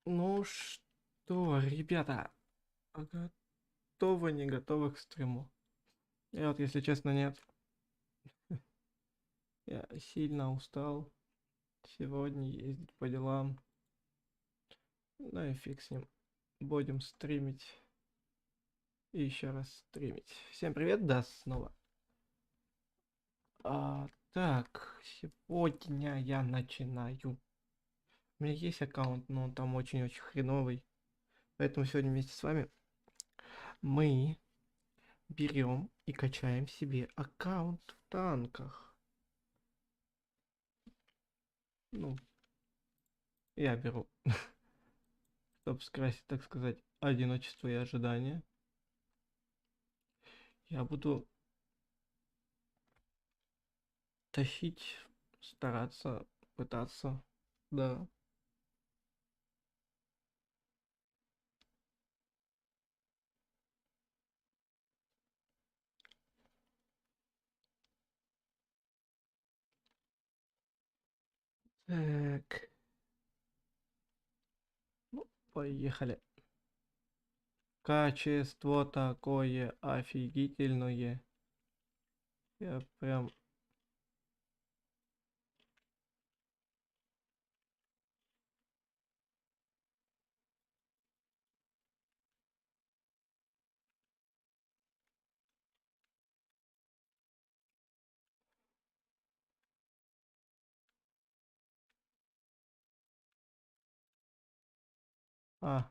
Ну что, ребята, готовы, не готовы к стриму? Я вот, если честно, нет. Я сильно устал сегодня ездить по делам. Ну и фиг с ним. Будем стримить. И еще раз стримить. Всем привет, да, снова. Так, сегодня я начинаю. У меня есть аккаунт, но он там очень-очень хреновый. Поэтому сегодня вместе с вами мы берем и качаем себе аккаунт в танках. Ну, я беру, чтобы скрасить, так сказать, одиночество и ожидание. Я буду тащить, стараться, пытаться, да. Так, ну, поехали. Качество такое офигительное. Я прям... А,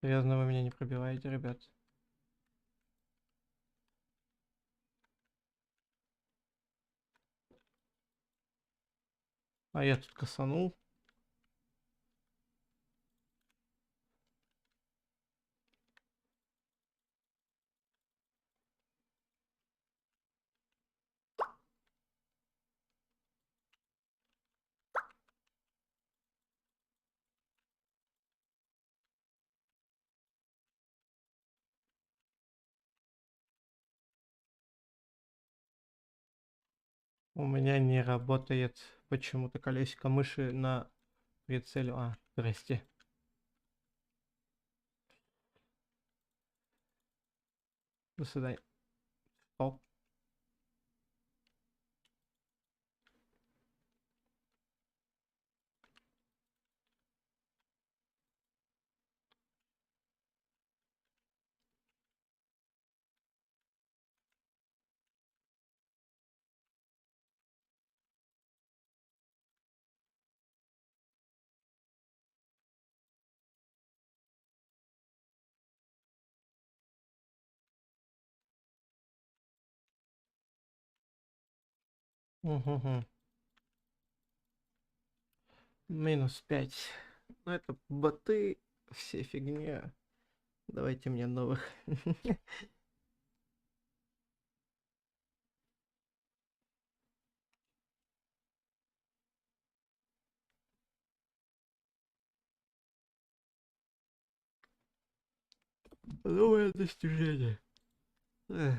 серьезно, вы меня не пробиваете, ребят? А я тут косанул. У меня не работает почему-то колесико мыши на прицеле. А, здрасте. До свидания. О. Угу. -5. Ну это боты, все фигня. Давайте мне новых. Новое достижение. Эх,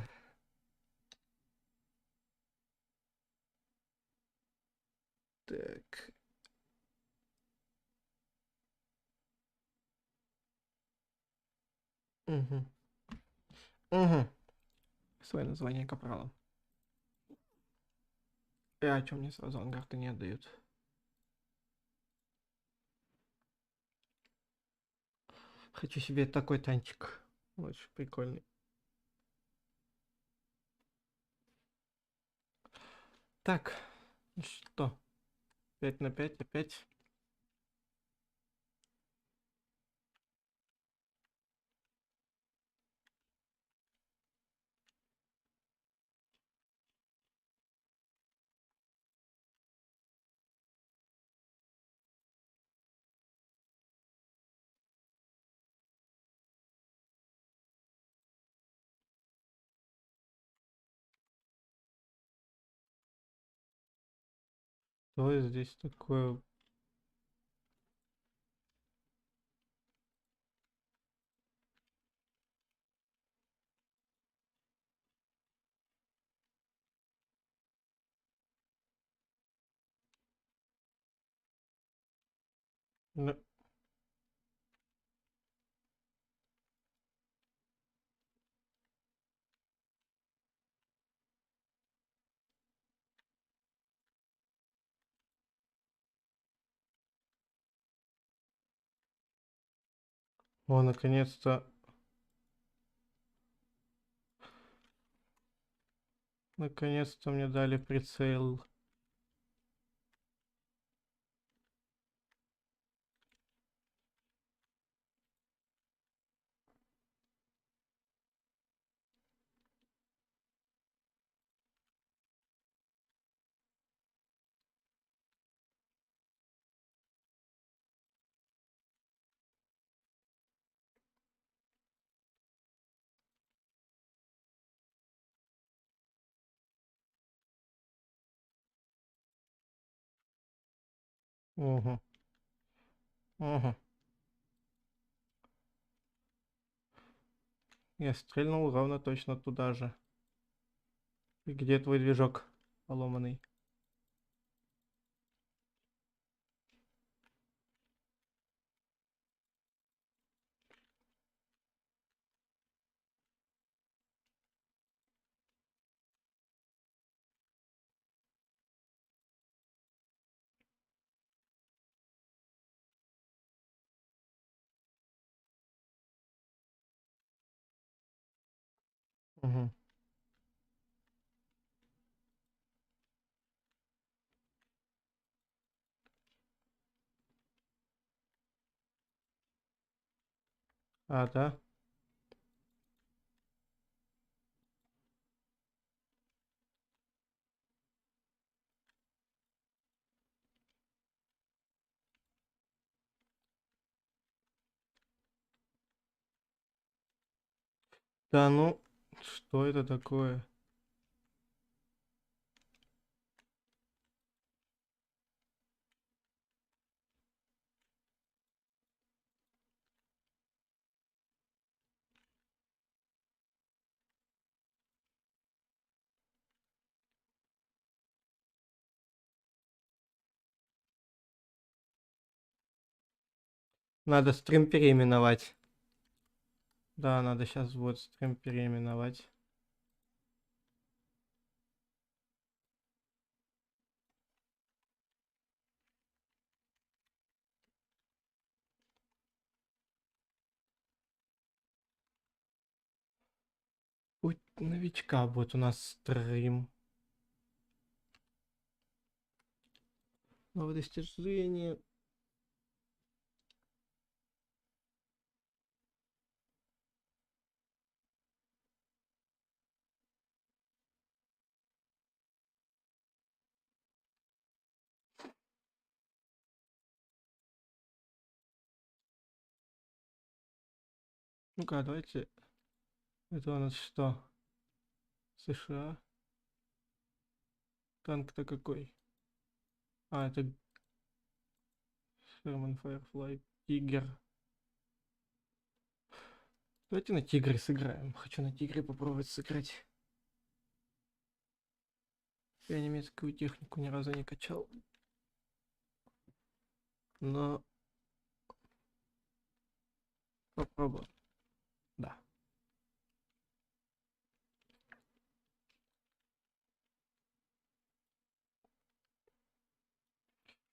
так. Угу. Угу. Свое название капрала. И о чем мне сразу ангарты не отдают? Хочу себе такой танчик. Очень прикольный. Так, ну что? 5 на 5 опять. Что здесь такое? Ну, о, наконец-то. Наконец-то мне дали прицел. Угу. Угу. Я стрельнул ровно точно туда же. И где твой движок поломанный? Угу. А, да? Да ну, что это такое? Надо стрим переименовать. Да, надо сейчас вот стрим переименовать. Путь новичка, вот у нас стрим. Новое достижение. Ну-ка, давайте. Это у нас что? США. Танк-то какой? А, это Sherman Firefly. Тигр. Давайте на тигре сыграем. Хочу на тигре попробовать сыграть. Я немецкую технику ни разу не качал. Но попробуем. Да.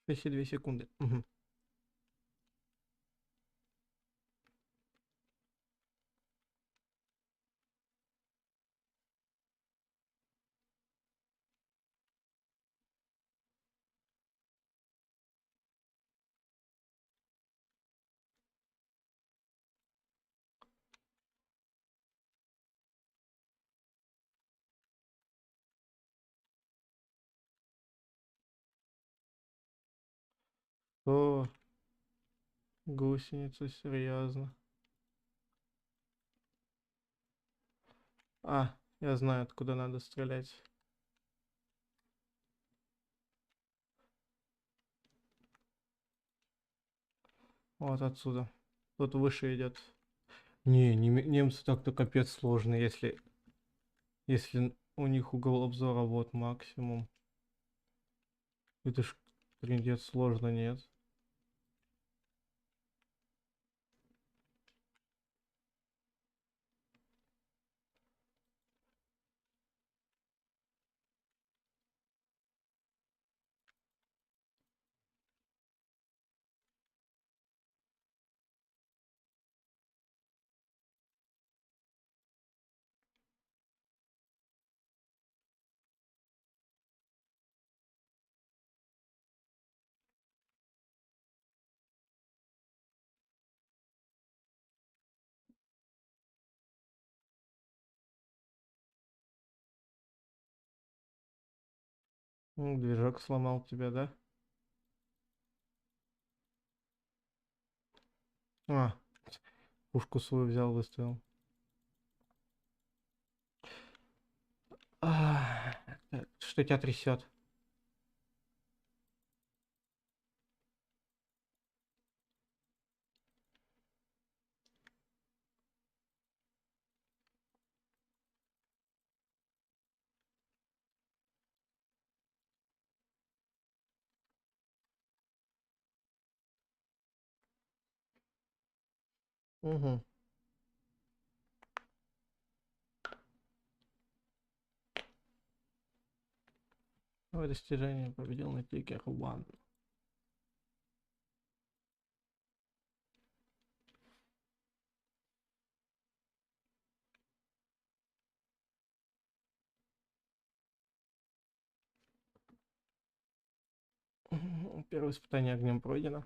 62 секунды. Угу. О, гусеница, серьезно. А, я знаю, откуда надо стрелять. Вот отсюда. Тут выше идет. Не, немцы так-то капец сложные, если у них угол обзора вот максимум. Это ж трындец сложно, нет? Движок сломал тебя, да? А, пушку свою взял, выставил. Так, что тебя трясет? Угу. Новое достижение, победил на Tiger One. Первое испытание огнем пройдено.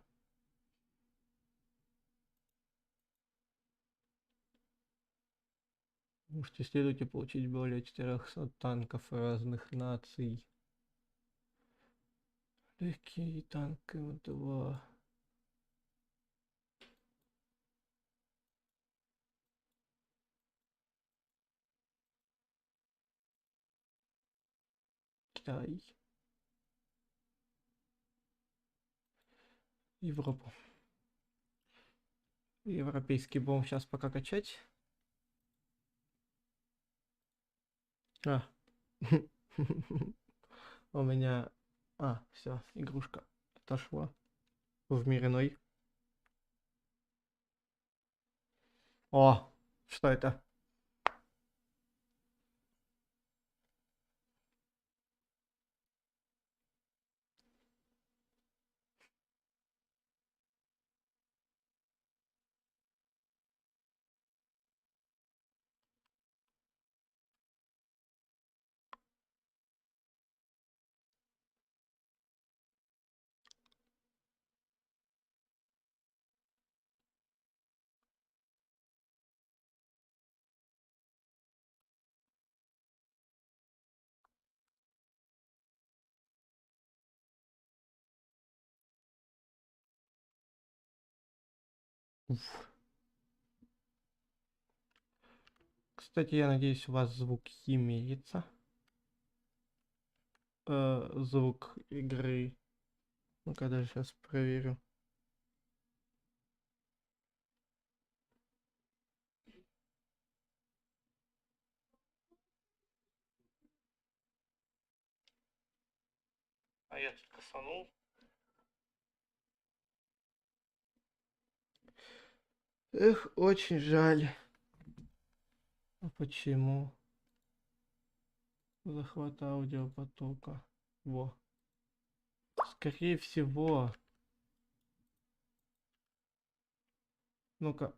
Можете исследовать и получить более 400 танков разных наций. Легкие танки М2. Китай. Европу. Европейский бомб сейчас пока качать. А. У меня... все, игрушка отошла в мир иной. О, что это? Уф. Кстати, я надеюсь, у вас звук имеется. Звук игры. Ну-ка, даже сейчас проверю. А я тут косанул. Эх, очень жаль. А почему? Захват аудиопотока. Во. Скорее всего. Ну-ка,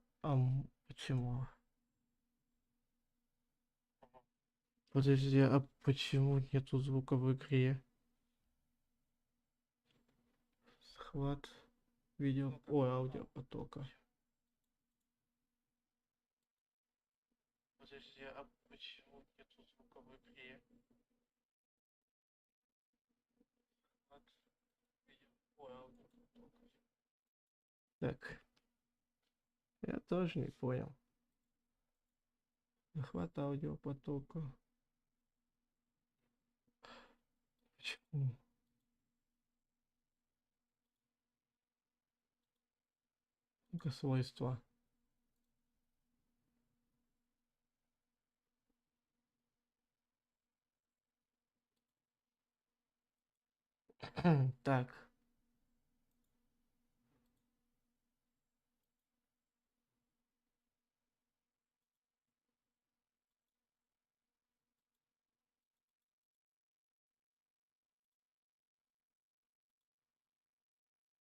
почему? Подожди, а почему нету звука в игре? Захват видео... Ой, аудиопотока. Подожди, а почему нету звука в игре? Захват видео... Ой, аудиопотока. Так, я тоже не понял. Захват аудиопотока. Почему? Ну-ка, свойства. Так.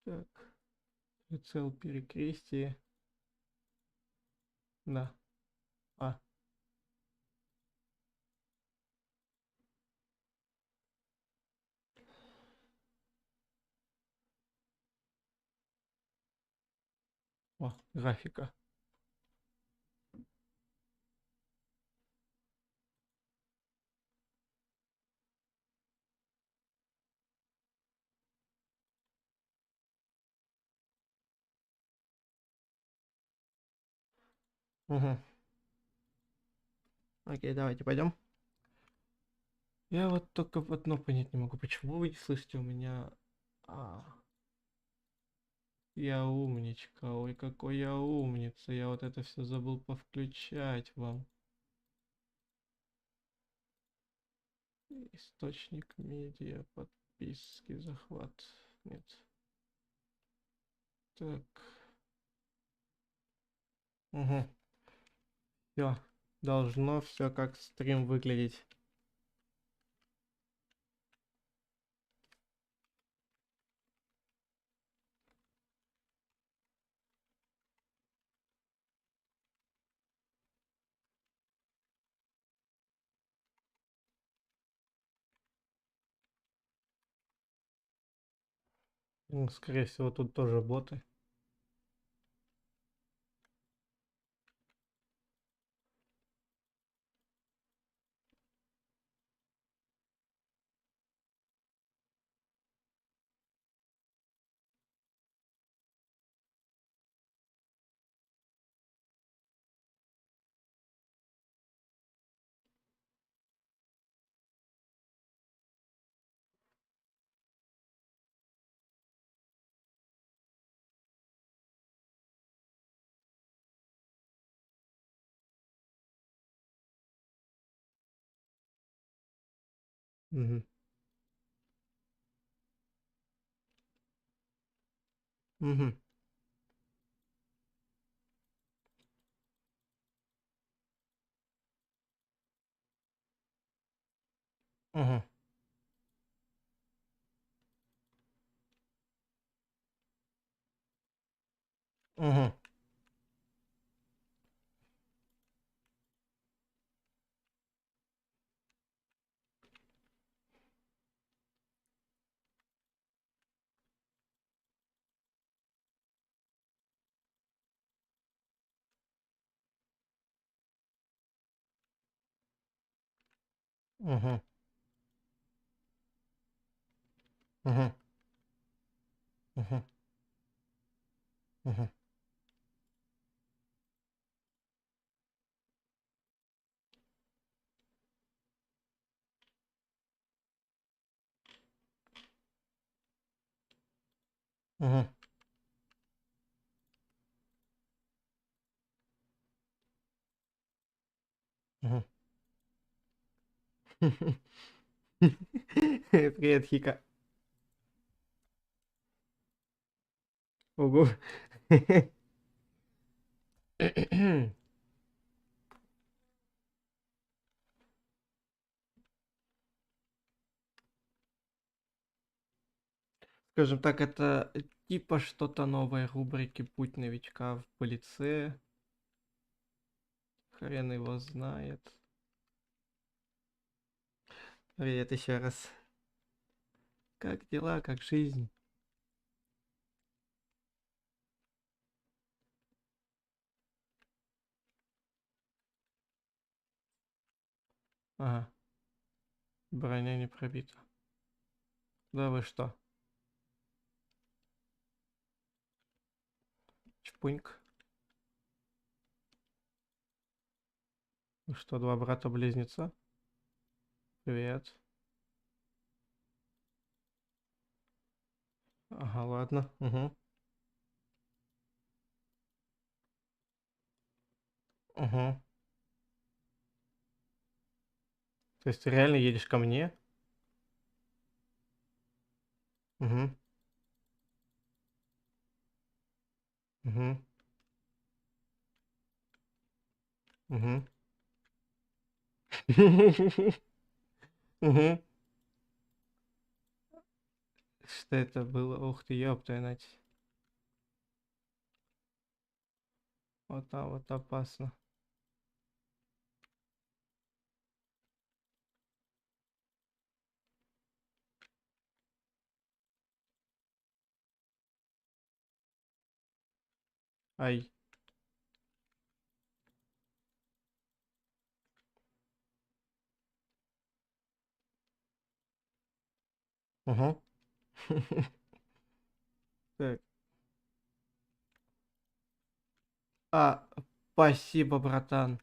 Так. Прицел перекрестие. Да. А. О, графика. Угу. Окей, давайте пойдем. Я вот только одно понять не могу. Почему вы не слышите у меня... А, я умничка. Ой, какой я умница. Я вот это все забыл повключать вам. Источник медиа, подписки, захват. Нет. Так. Угу. Все. Должно все как стрим выглядеть. Скорее всего, тут тоже боты. Угу. Угу. Угу. Угу. Угу. Угу. Угу. Угу. Угу. Угу. Привет, Хика. Ого. Скажем так, это типа что-то новое рубрики «Путь новичка в полице». Хрен его знает. Привет еще раз. Как дела, как жизнь? Ага, броня не пробита. Да вы что? Чпуньк. Вы что, два брата-близнеца? Привет. Ага, ладно. Угу. Угу. То есть ты реально едешь ко мне? Угу. Угу. Угу. Угу. Что это было? Ух ты, ёптать. Вот там вот опасно. Ай. Угу. Так. А, Спасибо, братан.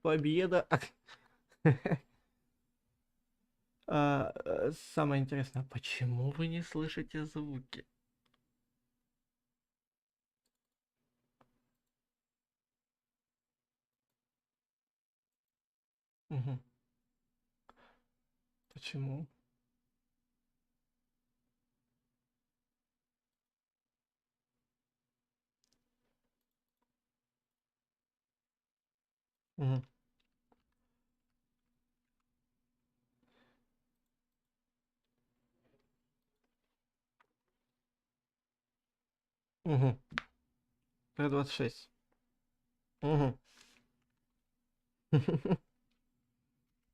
Победа. Самое интересное, почему вы не слышите звуки? Мгм. Почему? Мгм. Мгм. П-26. Мгм.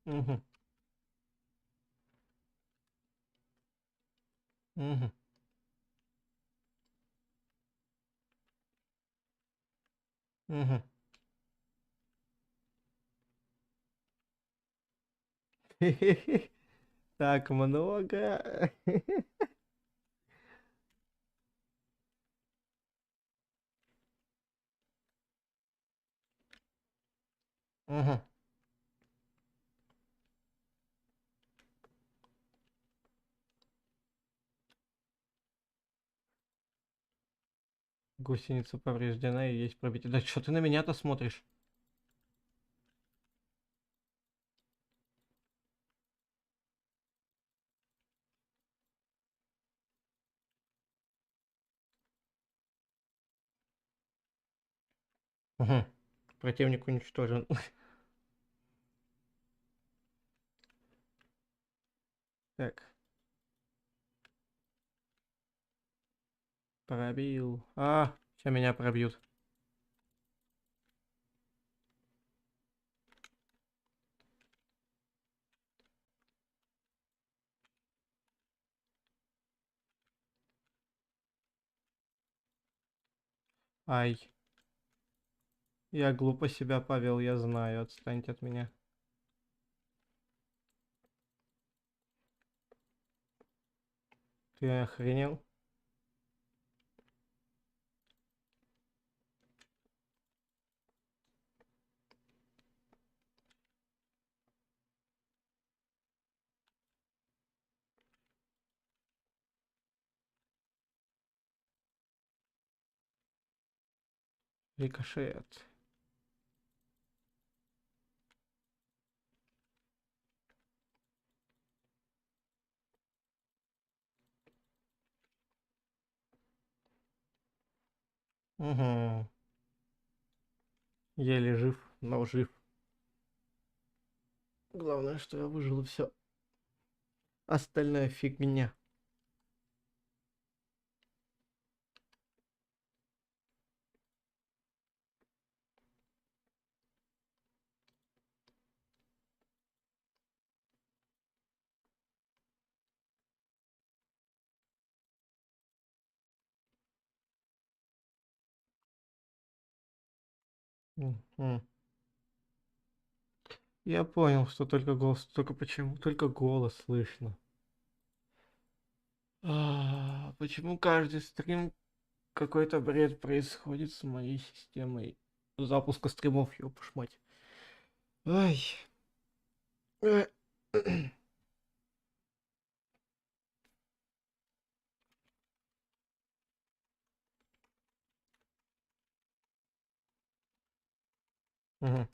Мгм. Мгм. Мгм. Так много. Мгм. Гусеница повреждена и есть пробитие. Да что ты на меня-то смотришь? Мгм. Противник уничтожен. Так, пробил. Сейчас меня пробьют. Ай, я глупо себя повел, я знаю. Отстаньте от меня. Ты охренел? Рикошет. Угу. Еле жив, но жив. Главное, что я выжил и все. Остальное фиг меня. Мгм. Я понял, что только голос, только почему только голос слышно. Почему каждый стрим какой-то бред происходит с моей системой запуска стримов, ёпуш мать. Ай. Э. Мгм.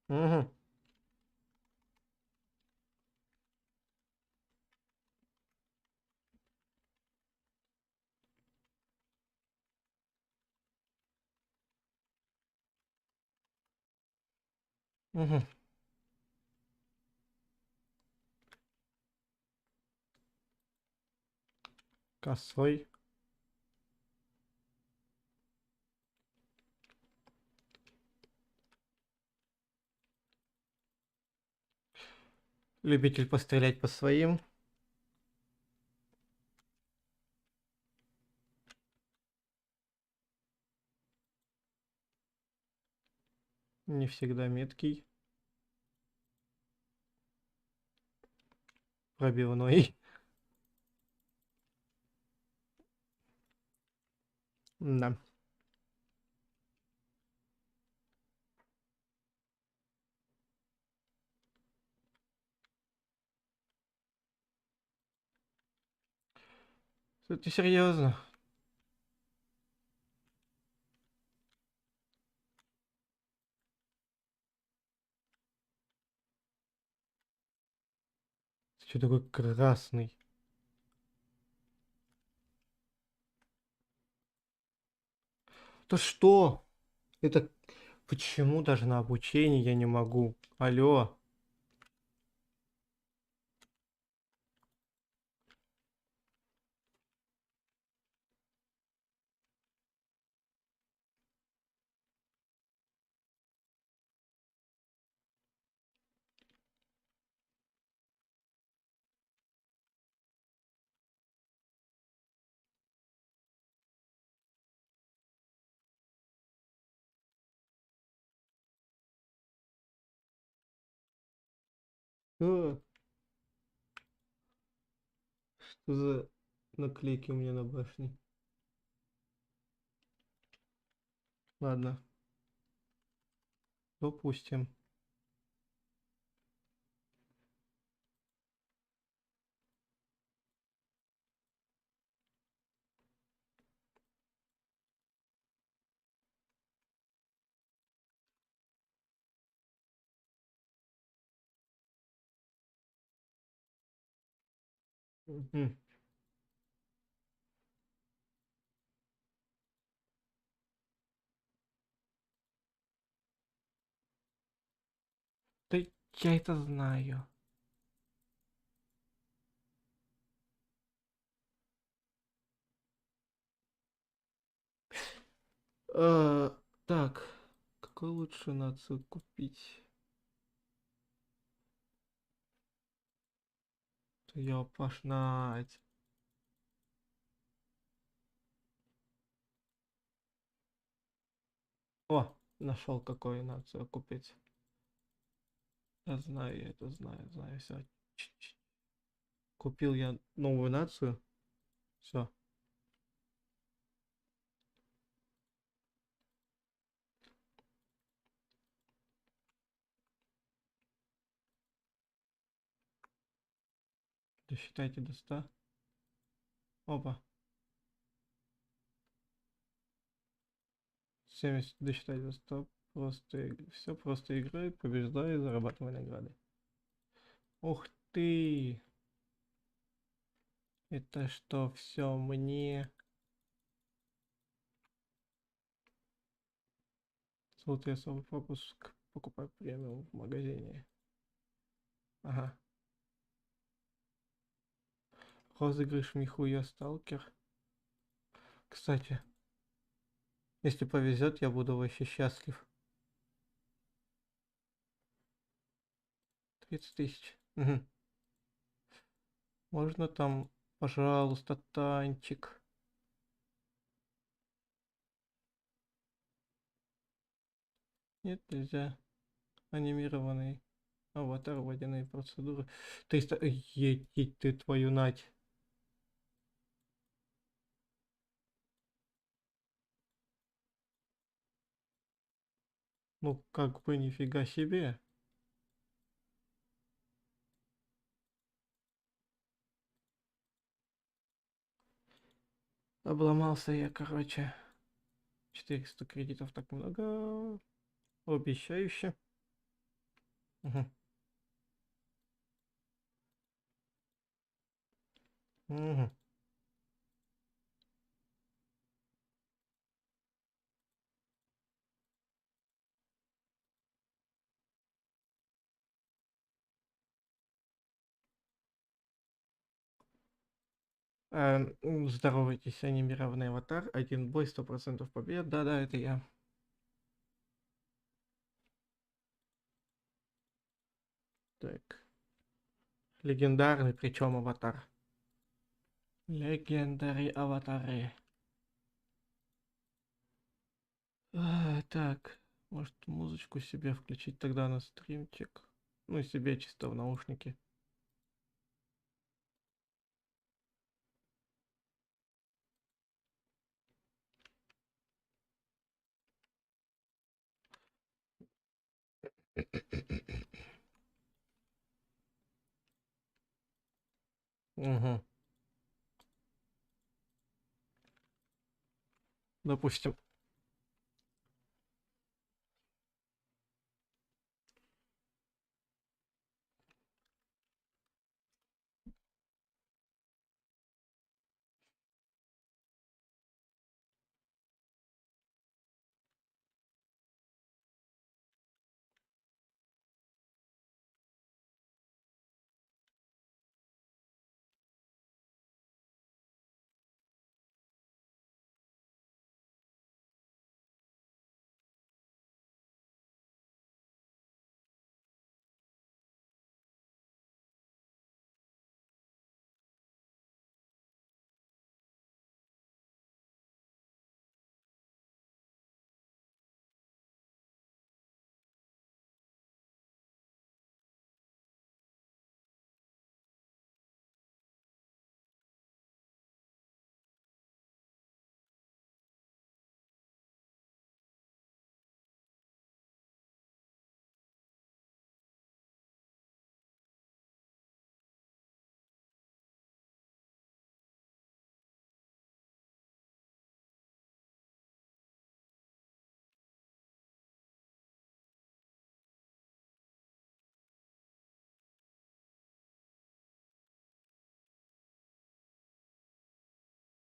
Мгм. Мгм. Косой. Любитель пострелять по своим. Не всегда меткий. Пробивной. Да. Ты серьезно? Ты что такой красный? Да что? Это почему даже на обучение я не могу? Алло. Что за наклейки у меня на башне? Ладно, допустим. Мгм. Да я это знаю. Так, какую лучше нацию купить? Я пошнать. О, нашел какую нацию купить. Я это знаю, все. Купил я новую нацию. Все. Досчитайте до 100. Опа. 70 досчитать до 100. Просто все просто играй, побеждай, зарабатывай награды. Ух ты! Это что, все мне? Золотой особый пропуск. Покупай премиум в магазине. Ага. Розыгрыш Михуя Сталкер. Кстати, если повезет, я буду вообще счастлив. 30 тысяч. Угу. Можно там, пожалуйста, танчик. Нет, нельзя. Анимированный аватар, водяные процедуры. 300... Едь ты твою нать. Ну, как бы нифига себе. Обломался я, короче. 400 кредитов так много. Обещающе. Угу. Угу. Здоровайтесь, анимированный аватар. Один бой, 100% побед. Да-да, это я. Так. Легендарный, причем аватар. Легендари аватары. Так. Может, музычку себе включить тогда на стримчик? Ну, себе чисто в наушники. Угу. Допустим.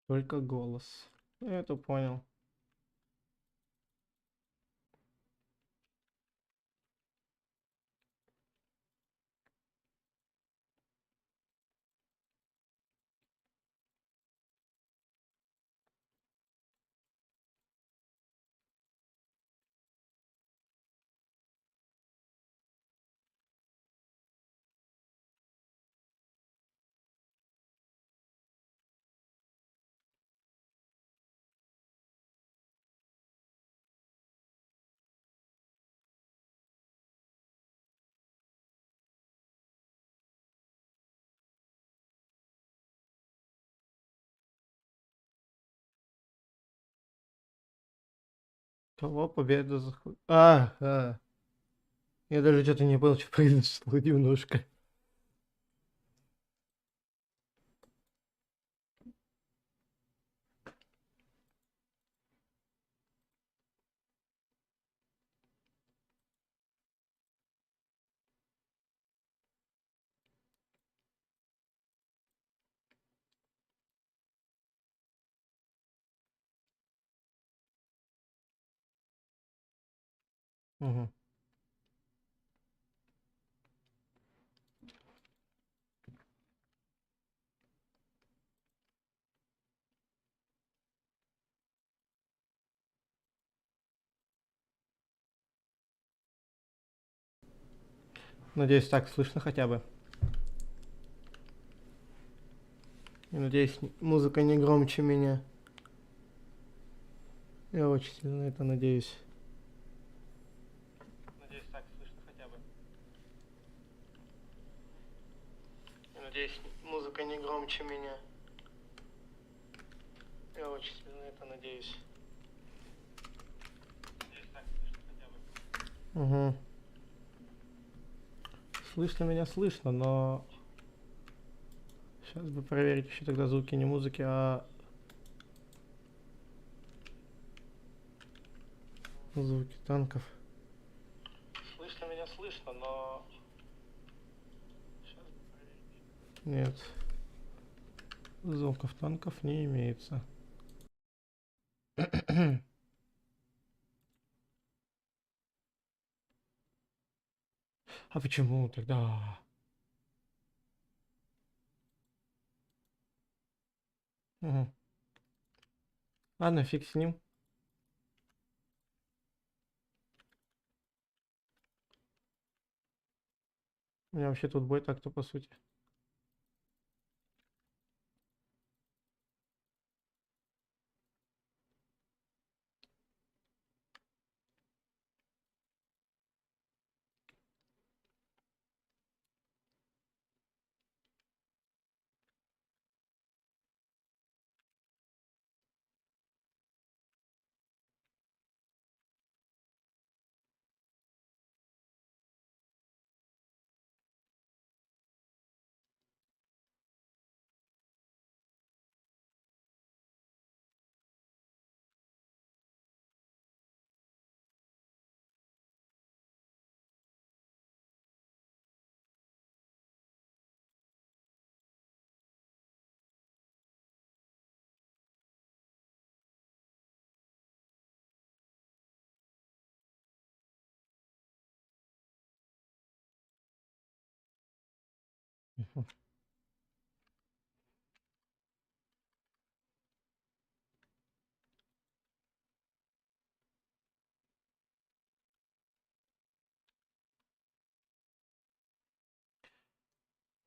Только голос. Я это понял. Кого победа заходит? Я даже что-то не понял, что произошло немножко. Угу. Надеюсь, так слышно хотя бы. И надеюсь, музыка не громче меня. Я очень сильно на это надеюсь. Надеюсь, так слышно хотя бы. И надеюсь, музыка не громче меня. Я очень сильно на это надеюсь. Надеюсь, так слышно хотя бы. Угу. Слышно меня слышно, но... Сейчас бы проверить еще тогда звуки не музыки, а... Звуки танков. Слышно меня слышно, но... Нет. Звуков танков не имеется. А почему тогда? Угу. Ладно, фиг с ним. У меня вообще тут бой так-то по сути.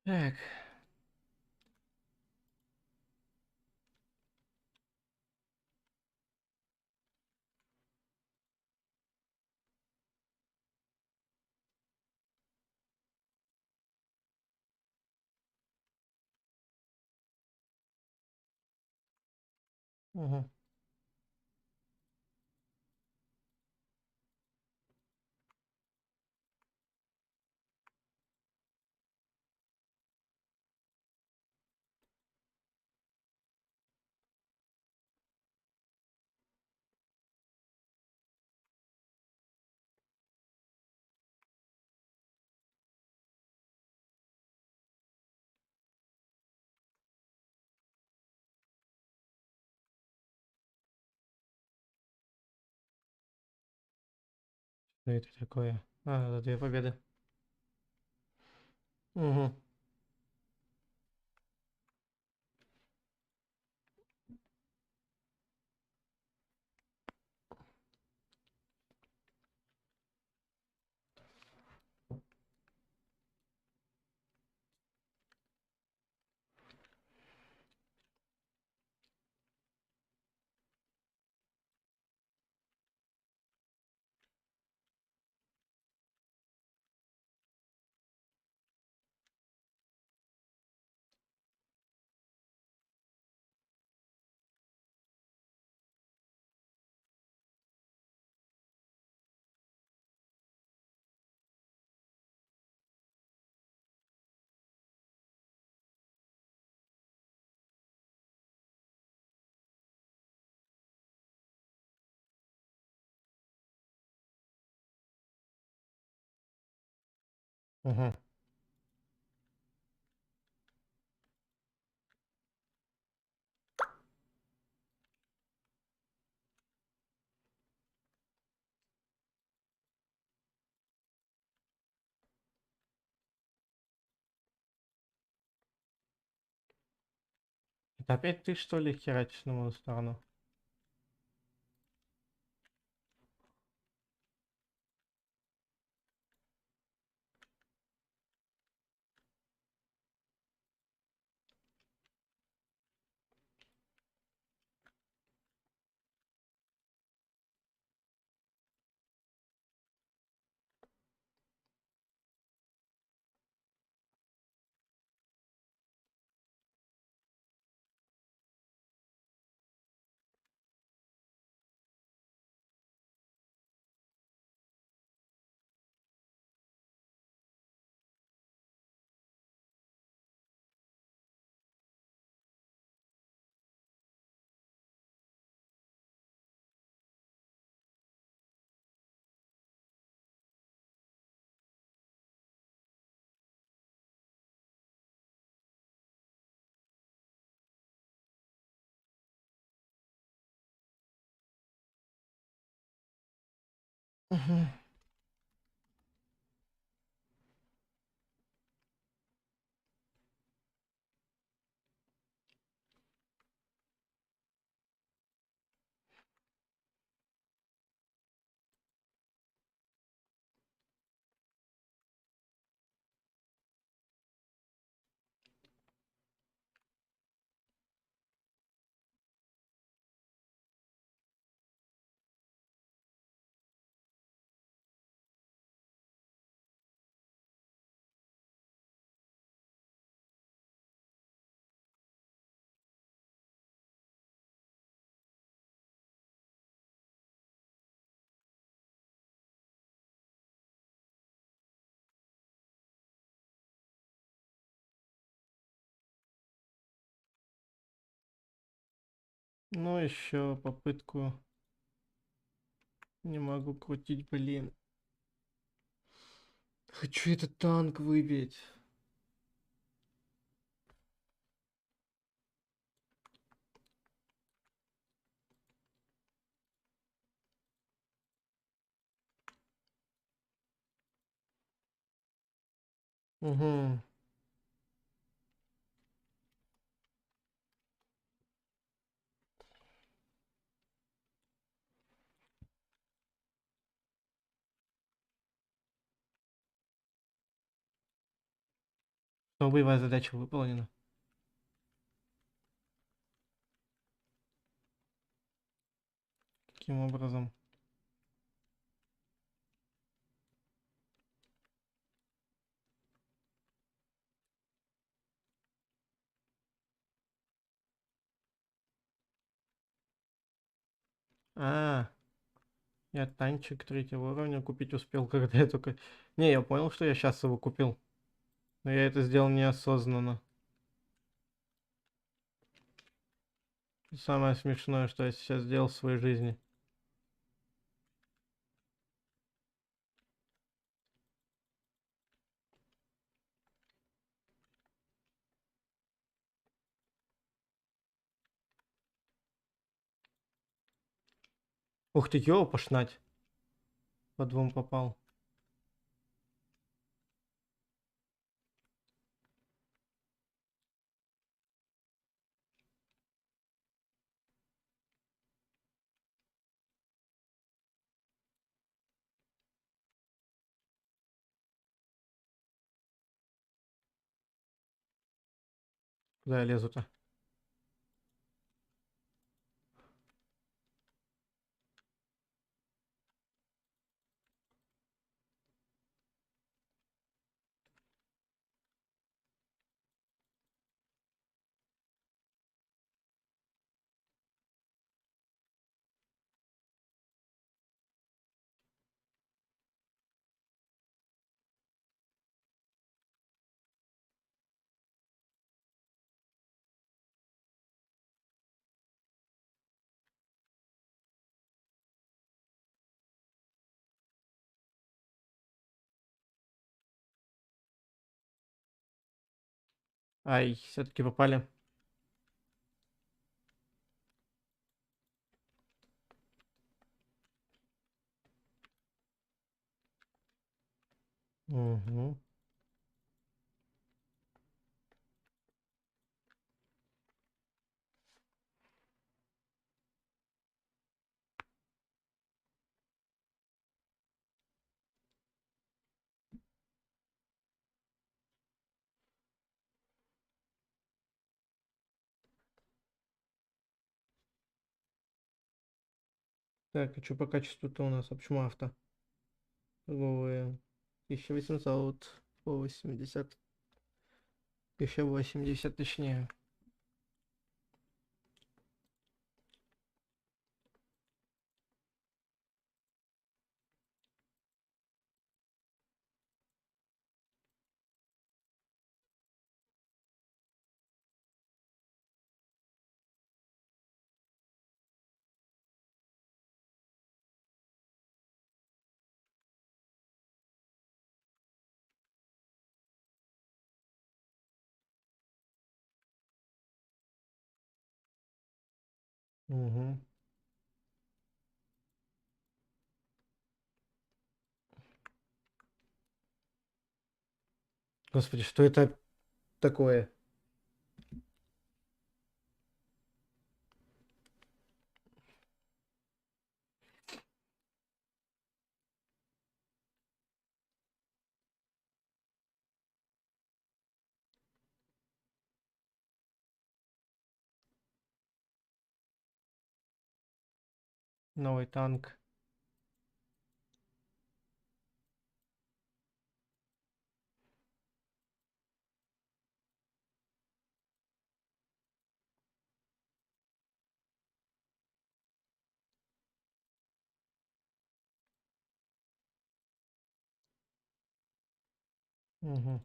Так. Угу. Что это такое? А, это 2 победы. Угу. Угу. Это опять ты, что ли, херачишь на мою сторону? Угу. Ну, еще попытку. Не могу крутить, блин. Хочу этот танк выбить. Угу. Боевая задача выполнена. Каким образом? А, я танчик 3-го уровня купить успел, когда я только... Не, я понял, что я сейчас его купил. Но я это сделал неосознанно. Самое смешное, что я сейчас сделал в своей жизни. Ух ты, ё, пошнать. По двум попал. Куда я лезу-то? Ай, все-таки попали. Угу. Так, а что по качеству-то у нас? А почему авто? Торговые. 1880. 1080 точнее. Угу. Господи, что это такое? Новый танк. Угу.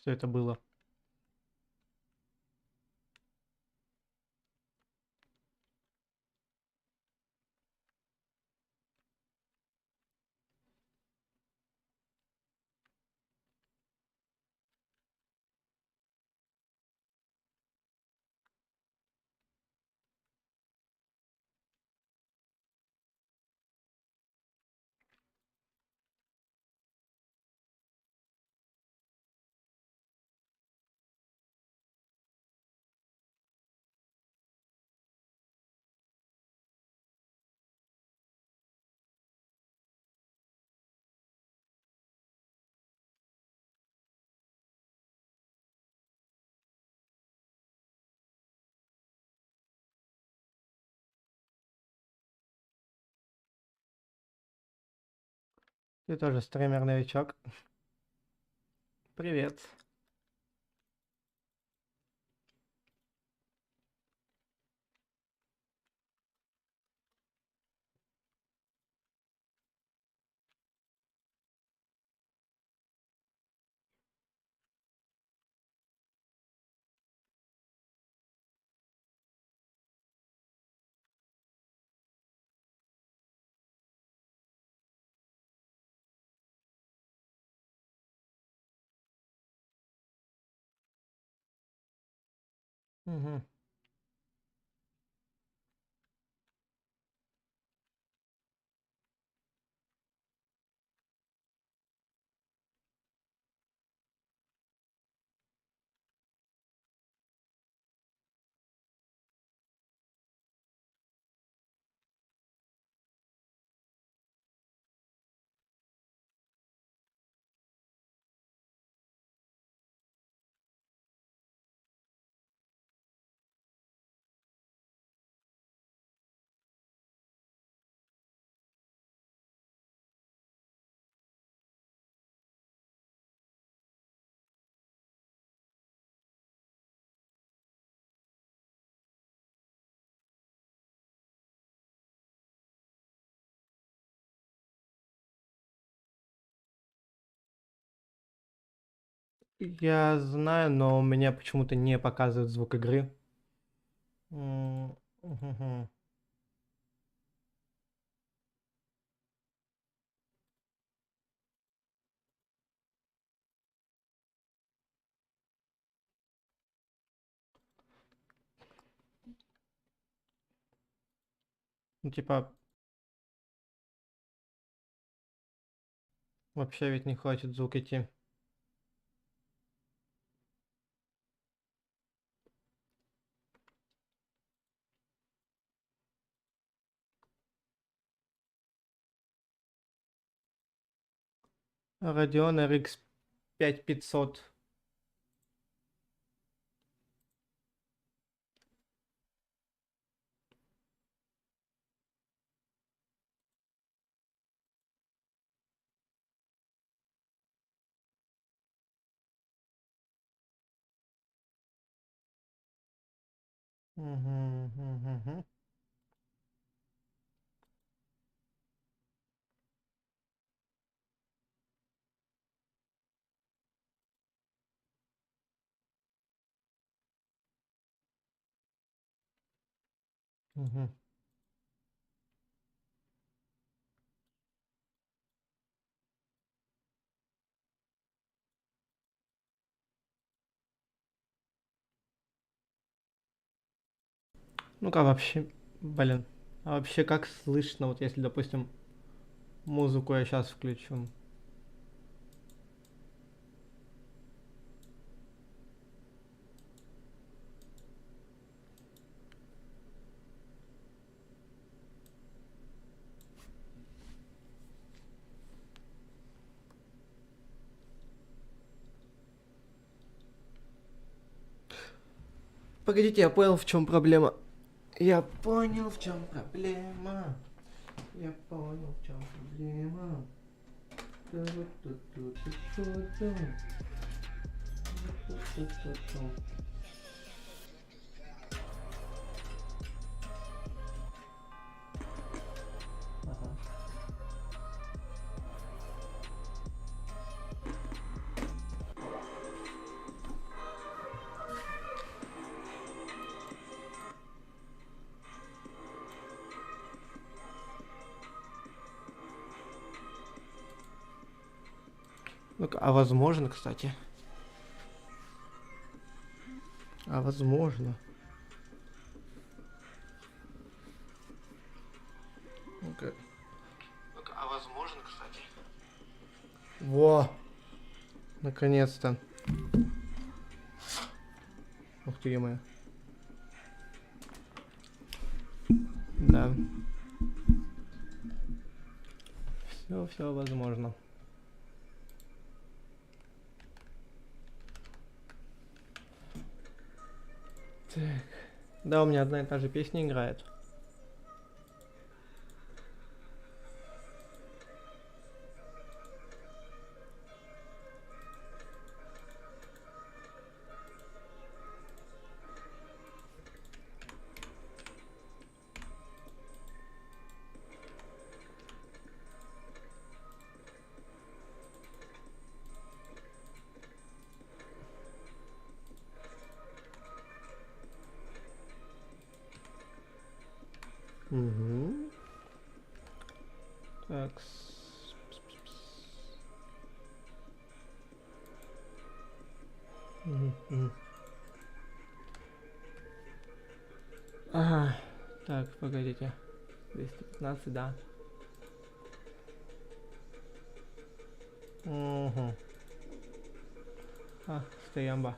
Что это было? Ты тоже стример-новичок. Привет. Угу. Я знаю, но у меня почему-то не показывает звук игры. Мгм. Ну, типа, вообще ведь не хочет звук идти. Radeon RX 5500. Мгм, мгм, мгм. Мгм. Ну-ка вообще, блин, а вообще как слышно, вот если, допустим, музыку я сейчас включу? Погодите, я понял, в чем проблема. Я понял, в чем проблема. Я понял, в чем проблема. Ту-ту-ту-ту-ту-ту. Ту-ту-ту-ту. Ага. Ну-ка, а возможно, кстати. А возможно. Ну-ка. Ну-ка, а возможно, кстати. Во! Наконец-то. Ух ты, ё-моё. Да. Все возможно. Так. Да, у меня одна и та же песня играет. Угу. Так. Угу. Ага. Так, погодите. 215, да. Угу. А, стоямба.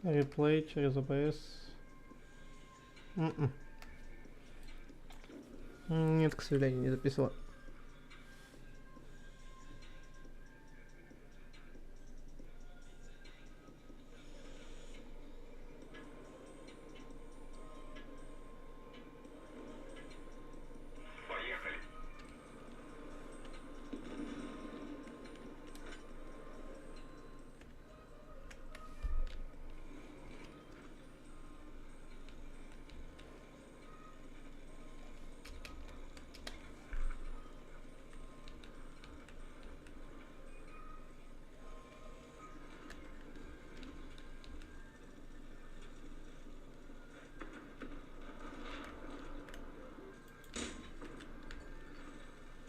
Реплей через АБС. Нет, к сожалению, не записывала.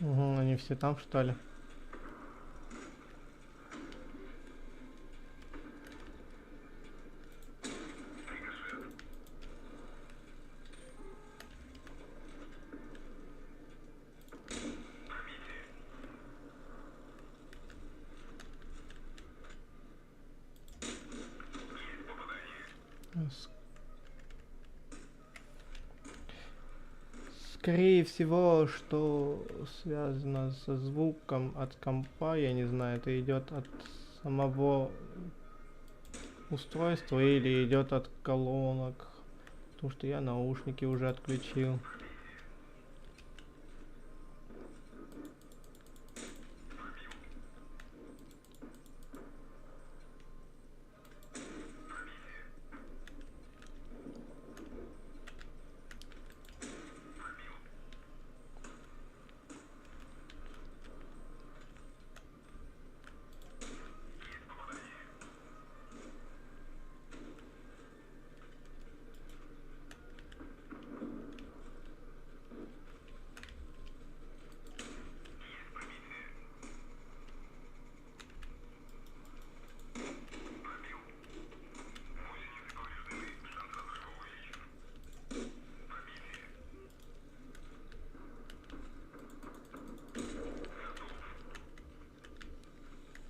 Угу, они все там, что ли? Скорее всего, что связано со звуком от компа, я не знаю, это идет от самого устройства или идет от колонок, потому что я наушники уже отключил.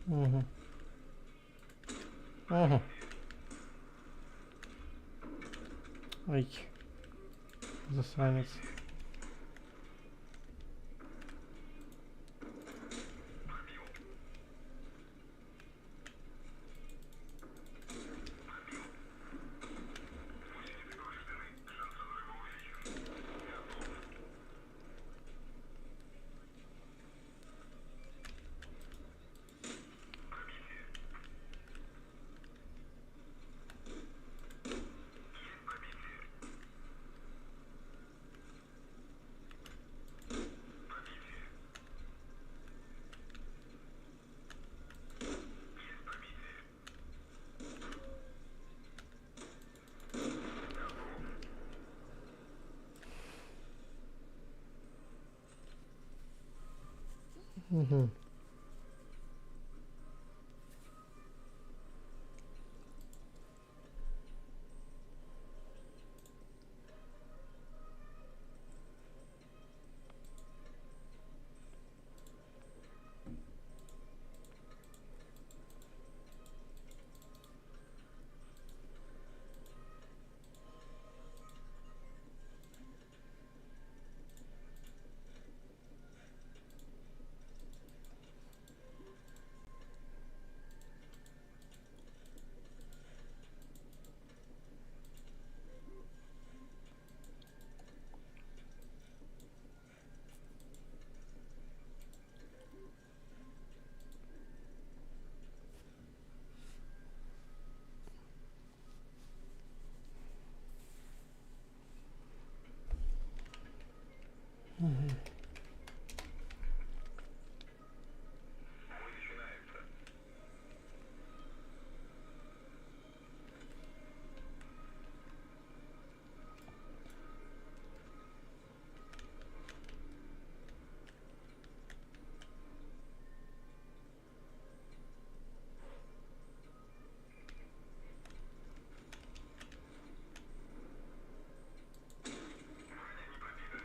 Угу. Угу. Ой. Засранец. Угу.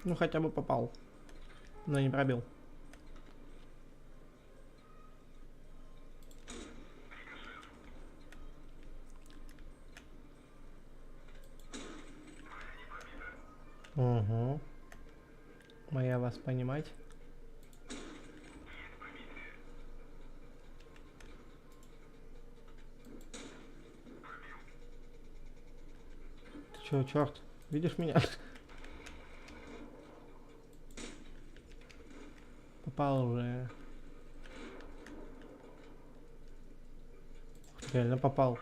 Ну хотя бы попал. Но не пробил. Угу. Моя вас понимать. Ты чё, черт? Видишь меня? Попал уже. Реально попал.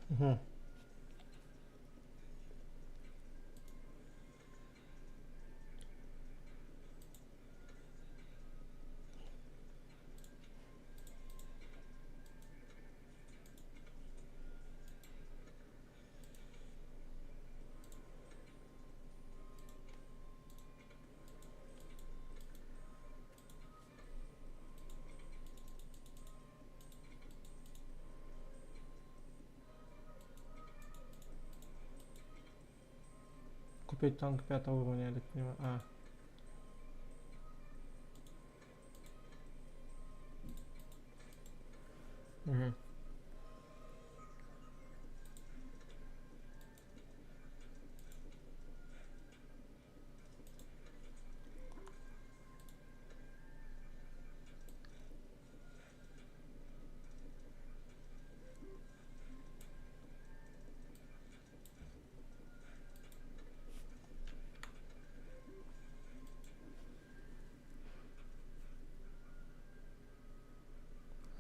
Угу. Купить танк 5-го уровня, я так понимаю. А. Угу.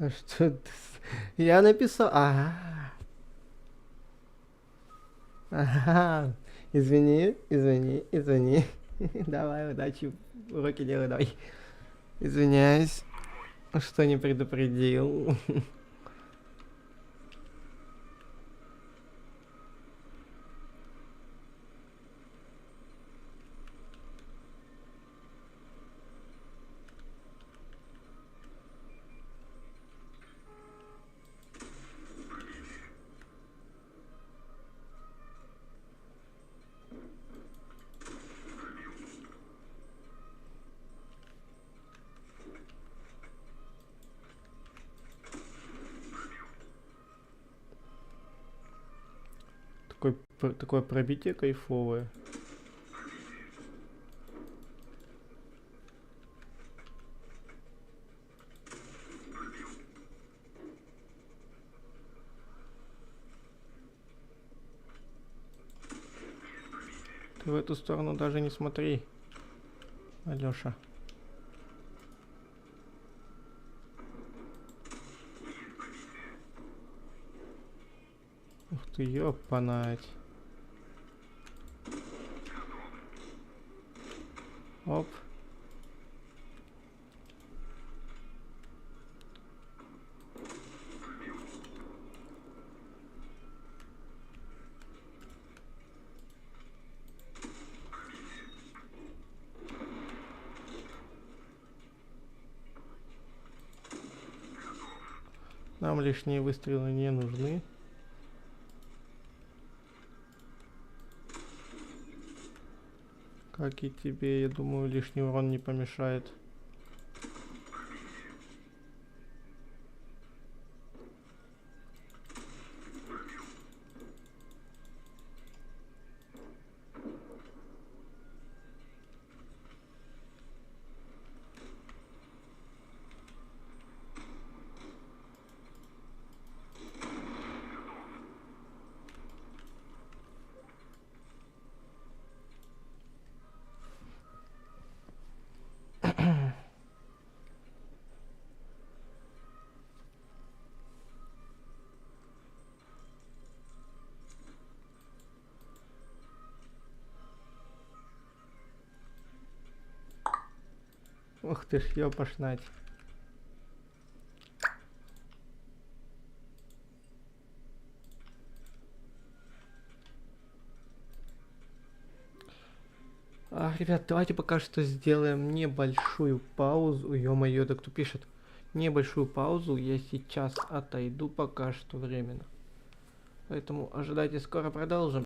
А что ты... Я написал... Ага. Извини, извини, извини. Давай, удачи. Уроки делай, давай. Извиняюсь, что не предупредил. Такое пробитие кайфовое. Ты в эту сторону даже не смотри, Алёша. Ух ты, ёпанать. Оп. Нам лишние выстрелы не нужны. Как и тебе, я думаю, лишний урон не помешает. Ух ты ж, ёпошнать. Ребят, давайте пока что сделаем небольшую паузу. Ё-моё, да кто пишет? Небольшую паузу. Я сейчас отойду пока что временно. Поэтому ожидайте, скоро продолжим.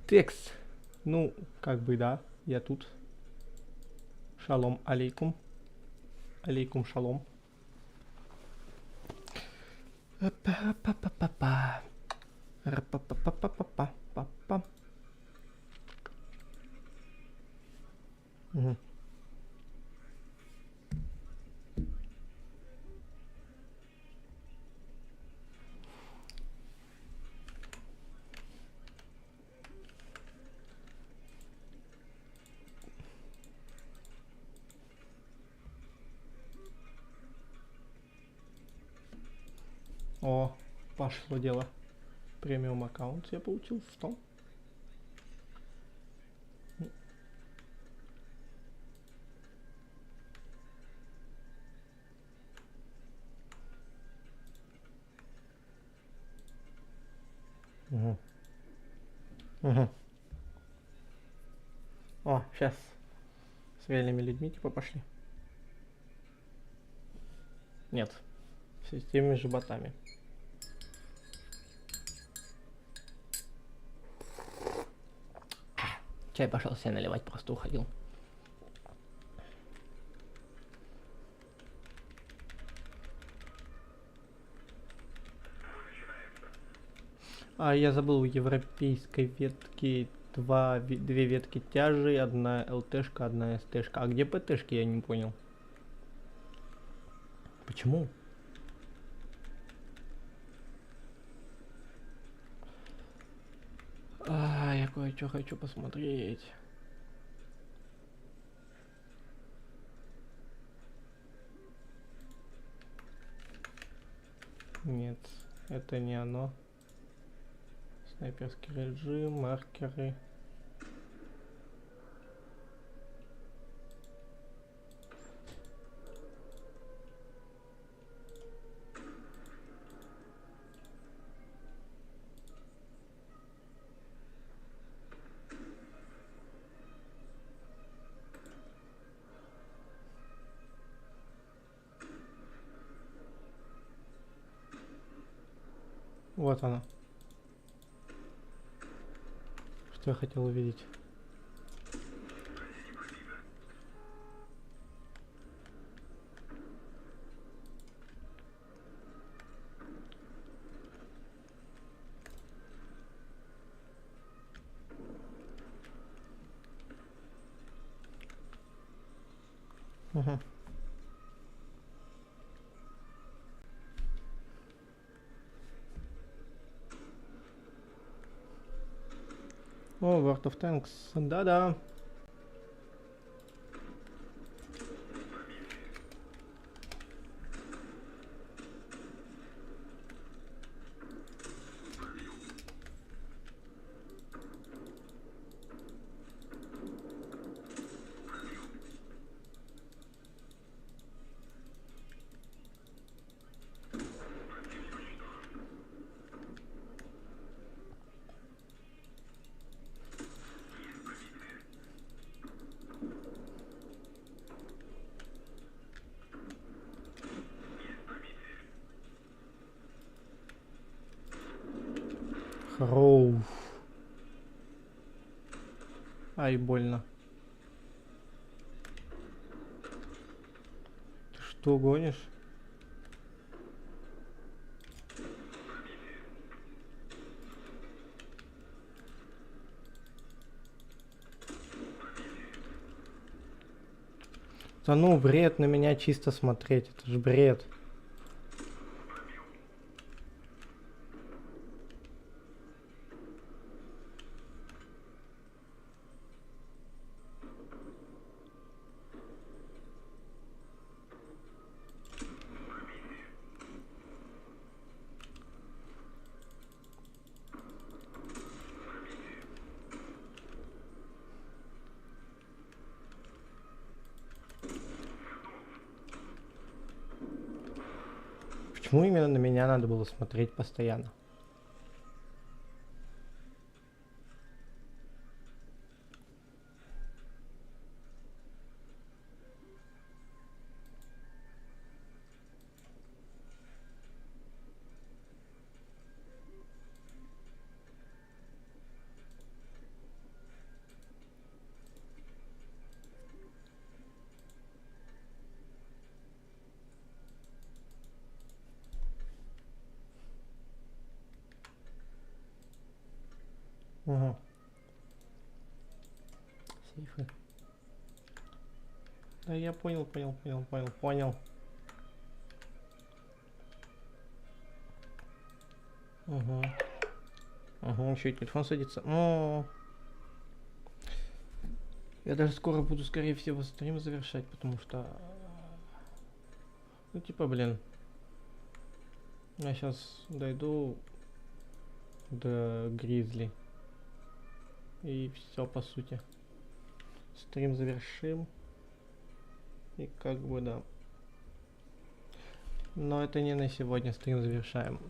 Текст. Ну, как бы да, я тут. Шалом алейкум. Алейкум шалом. Па-па-па-па-па. Ра-па-па-па-па-па-па. Мгм. О, пошло дело. Премиум аккаунт я получил 100. Угу. Угу. О, сейчас с реальными людьми типа пошли. Нет, с теми же ботами. Чай пошел себе наливать, просто уходил. А я забыл, у европейской ветки две ветки тяжи, одна ЛТшка, одна СТшка. А где ПТшки, я не понял. Почему? Я кое-что хочу посмотреть. Нет, это не оно. Снайперский режим, маркеры. Вот оно. Что я хотел увидеть. Угу. О, World of Tanks. Да-да. Хроу. Ай, больно. Ты что, гонишь? Да ну, бред на меня чисто смотреть. Это же бред. Почему именно на меня надо было смотреть постоянно? Угу. Сейфы. Да я понял. Угу. Угу, еще и телефон садится. О, я даже скоро буду, скорее всего, стрим завершать, потому что... Ну, типа, блин. Я сейчас дойду до Гризли. И все, по сути. Стрим завершим. И как бы, да. Но это не на сегодня, стрим завершаем.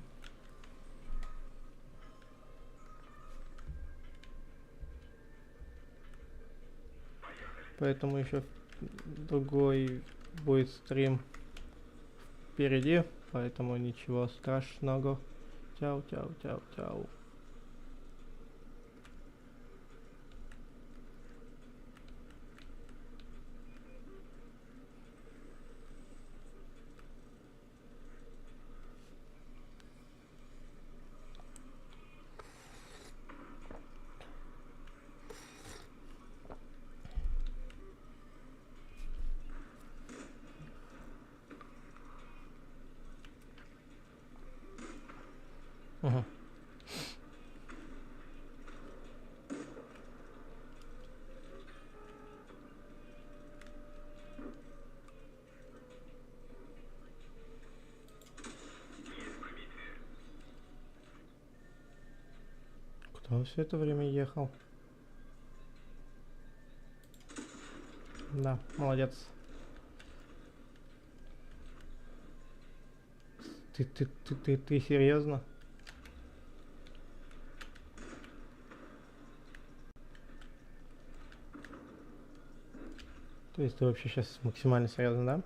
Поэтому еще другой будет стрим впереди. Поэтому ничего страшного. Чао. Угу. Куда он все это время ехал? Да, молодец. Ты серьезно? То есть ты вообще сейчас максимально серьезно, да?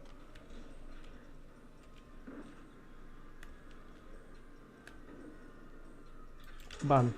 Бан.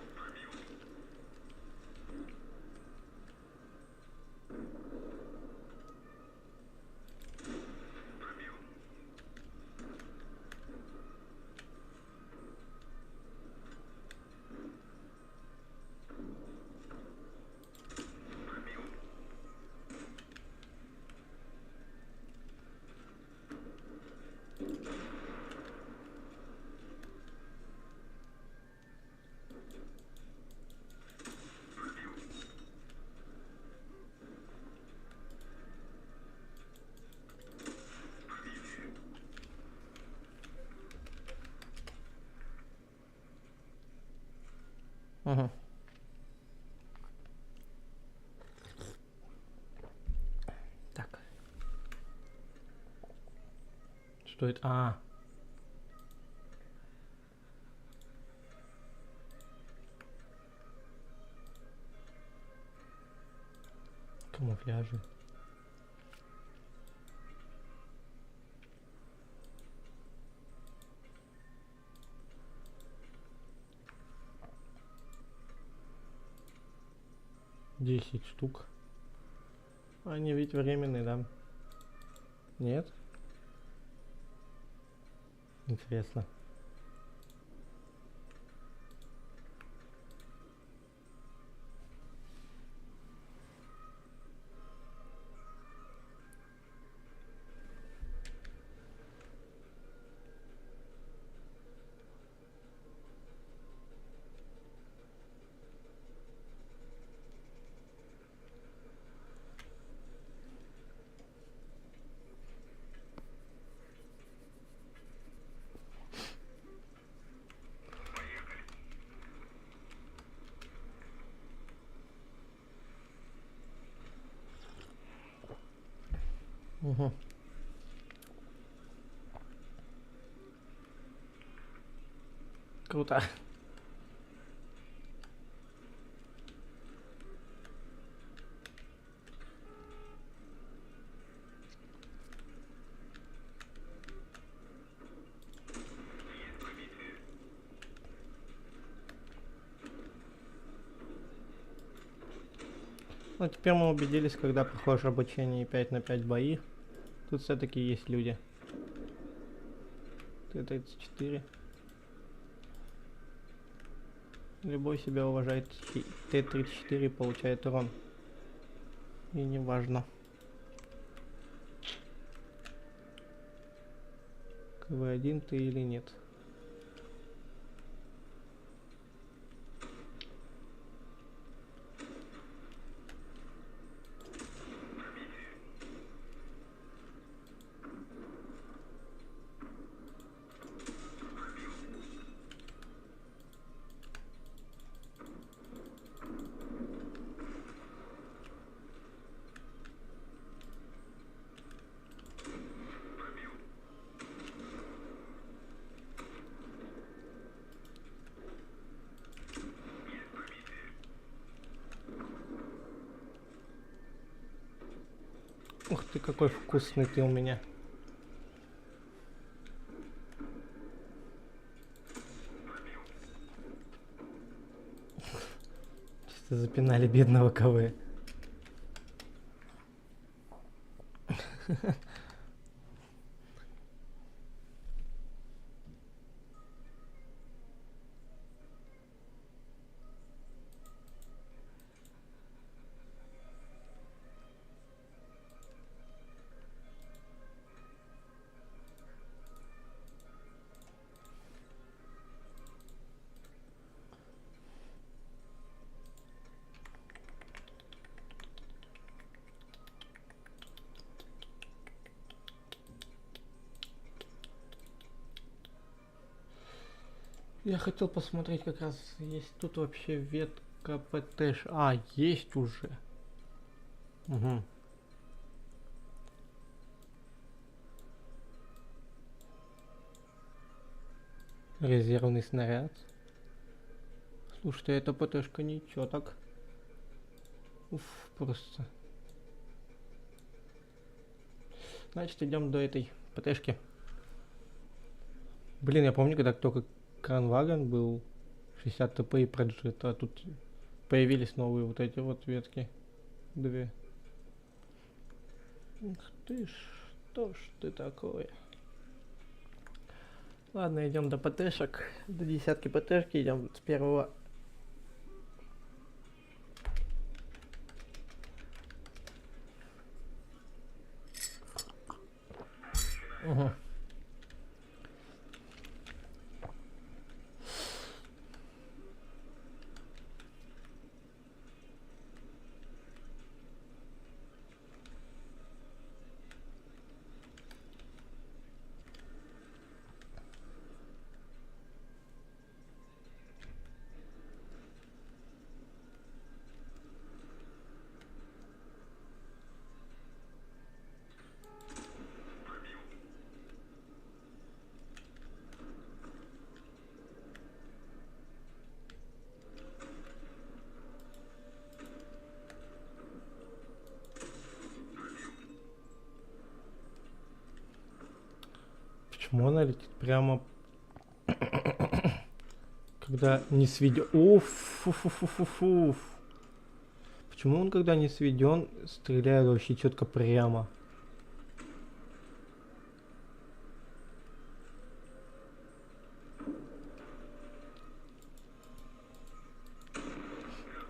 Угу. Так. Что это? А. Камуфляжи. Десять штук. Они ведь временные, да? Нет? Интересно. Угу. Круто. Ну, теперь мы убедились, когда проходишь обучение 5 на 5 бои, тут все-таки есть люди. Т-34. Любой себя уважает Т-34 получает урон. И не важно. КВ-1 ты или нет. Ух ты, какой вкусный ты у меня. Чисто запинали бедного КВ. Я хотел посмотреть, как раз есть тут вообще ветка ПТШ. А, есть уже. Угу. Резервный снаряд. Слушайте, эта ПТшка ничего так. Уф, просто. Значит, идем до этой ПТшки. Блин, я помню, когда только Кранваген был 60 ТП и Проджет, а тут появились новые вот эти вот ветки. Две. Ух ты ж, что ж ты такое? Ладно, идем до ПТшек. До десятки ПТшки идем с первого. Угу. Почему она летит прямо, когда не сведен? Уф. Почему он, когда не сведен, стреляет вообще четко прямо?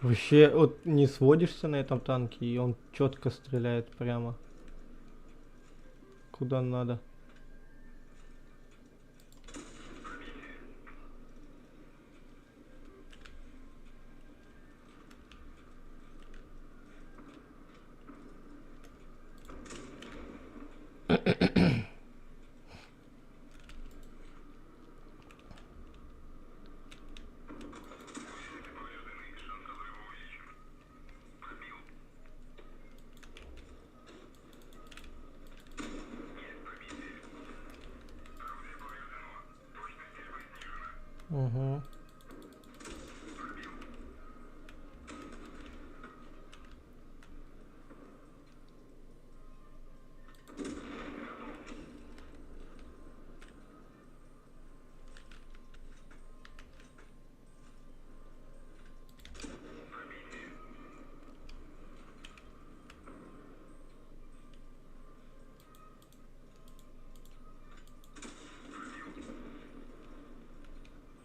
Вообще, вот не сводишься на этом танке, и он четко стреляет прямо. Куда надо. Угу.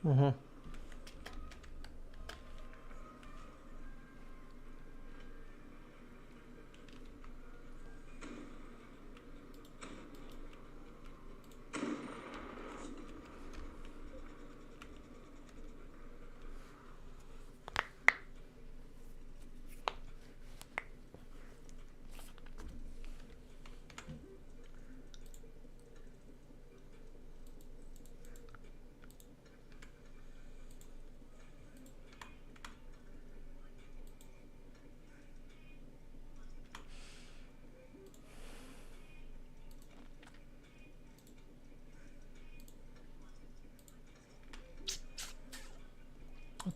Угу.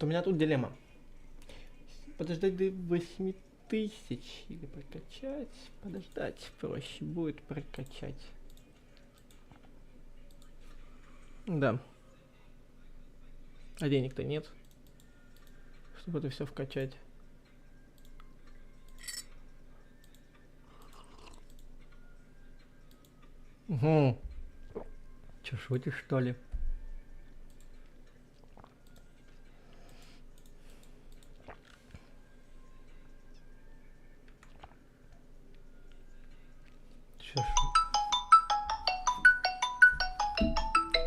Вот у меня тут дилемма. Подождать до 8000 или прокачать? Подождать проще будет прокачать. Да. А денег-то нет, чтобы это все вкачать. Угу. Че, шутишь, что ли?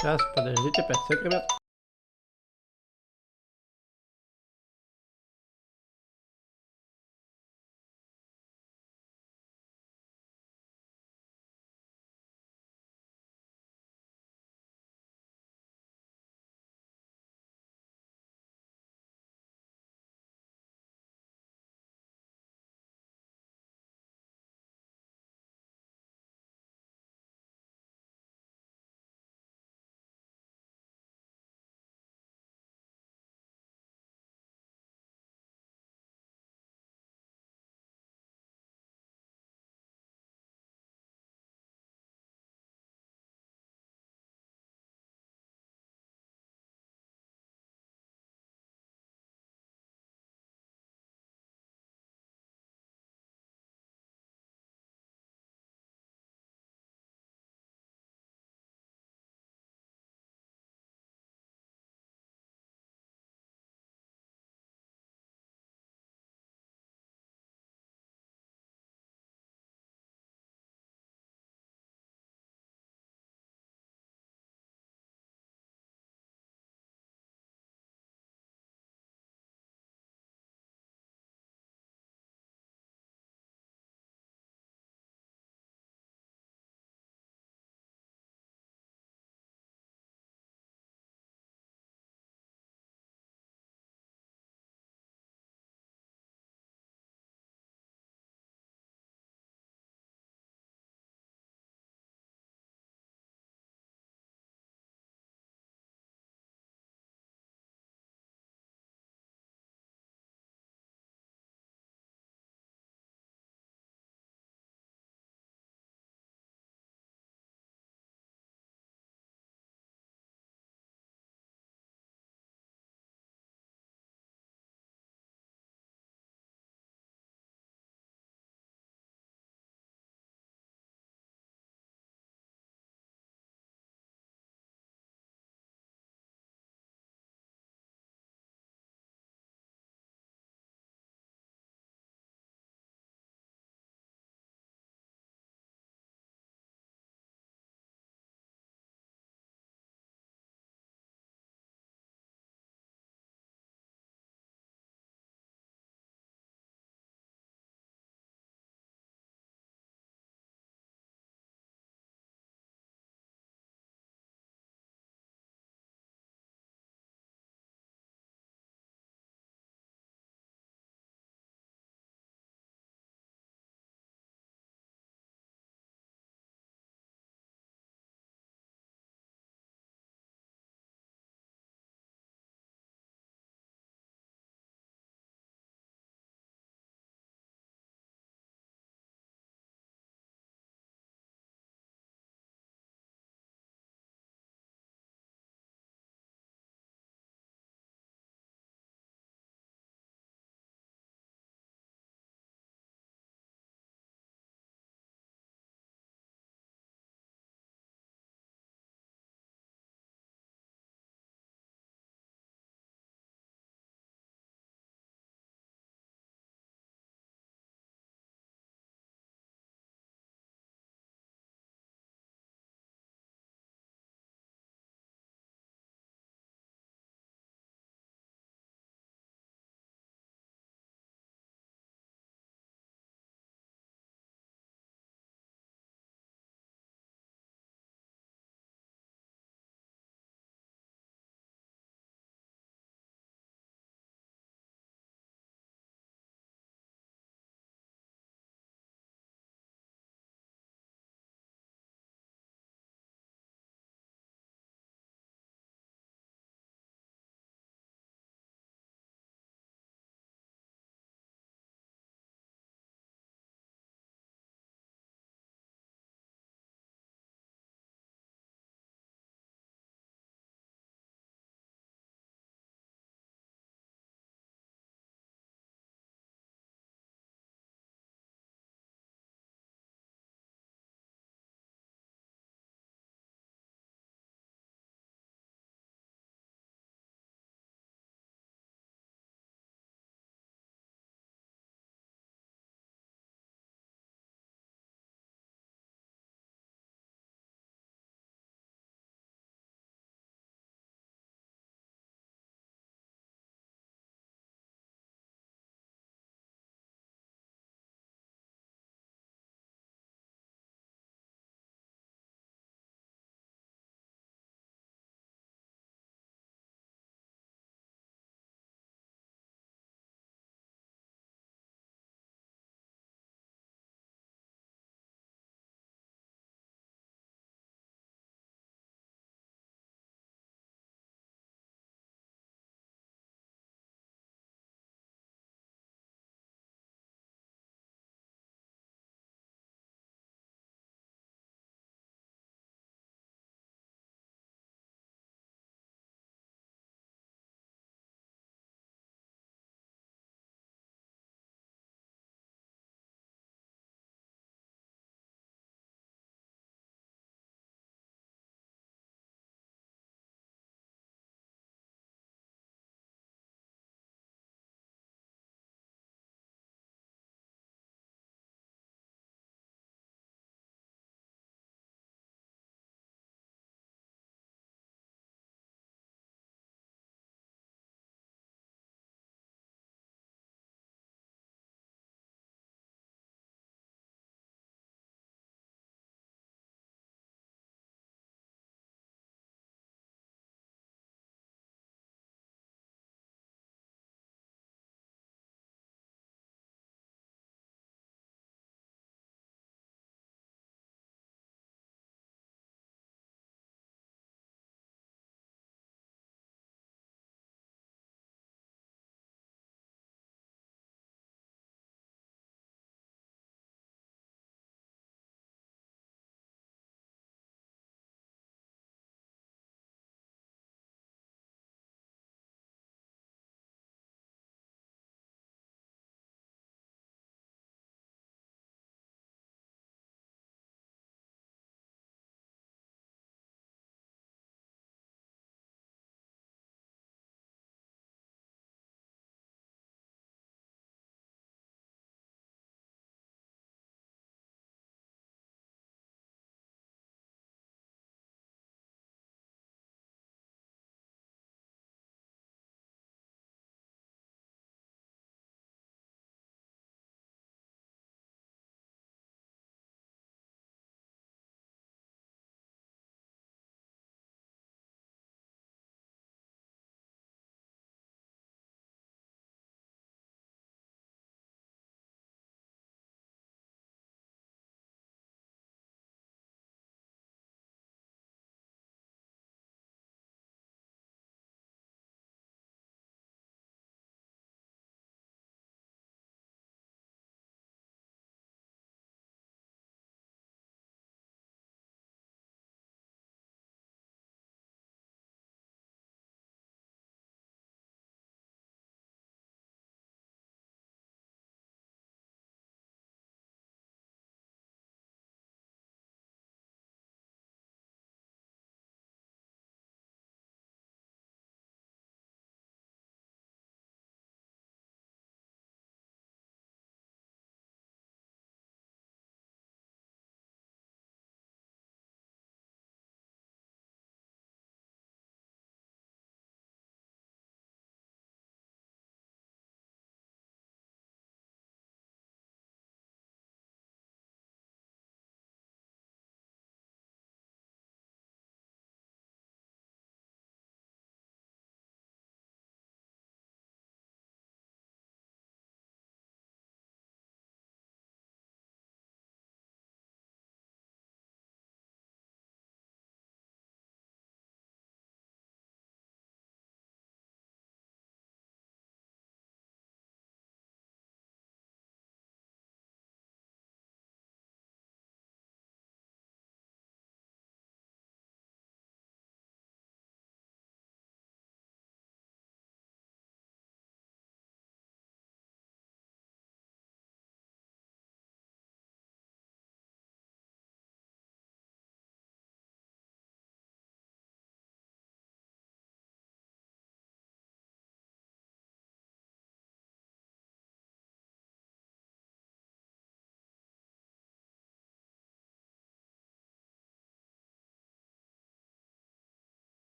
Сейчас, подождите 5 сек, ребят.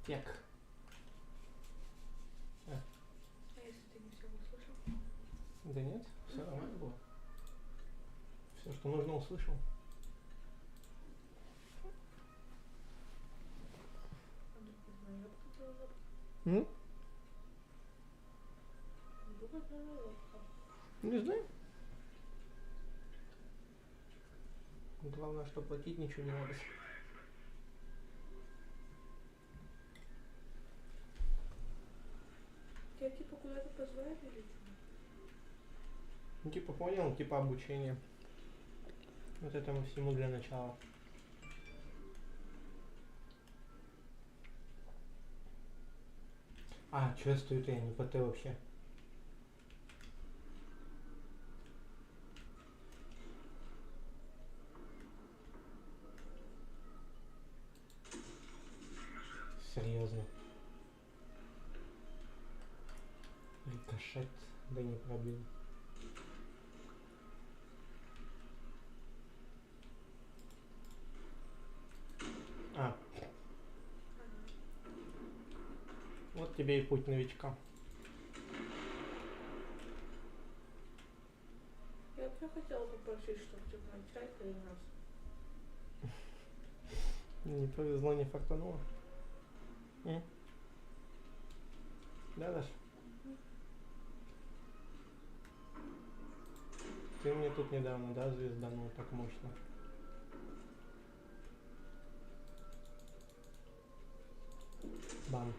Фек. А если ты не все услышал? Да нет, все нормально было. Все, что нужно, услышал. Вдруг не знаю, кто-то уже... М? Вдруг это лодка. Не знаю. Главное, что платить ничего не надо. Тебя типа куда-то позвали или что? Ну типа понял, типа обучение. Вот этому всему для начала. А, чё я стою-то, я не по Т вообще. Серьезно. Рикошет, да не пробил. А, Ага. вот тебе и путь новичка. Я вообще хотела попросить, чтобы типа чай принес. Не повезло, не фартануло. М? Да, Даш? Ты мне тут недавно, да, звезданул так мощно. Бам.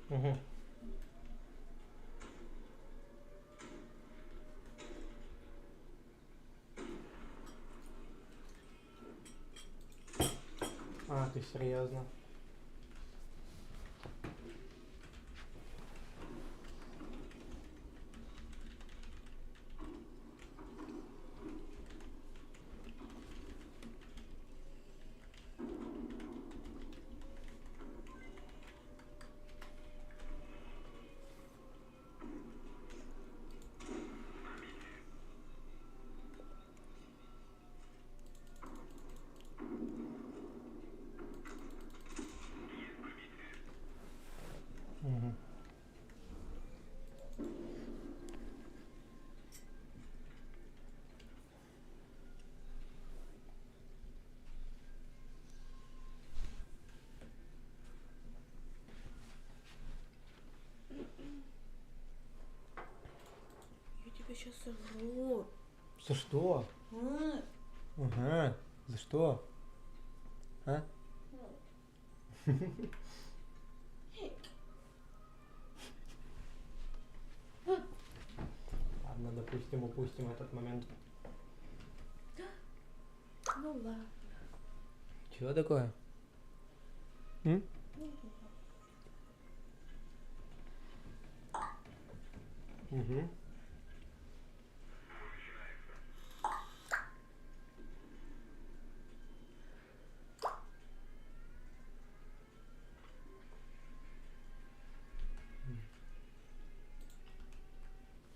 Угу. А, ты серьезно? Угу. Я тебя сейчас сожру. За что? А? Ага. За что? А? Ладно, допустим, упустим этот момент. Ну ладно. Чего такое? М? Угу.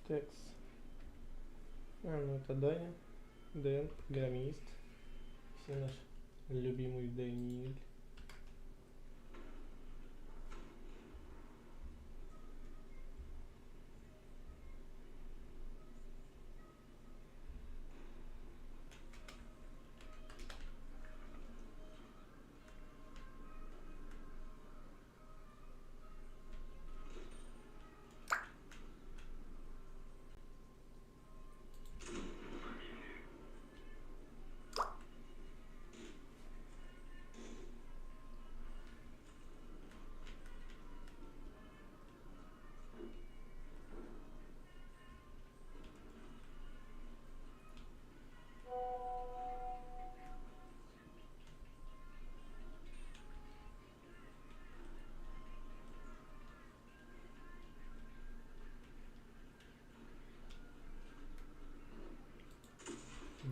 Текс. А, ну это Даня. Дэн, программист. Все наш любимый Даниэль.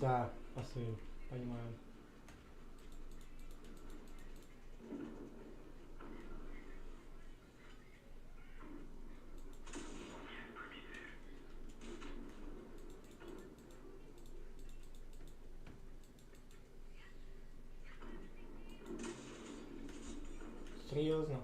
Да, по своим, понимаю. Серьезно?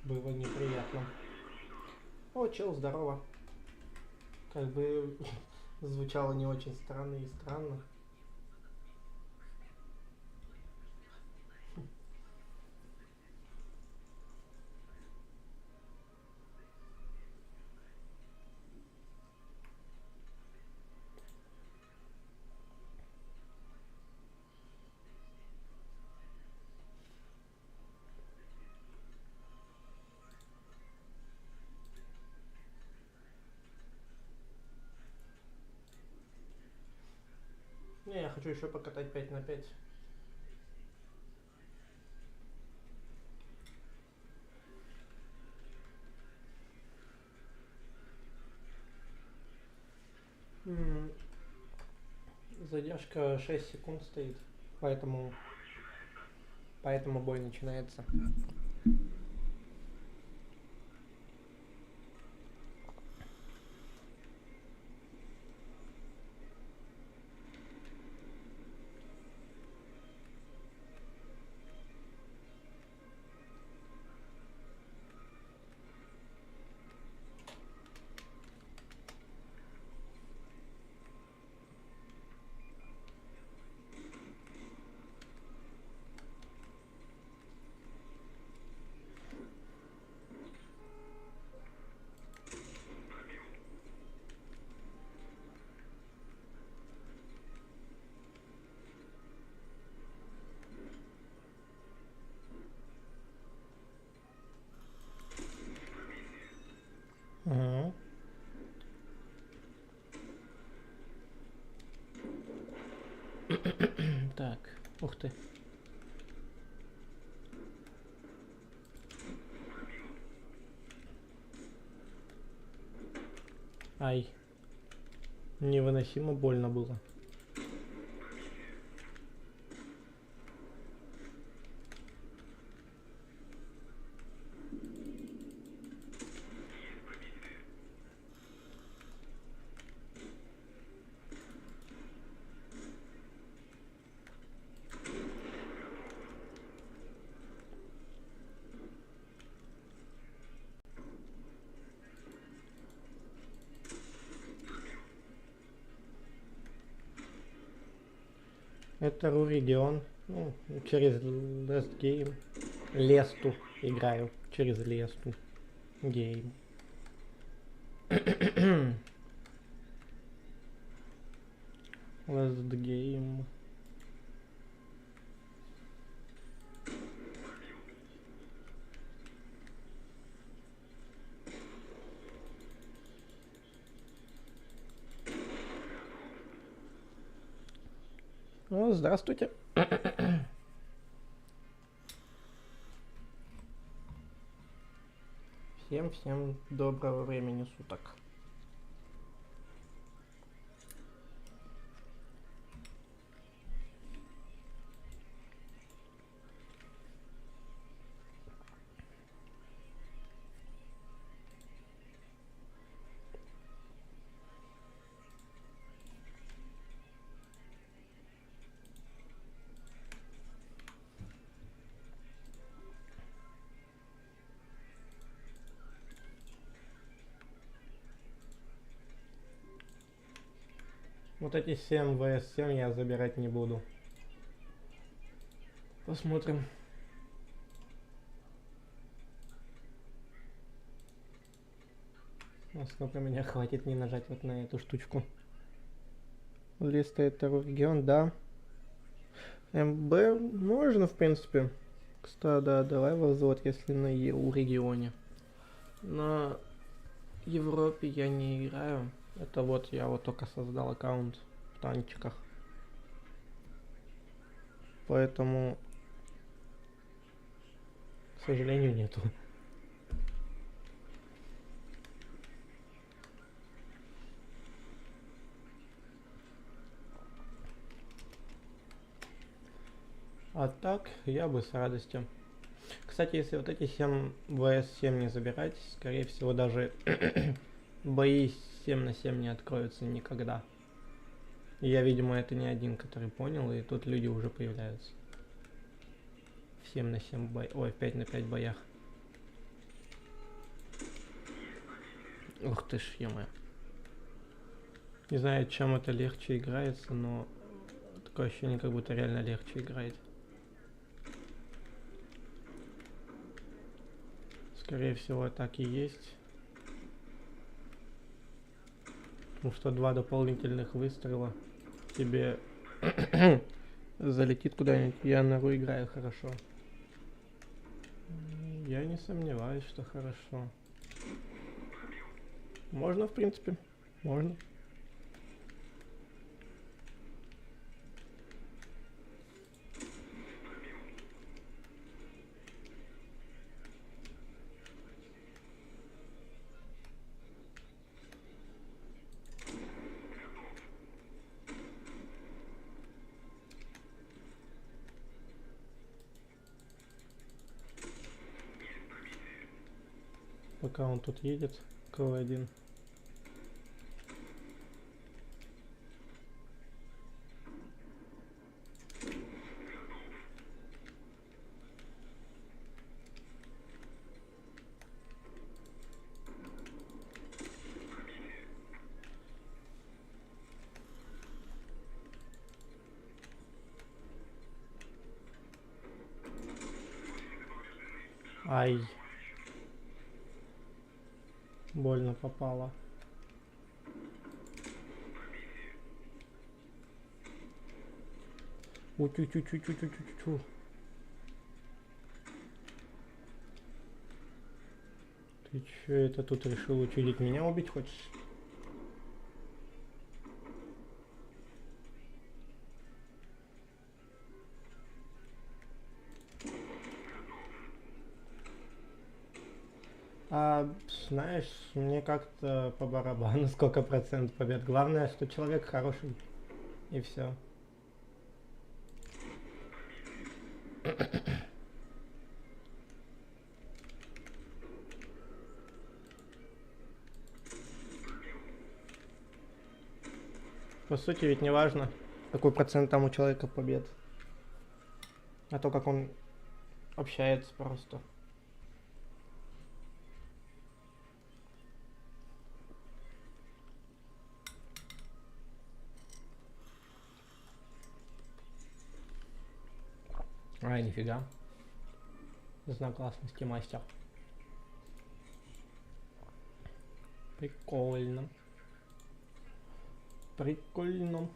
Было неприятно. О, чел, здорово. Как бы звучало не очень странно и странно. Не, я хочу еще покатать 5 на 5. Задержка 6 секунд стоит, поэтому бой начинается. Угу. Так, ух ты. Ай. Невыносимо больно было. Это Руригион. Ну, через Last Game. Лесту играю. Через Лесту. Гейм. Last Game. Ну, здравствуйте. Всем доброго времени суток. Вот эти 7 vs7 я забирать не буду. Посмотрим. Насколько меня хватит не нажать вот на эту штучку. Листа это регион, да. МБ можно, в принципе. Кстати, да, давай возвод, если на ЕУ регионе. На Европе я не играю. Это вот я вот только создал аккаунт в танчиках. Поэтому, к сожалению, нету. А так, я бы с радостью. Кстати, если вот эти 7 ВС-7 не забирать, скорее всего, даже бои 7 на 7 не откроются никогда. И я, видимо, это не один, который понял, и тут люди уже появляются. В 7 на 7 бой... Ой, в 5 на 5 боях. Ух ты ж, ё-моё. Не знаю, чем это легче играется, но такое ощущение, как будто реально легче играет. Скорее всего, так и есть. Потому что 2 дополнительных выстрела тебе залетит куда-нибудь. Я нору играю хорошо. Я не сомневаюсь, что хорошо. Можно, в принципе. Можно. Пока он тут едет, КВ-1. Ай. Больно попало. Утю-тю-тю-тю-тю-тю-тю. Ты чё это тут решил учудить? Меня убить хочешь? Знаешь, мне как-то по барабану сколько процентов побед. Главное, что человек хороший. И все. По сути, ведь не важно, какой процент там у человека побед. А то, как он общается просто. Ай, нифига. Знак гласности мастер. Прикольно. Прикольно.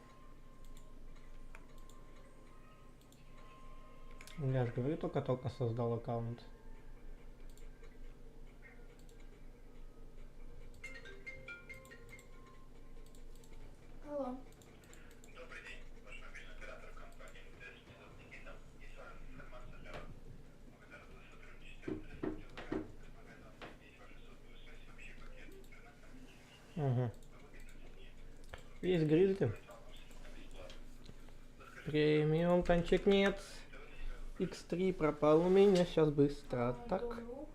Я же говорю, только создал аккаунт. Алло. Добрый день, ваш мобильный оператор компании МТС. Меня зовут Никита. Есть с вами информация для вас. Благодарю за сотрудничество. Предлагаю вам соединить вашу сотовую связь в общий пакет интернета. Угу. Есть грильды. Премиум танчик нет. X3 пропал у меня сейчас быстро. Так. Дом.ру.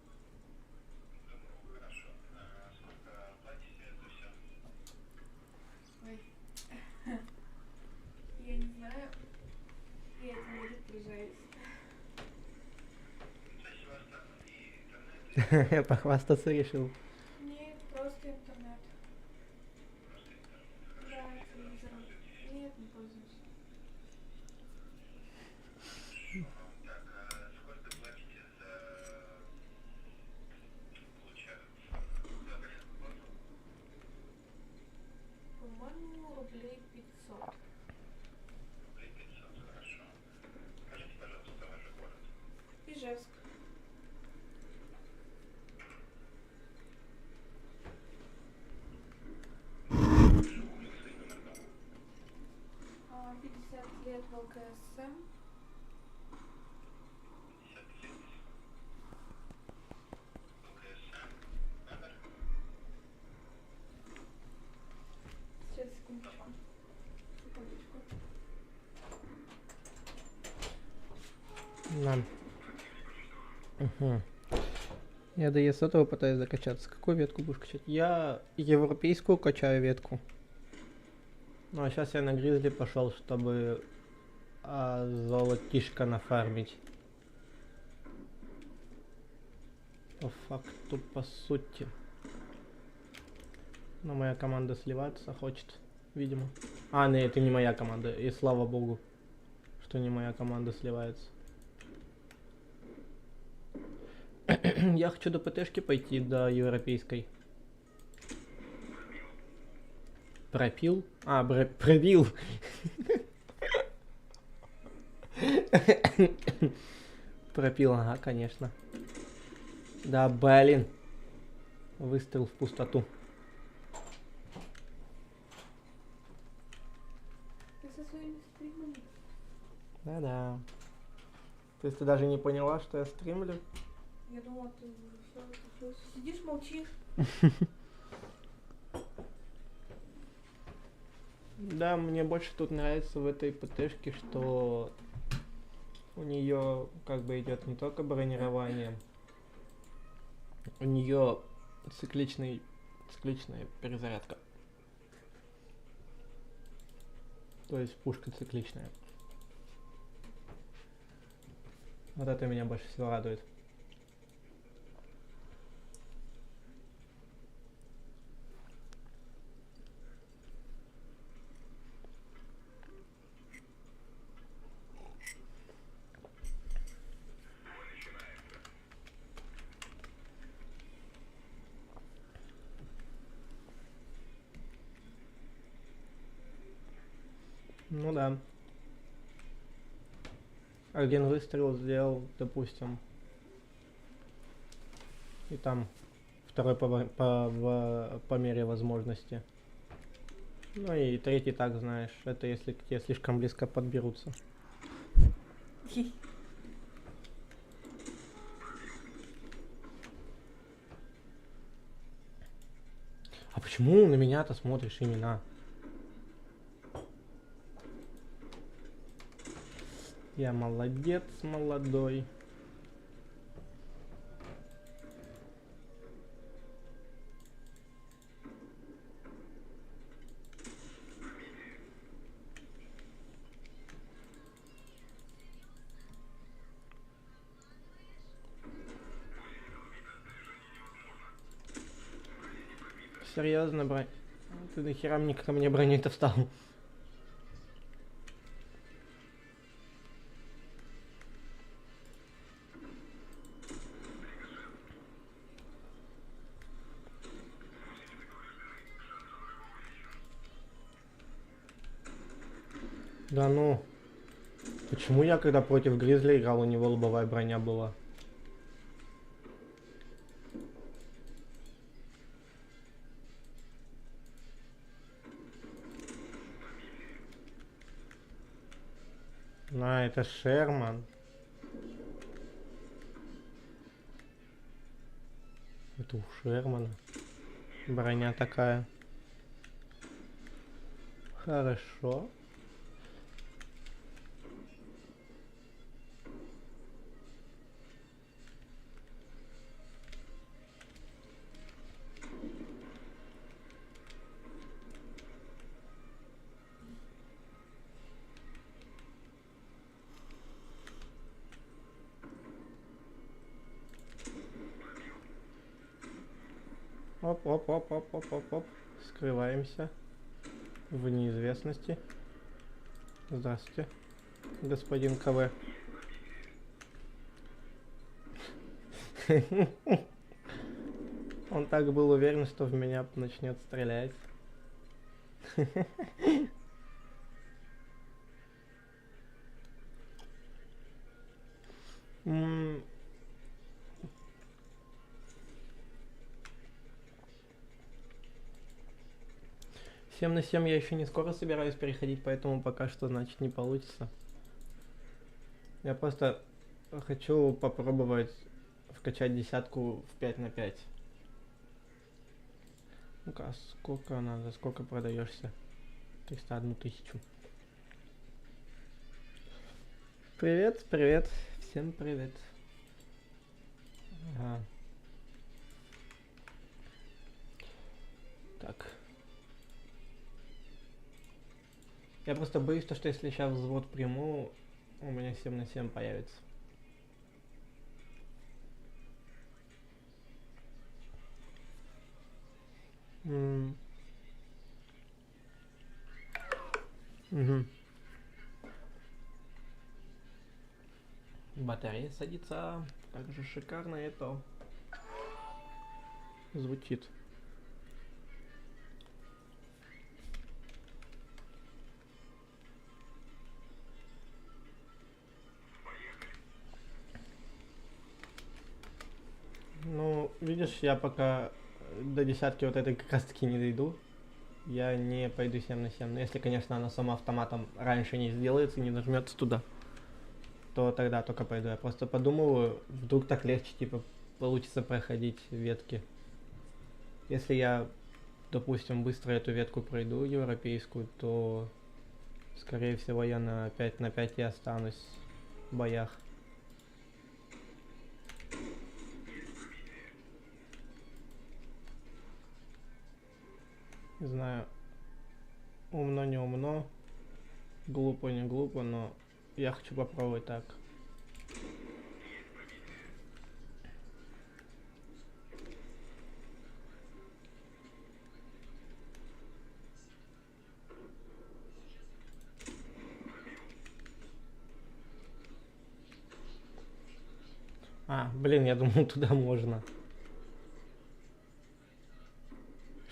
Хорошо. Сколько платите за все? Ой. Я не знаю. Я этим не распоряжаюсь. Спасибо, остаток и интернет. Я похвастаться решил. Нет, просто интернет. Просто интернет. Да, телевизором. Нет, не пользуюсь. Так, сколько платите за получается за абонентскую плату? По-моему, рублей 500. Рублей 500, хорошо. Да. Угу. Я до Е100 пытаюсь докачаться. Какую ветку будешь качать? Я европейскую качаю ветку. Ну а сейчас я на гризли пошел, чтобы золотишко нафармить. По факту, по сути. Но моя команда сливаться хочет, видимо. А, нет, это не моя команда. И слава богу, что не моя команда сливается. Я хочу до ПТшки пойти, до европейской. Пропил? А, пробил. Пропил, ага, конечно. Да, блин. Выстрел в пустоту. Ты со своими стримами? Да-да. То есть ты даже не поняла, что я стримлю? Я думала, ты уже все отключился. Сидишь, молчишь. Да, мне больше тут нравится в этой ПТшке, что у нее как бы идет не только бронирование, у нее цикличная перезарядка. То есть пушка цикличная. Вот это меня больше всего радует. Ну да. Один выстрел сделал, допустим. И там второй по мере возможности. Ну и третий, так знаешь, это если к тебе слишком близко подберутся. А почему на меня-то смотришь имена? Я молодец, молодой. Серьезно, бронь? Ты нахера мне ко мне броней-то встал? Да ну. Почему я когда против Гризли играл, у него лобовая броня была? А, это Шерман. Это у Шермана. Броня такая. Хорошо. Оп. Скрываемся в неизвестности. Здравствуйте, господин КВ. Он так был уверен, что в меня начнет стрелять. Семь на 7 я еще не скоро собираюсь переходить, поэтому пока что, значит, не получится. Я просто хочу попробовать вкачать десятку в 5 на 5. Ну-ка, а сколько надо, сколько продаешься? 301 тысячу. Привет, Всем привет. Ага. Так. Я просто боюсь, что если сейчас взвод приму, у меня 7 на 7 появится. Угу. Батарея садится. Также шикарно это звучит. Ну, видишь, я пока до десятки вот этой как раз таки не дойду. Я не пойду 7 на 7. Но если, конечно, она сама автоматом раньше не сделается, не нажмется туда, то тогда только пойду. Я просто подумываю, вдруг так легче, типа, получится проходить ветки. Если я, допустим, быстро эту ветку пройду, европейскую, то, скорее всего, я на 5 на 5 и останусь в боях. Не знаю, умно не умно, глупо не глупо, но я хочу попробовать так. Блин, я думал, туда можно.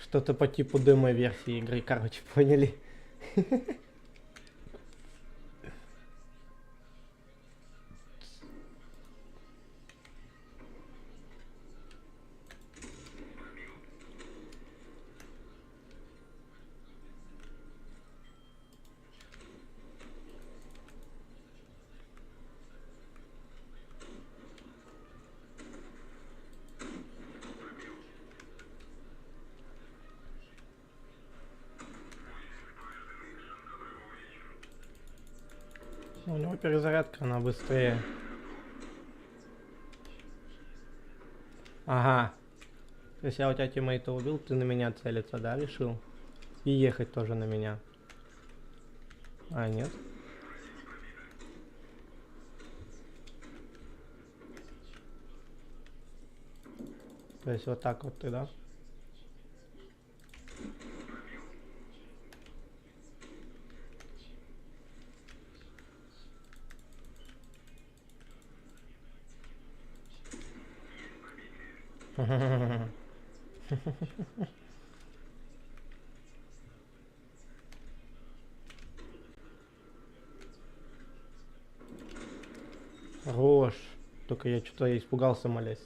Что-то по типу демо-версии игры, короче, поняли? У него перезарядка, она быстрее. Ага. То есть я у тебя тиммейта убил, ты на меня целиться, да, решил? И ехать тоже на меня. Нет? То есть вот так вот ты, да? Хорош. Только я что-то испугался, молясь.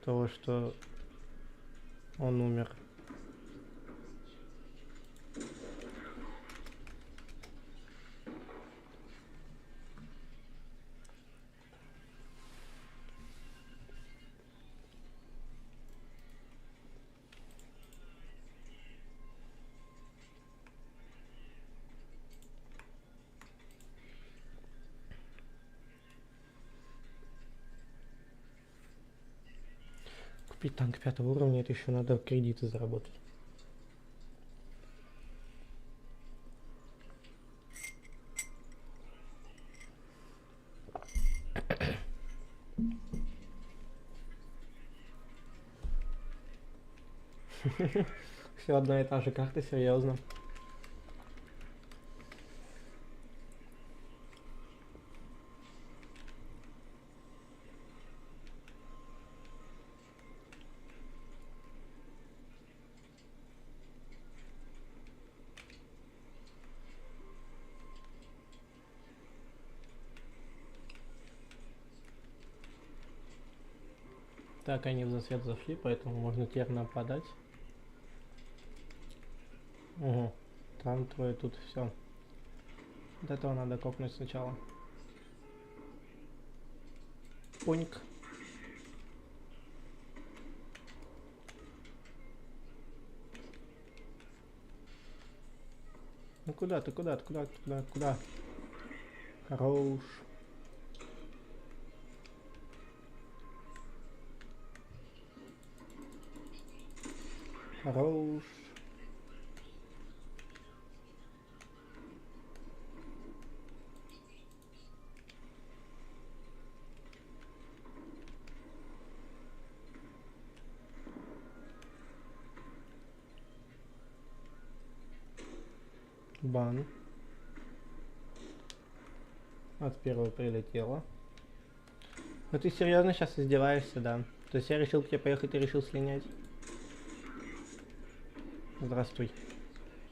Того, что он умер. Купить танк 5 уровня, это еще надо кредиты заработать. Все одна и та же карта, серьезно. Так, они в засвет зашли, поэтому можно теперь нападать. Угу. Там твое тут все. Вот этого надо копнуть сначала. Поник. Ну куда ты, куда? Хорош. Хорош. Бан. От первого прилетело. Ну ты серьезно сейчас издеваешься, да? То есть я решил к тебе поехать, ты решил слинять? Здравствуй,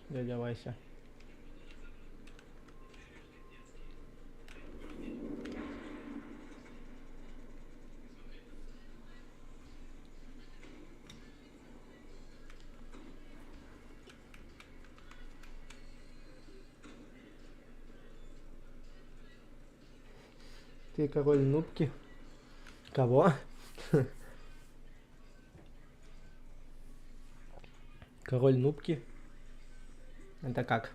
дядя Вася. Ты король нубки? Кого? Король нубки? Это как?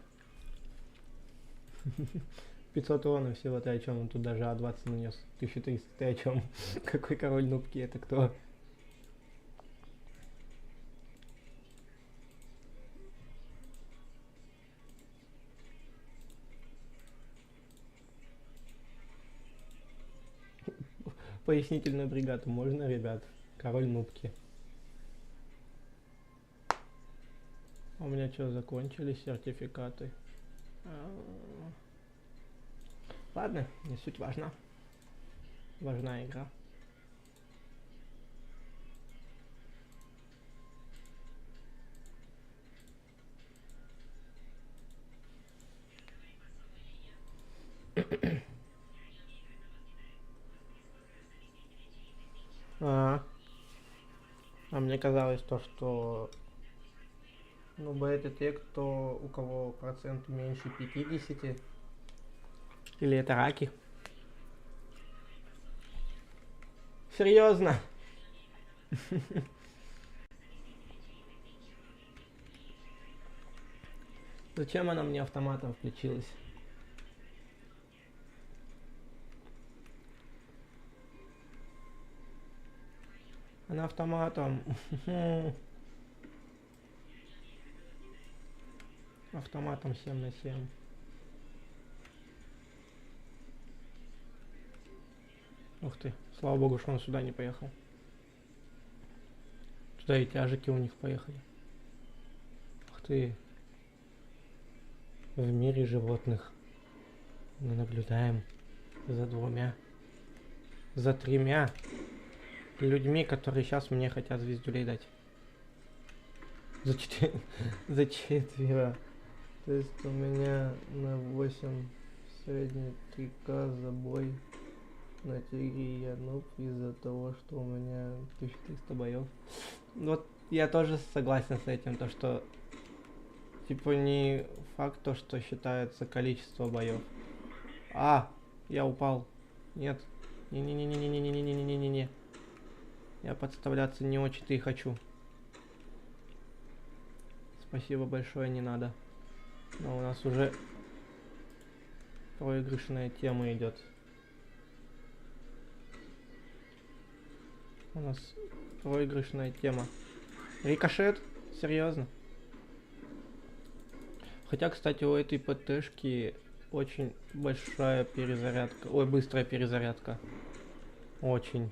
500 урона всего, ты о чем? Он тут даже А20 нанес. 1300, ты о чем? Какой король нубки? Это кто? Пояснительную бригаду можно, ребят? Король нубки. У меня что, закончились сертификаты? Ладно, не суть важна. Важна игра. А мне казалось то, что ну это те, кто у кого процент меньше 50. Или это раки? Серьезно? Зачем она мне автоматом включилась? Она автоматом. Автоматом 7/7. Ух ты, слава богу, что он сюда не поехал. Туда и тяжики у них поехали. Ух ты. В мире животных мы наблюдаем за 2, за 3 людьми, которые сейчас мне хотят звездюлей дать. За 4. За 4. То есть у меня на 8 средний 3К забой. На 3 я нуб из-за того, что у меня 1300 боев. Вот я тоже согласен с этим, то что типа не факт то, что считается количество боев. Я упал. Нет. Не-не-не-не-не-не-не-не-не-не-не. Я подставляться не очень-то и хочу. Спасибо большое, не надо. Но у нас уже проигрышная тема идет. У нас проигрышная тема. Рикошет? Серьезно? Хотя, кстати, у этой ПТшки очень большая перезарядка. Ой, быстрая перезарядка. Очень.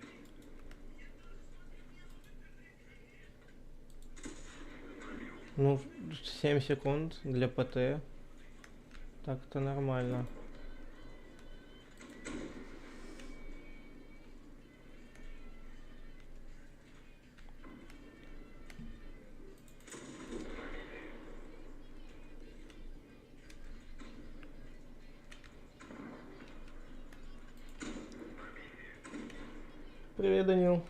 Ну, 7 секунд для ПТ. Так-то нормально. Привет, Данил.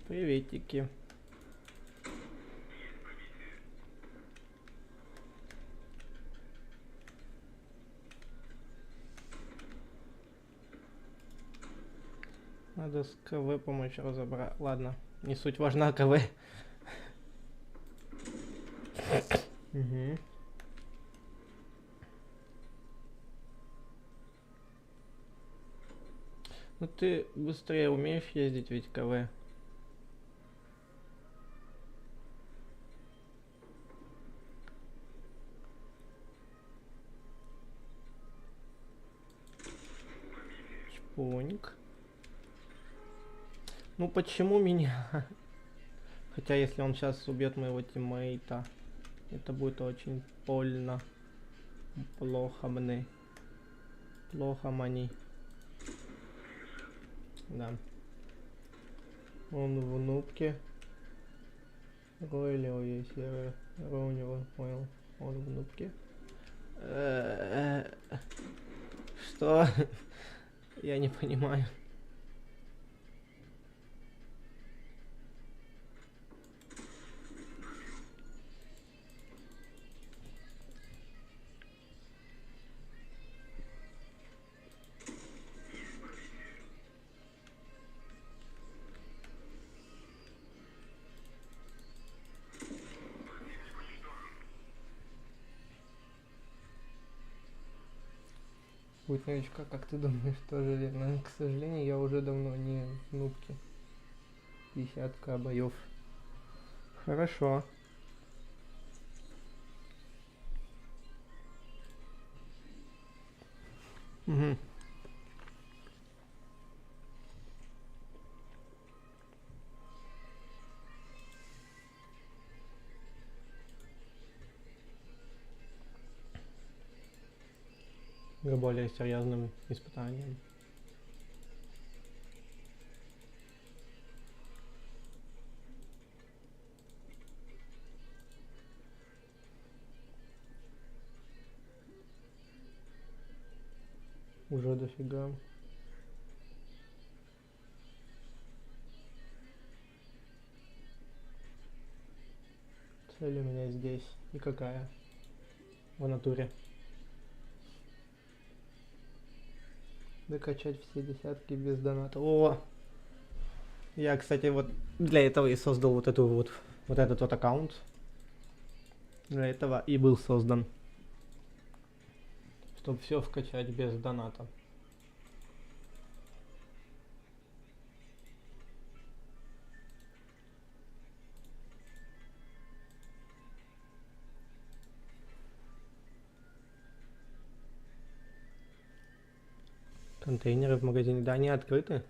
Приветики. Надо с КВ помочь разобрать. Ладно, не суть важна КВ. Угу. Ну ты быстрее умеешь ездить ведь КВ? Чпоник. Ну почему меня? Хотя если он сейчас убьет моего тиммейта, это будет очень больно. Плохо мне. Плохо мне. Да. Он в нубке. Ройль его есть, я у него понял. Он в нубке. Что? Я не понимаю. Будет новичка, как ты думаешь, тоже верно? К сожалению, я уже давно не в нубке. 50к боев. Хорошо. Угу. К более серьезным испытаниям. Уже дофига. Цель у меня здесь. И какая? В натуре. Докачать все десятки без доната. О! Я, кстати, вот для этого и создал вот этот вот аккаунт. Для этого и был создан. Чтобы все вкачать без доната. Контейнеры в магазине, да, они открыты.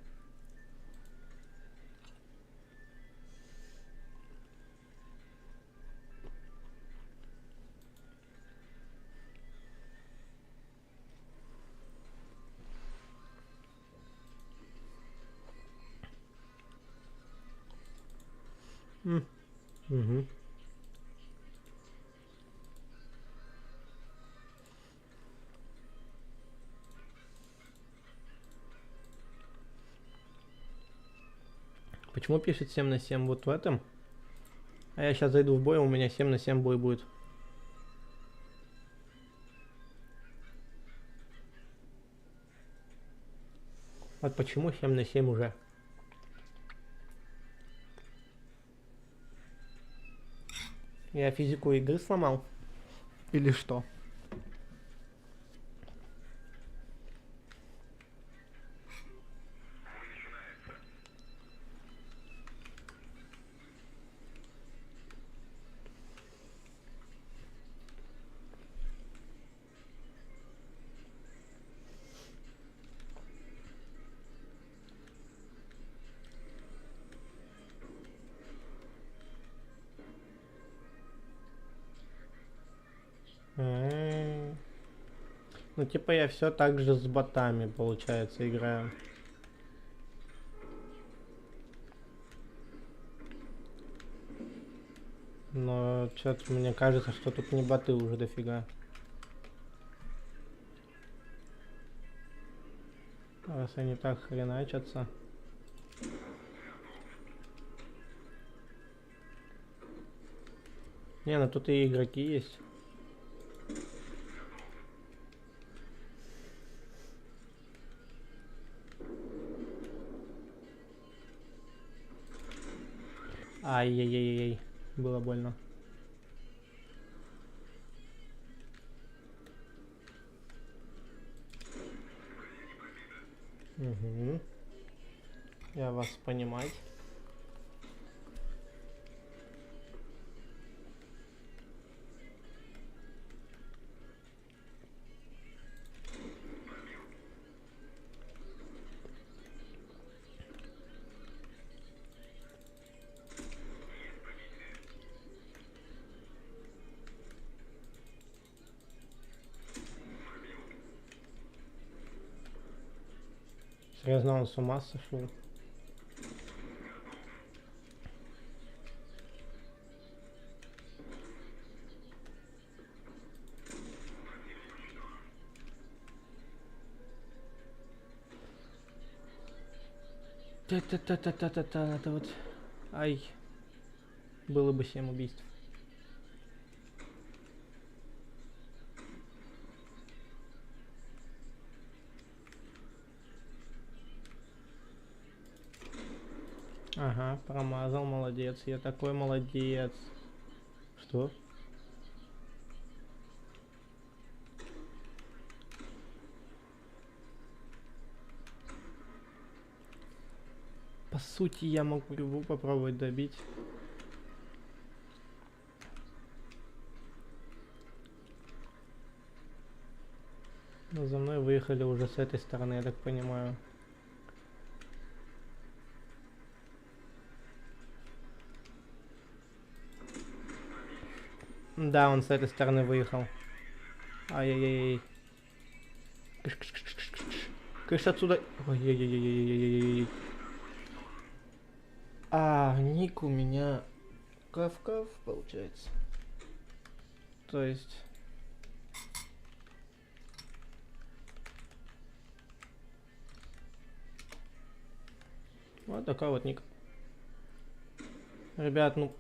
Угу. Почему пишет 7 на 7 вот в этом? А я сейчас зайду в бой, у меня 7 на 7 бой будет. Вот почему 7 на 7 уже? Я физику игры сломал? Или что? Ну типа я все так же с ботами, получается, играю. Но что-то мне кажется, что тут не боты уже дофига. Раз они так хреначатся. Не, ну тут и игроки есть. Ай-яй-яй-яй, было больно. Угу. Я вас понимать. Серьезно, он с ума сошел? Та-та-та-та-та-та-та, это вот... Ай. Было бы 7 убийств. Ага, промазал, молодец. Я такой молодец. Что? По сути, я могу его попробовать добить. Но за мной выехали уже с этой стороны, я так понимаю. Да, он с этой стороны выехал. Ай-яй-яй. Кыш отсюда. Ой-яй-яй-яй-яй-яй-яй. А, ник у меня Кав-Кав получается. То есть... Вот такой вот ник. Ребят, ну...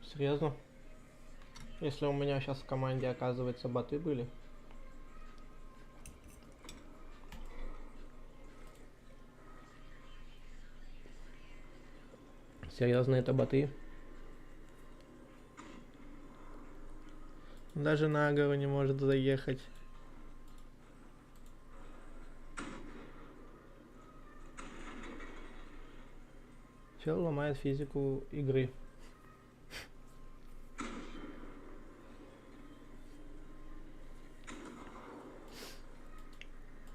Серьезно? Если у меня сейчас в команде, оказывается, боты были. Серьезно, это боты? Даже на гору не может заехать. Чел ломает физику игры.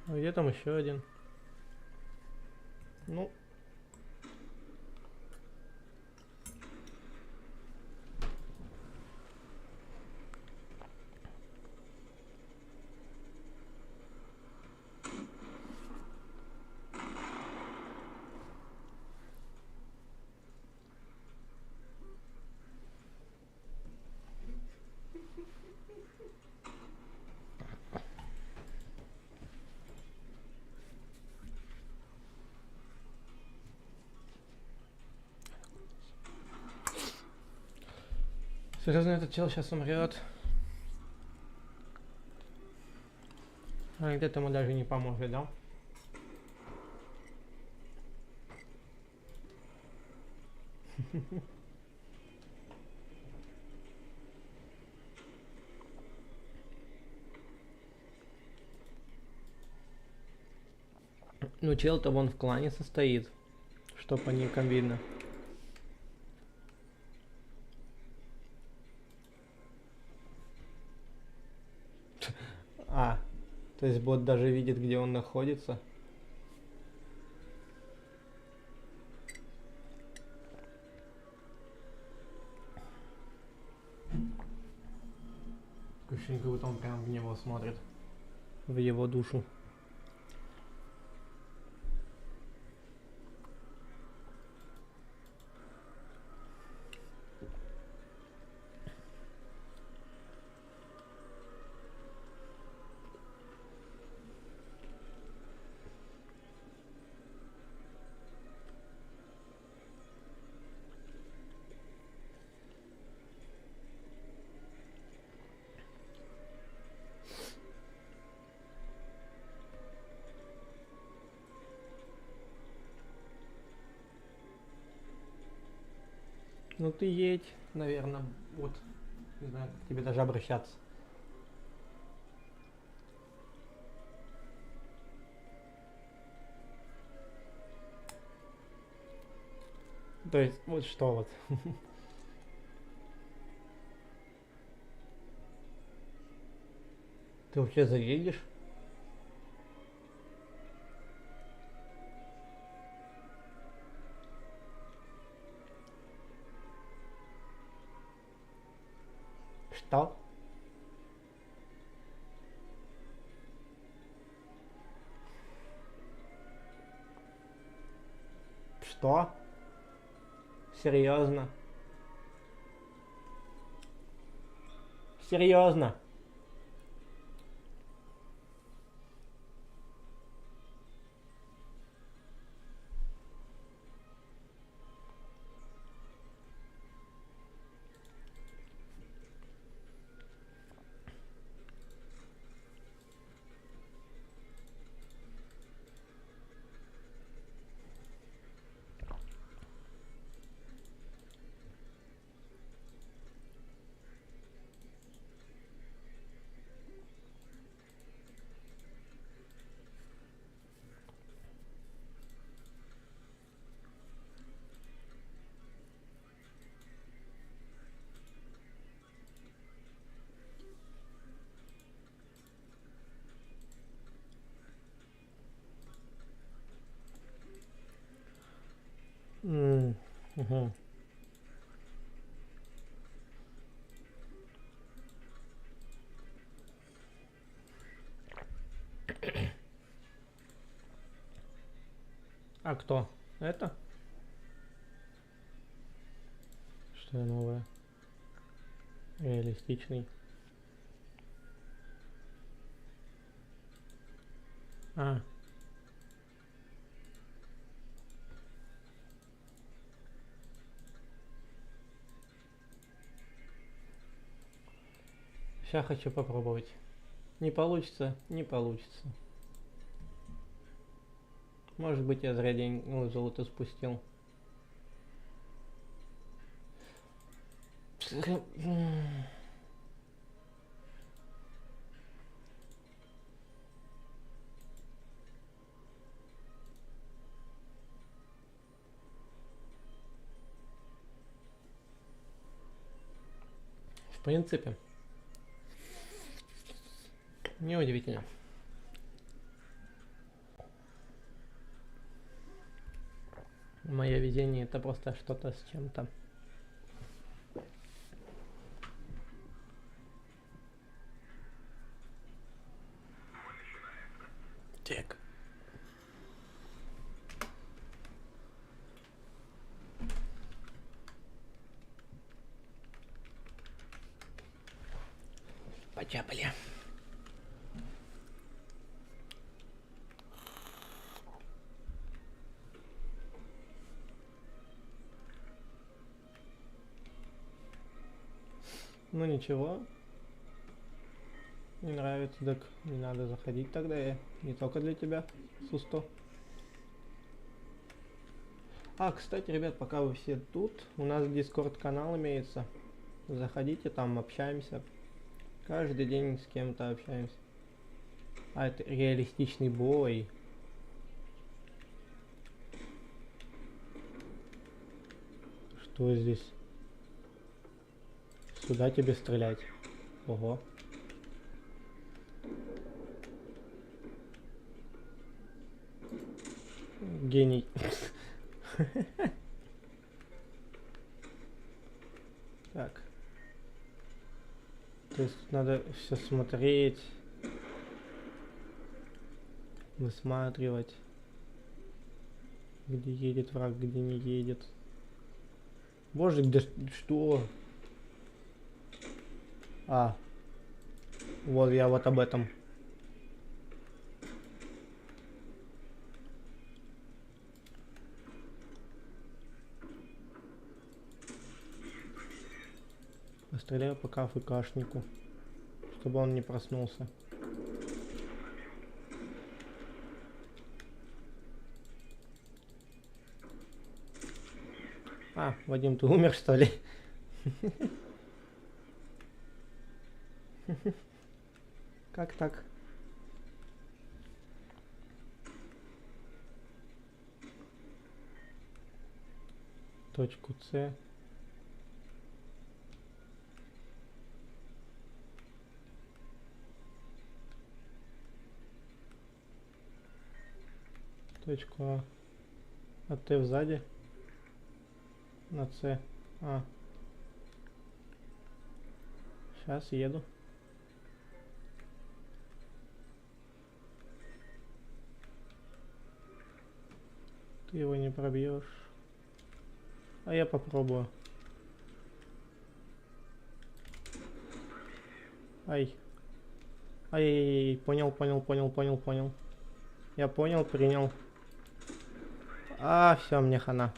А где там еще один? Ну. Серьезно, этот чел сейчас умрет. А где-то ему даже не поможет, да? Ну, чел-то вон в клане состоит, что по никам видно. А, то есть бот даже видит, где он находится. Ощущение, как будто он прям в него смотрит. В его душу. Ну ты едь, наверное, вот. Не знаю, как к тебе даже обращаться. То есть, вот что вот. Ты вообще заедешь? Что? Что? Серьезно? Серьезно? Угу. А кто? Это? Что новое? Реалистичный. А. Сейчас хочу попробовать. Не получится, не получится. Может быть, я зря золото спустил. В принципе, неудивительно. Мое везение это просто что-то с чем-то. Так. Почапали. Ну ничего. Не нравится, так не надо заходить тогда, не только для тебя, Сусто. А, кстати, ребят, пока вы все тут, у нас Discord канал имеется. Заходите, там общаемся. Каждый день с кем-то общаемся. А, это реалистичный бой. Что здесь? Сюда тебе стрелять. Ого. Гений. Так. То есть надо все смотреть, высматривать, где едет враг, где не едет. Боже, где что? А, вот я вот об этом. Постреляю пока ФКшнику, чтобы он не проснулся. А, Вадим, ты умер, что ли? Как так? точку С. Точку А. А Т сзади. На С. А. Сейчас еду. Ты его не пробьешь. А я попробую. Ай. Ай, понял. Я понял, принял. А, все, мне хана.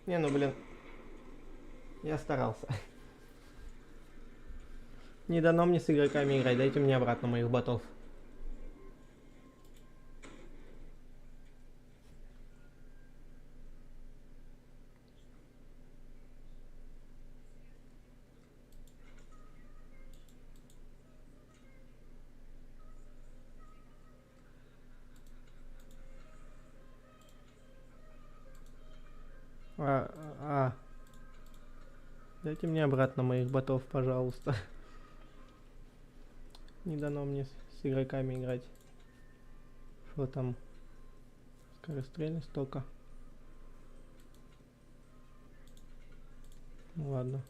Не, ну блин. Я старался. Не дано мне с игроками играть. Дайте мне обратно моих ботов. А. Дайте мне обратно моих ботов, пожалуйста. Не дано мне с игроками играть. Что там? Скорострельность только. Ну ладно.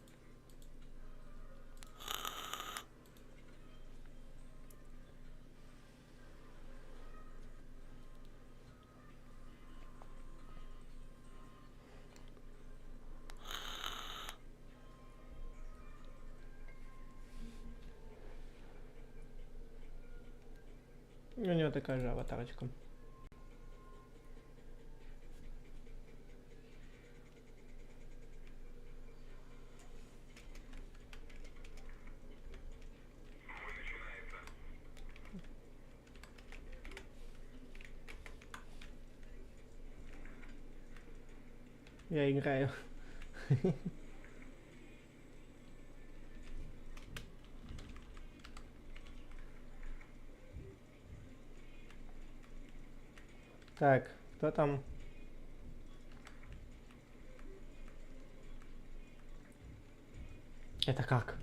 У него такая же аватарочка. Я играю. Так, кто там? Это как?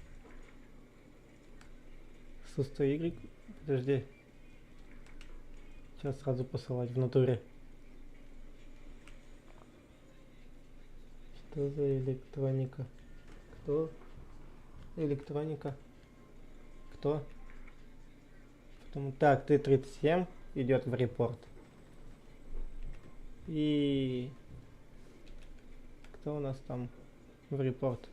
С100Y? Подожди. Сейчас сразу посылать в натуре. Что за электроника? Кто? Электроника. Кто? Потом, так, Т-37 идет в репорт. И кто у нас там в репорт?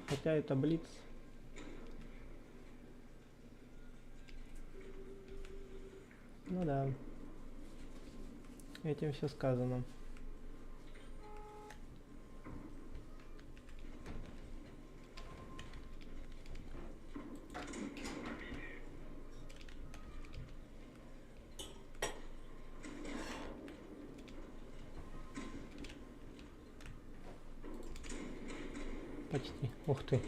Хотя это Блиц. Ну да. Этим все сказано. Почти. Ух ты.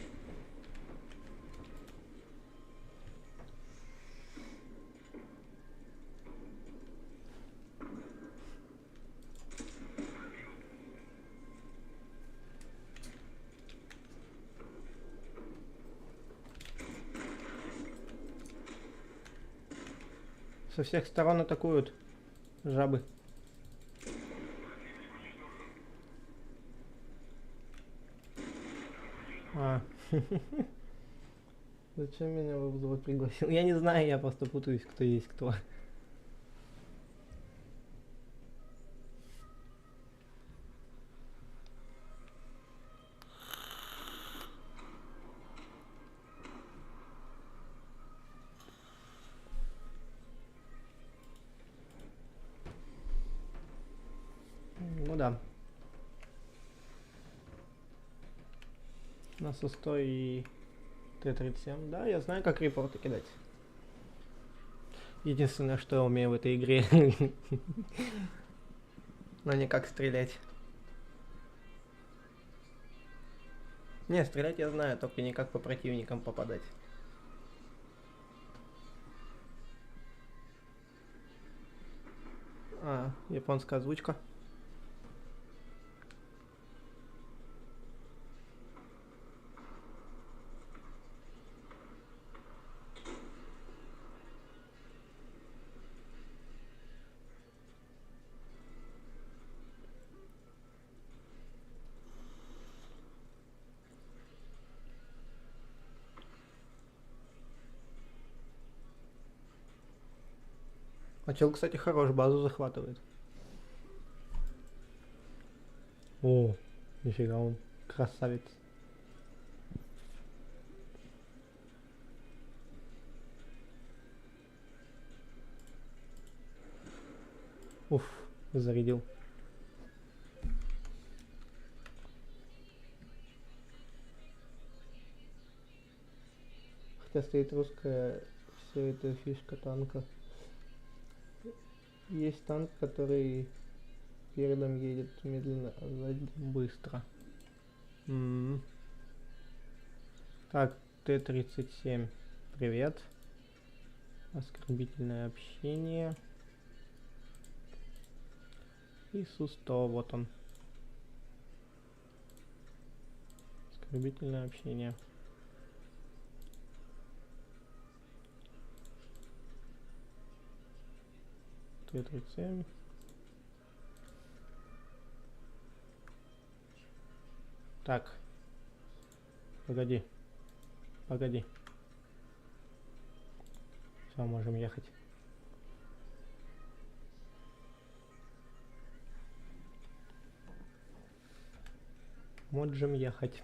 Со всех сторон атакуют жабы. А. Зачем меня в взвод пригласил? Я не знаю, я просто путаюсь, кто есть кто. Ну да. На С100 и Т-37. Да, я знаю, как репорты кидать. Единственное, что я умею в этой игре. Но не как стрелять. Не, стрелять я знаю, только не как по противникам попадать. японская озвучка. А чел, кстати, хорош, базу захватывает. О, нифига он красавец. Уф, зарядил. Хотя стоит русская, все это фишка танка. Есть танк, который передом едет медленно, а сзади быстро. Так, Т-37. Привет. Оскорбительное общение. И Су-100, вот он. Оскорбительное общение. Т-37. Так. Погоди. Погоди. Все, можем ехать. Можем ехать.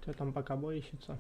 Что там пока бой ищется?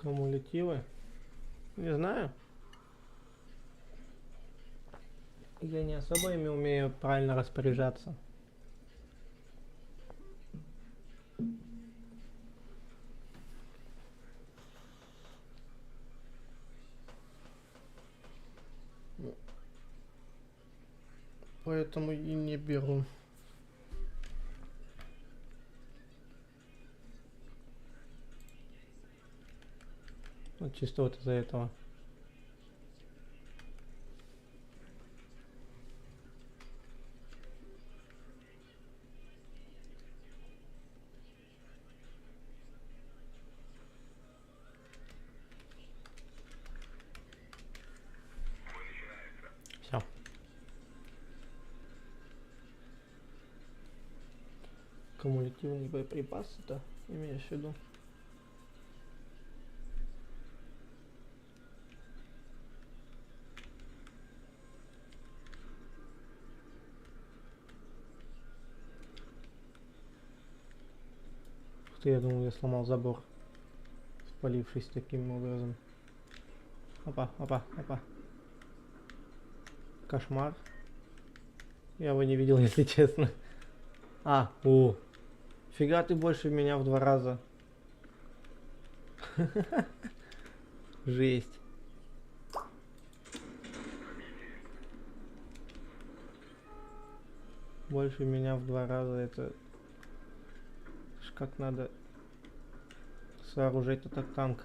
Кумулятивы? Не знаю. Я не особо ими умею правильно распоряжаться. Поэтому и не беру. Вот чисто вот из-за этого. Все. Кумулятивные боеприпасы-то имеешь в виду? Я думал, я сломал забор, спалившись таким образом. Опа, опа, опа. Кошмар. Я его не видел, если честно. Фига ты больше меня в 2 раза. Жесть. Больше меня в 2 раза, это... Как надо сооружать этот танк.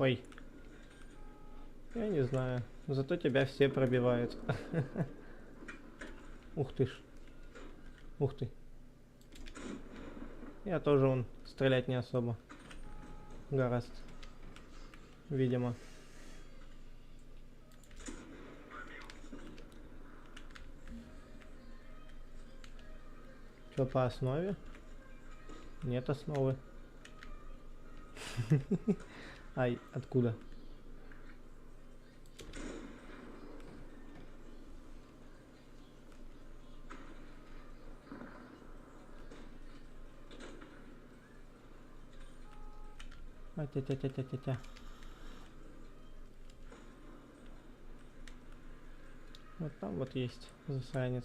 Ой. Я не знаю. Зато тебя все пробивают. Ух ты ж. Ух ты. Я тоже он стрелять не особо гораст. Видимо. Что по основе? Нет основы. Ай, откуда? Тя-тя-тя-тя-тя-тя. Вот там вот есть засранец.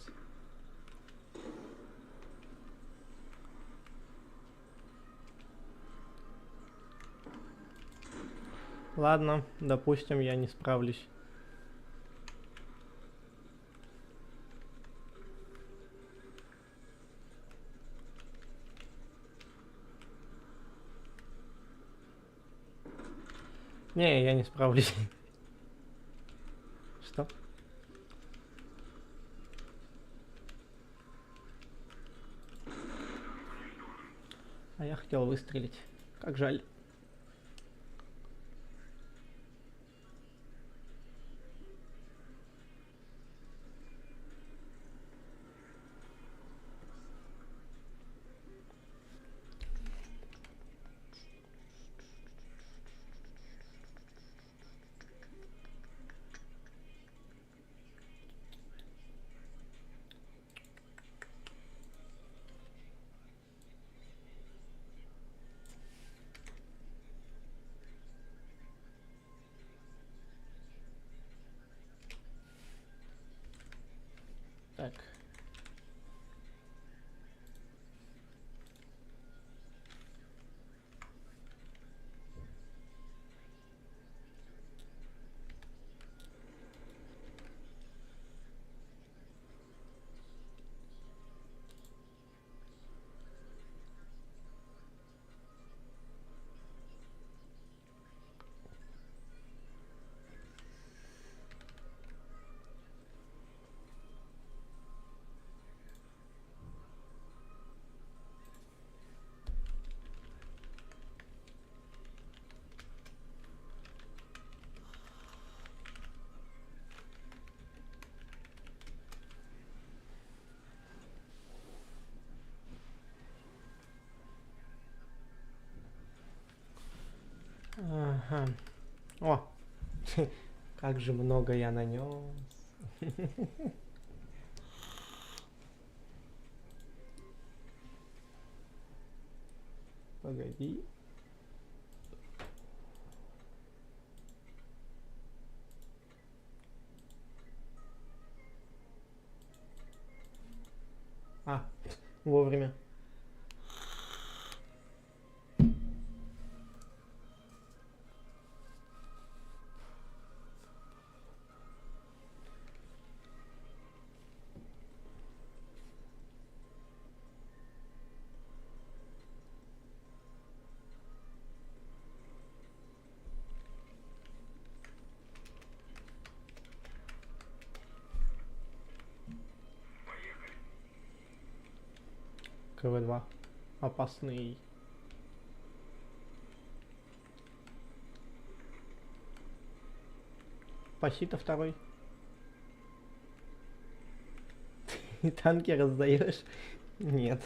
Ладно, допустим, я не справлюсь. Не, я не справлюсь. Что? А я хотел выстрелить. Как жаль. Так. Ага. О! Как же много я нанес. Погоди. А, вовремя. КВ-2. Опасный. Пасита второй. Танки раздаешь? Нет.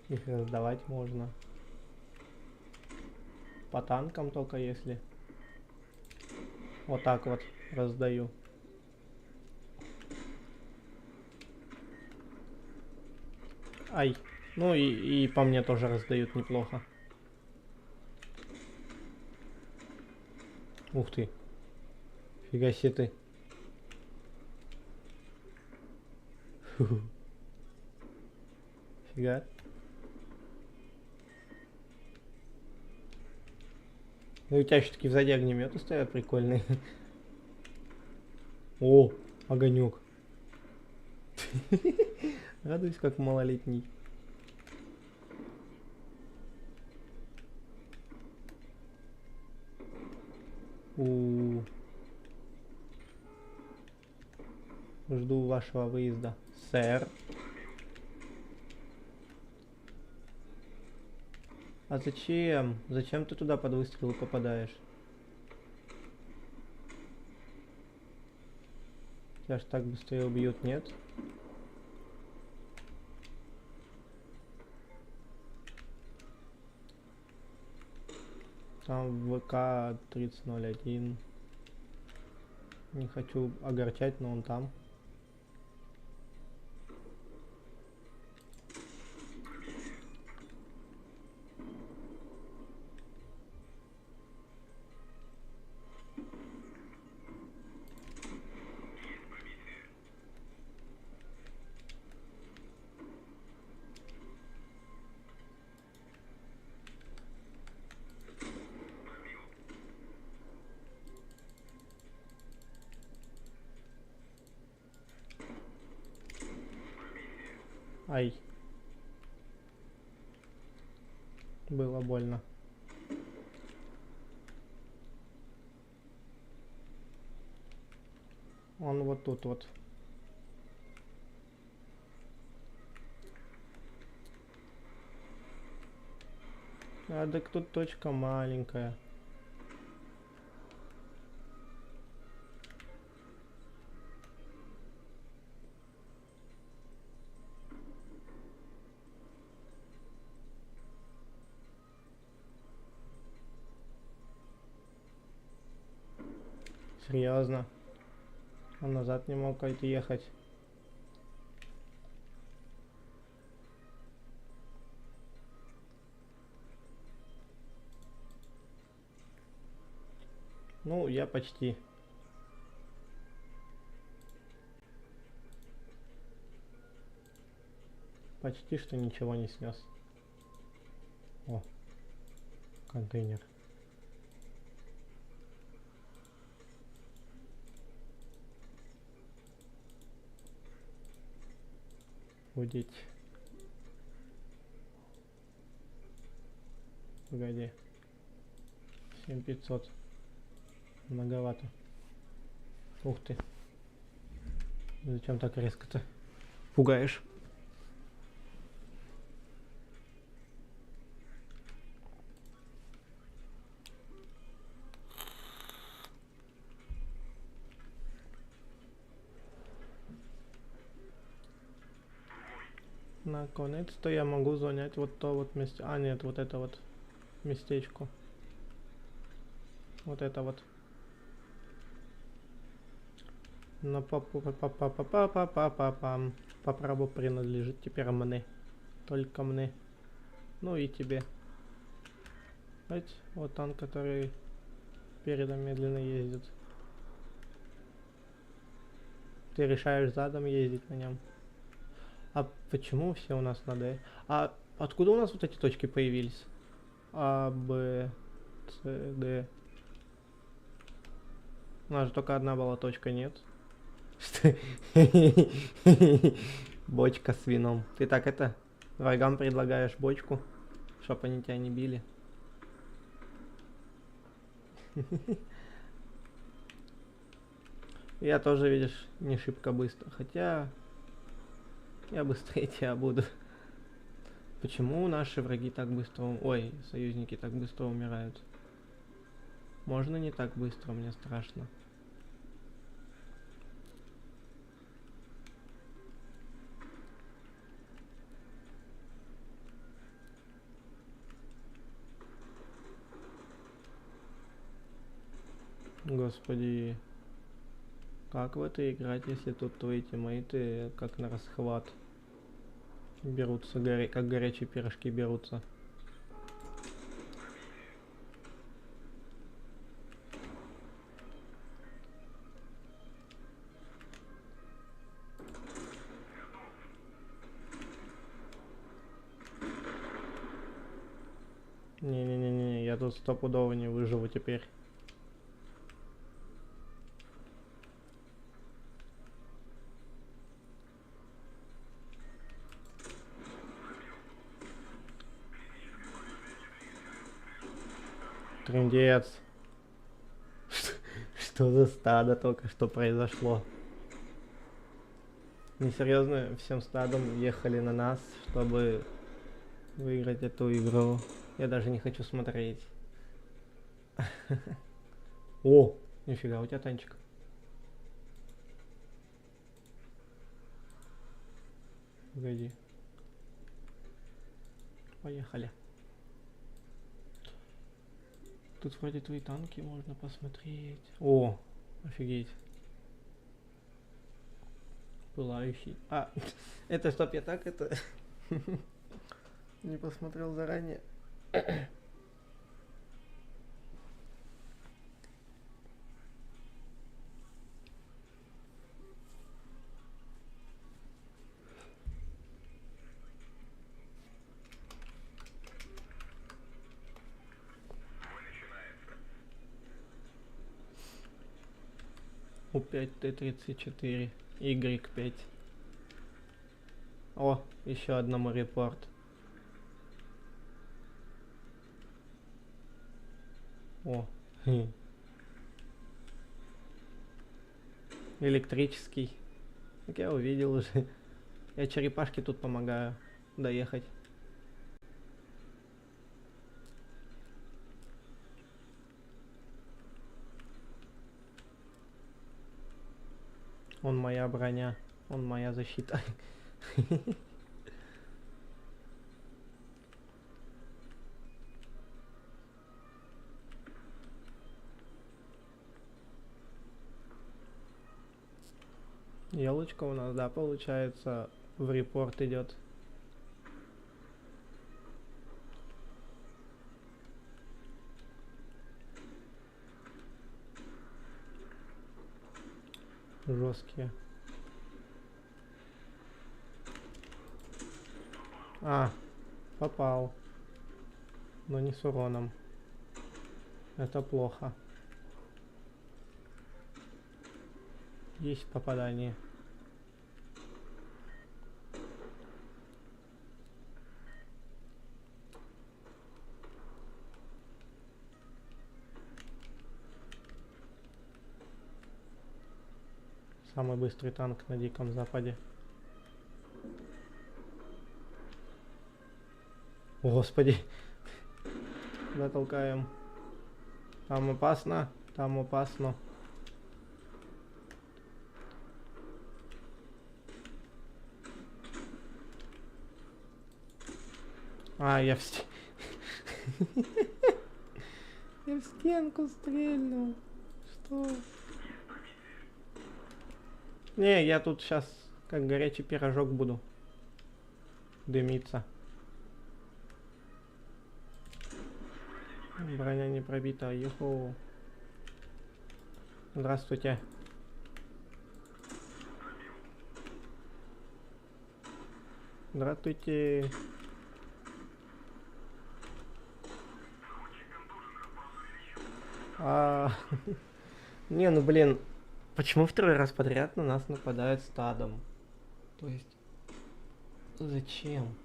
Их раздавать можно. По танкам только если. Вот так вот раздаю. Ай. Ну и по мне тоже раздают неплохо. Ух ты. Фига себе ты. Фу. Фига. Ну у тебя еще такие сзади огнеметы стоят прикольные. О, огонек. Радуюсь, как малолетний. У. Жду вашего выезда, сэр. А зачем? Зачем ты туда под выстрел попадаешь? Тебя ж так быстрее убьют, нет? Там в ВК 3001. Не хочу огорчать, но он там. Ай. Было больно. Он вот тут вот. А так тут точка маленькая. Серьезно? Он назад не мог ехать. Ну, я почти. Почти что ничего не снес. О, контейнер. Будить. Погоди. 7500. Многовато. Ух ты. Зачем так резко-то? Пугаешь. Наконец-то я могу занять вот то вот место. А, нет, вот это вот местечко. Вот это вот. Но по праву принадлежит теперь мне. Только мне. Ну и тебе. Знаете, вот танк, который передом медленно ездит. Ты решаешь задом ездить на нем. А почему все у нас на D? А откуда у нас вот эти точки появились? А, Б, С, Д. У нас же только одна была точка, нет? Бочка с вином. Ты так это, врагам предлагаешь бочку, чтоб они тебя не били? Я тоже, видишь, не шибко быстро. Хотя я быстрее тебя буду. Почему наши враги так быстро... Ой, союзники так быстро умирают? Можно не так быстро, мне страшно. Господи. Как в это играть, если тут твои тиммейты как на расхват берутся, как горячие пирожки берутся? Не-не-не-не, я тут стопудово не выживу теперь. Трындец. Что за стадо только что произошло? Несерьезно, всем стадом ехали на нас, чтобы выиграть эту игру. Я даже не хочу смотреть. О, нифига, у тебя танчик. Погоди. Поехали. Тут вроде твои танки можно посмотреть. О, офигеть. Пылающий. А, это чтоб я так это... Не посмотрел заранее. У5 Т-34, Y5. О, еще одному репорт. О, электрический. Так я увидел уже. Я черепашке тут помогаю доехать. Он моя броня, он моя защита. Елочка у нас, да, получается, в репорт идет. Жесткие. А, попал. Но не с уроном. Это плохо. Есть попадание. Самый быстрый танк на Диком Западе. О, Господи. Куда толкаем? Там опасно, там опасно. А, я в Я в стенку стрельнул. Что? Не, я тут сейчас как горячий пирожок буду дымиться. Броня не пробита, юху. Здравствуйте. Здравствуйте. Не, ну блин, почему второй раз подряд на нас нападают стадом? То есть, зачем?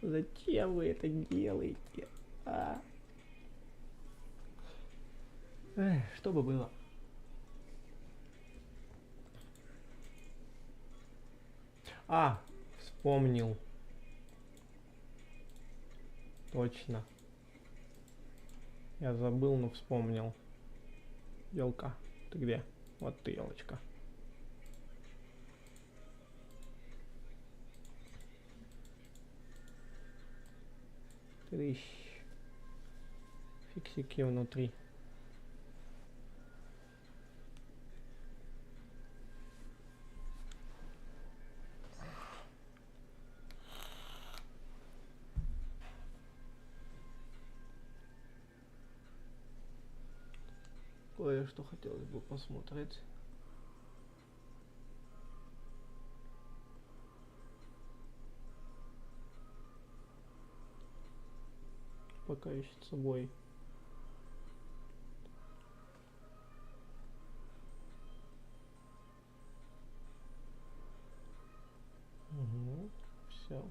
Зачем вы это делаете? Эх, что бы было? Вспомнил. Точно. Я забыл, но вспомнил. Елка, ты где? Вот ты, елочка. Трыщ. Фиксики внутри. Кое-что хотелось бы посмотреть. Пока ищет собой. Угу, все.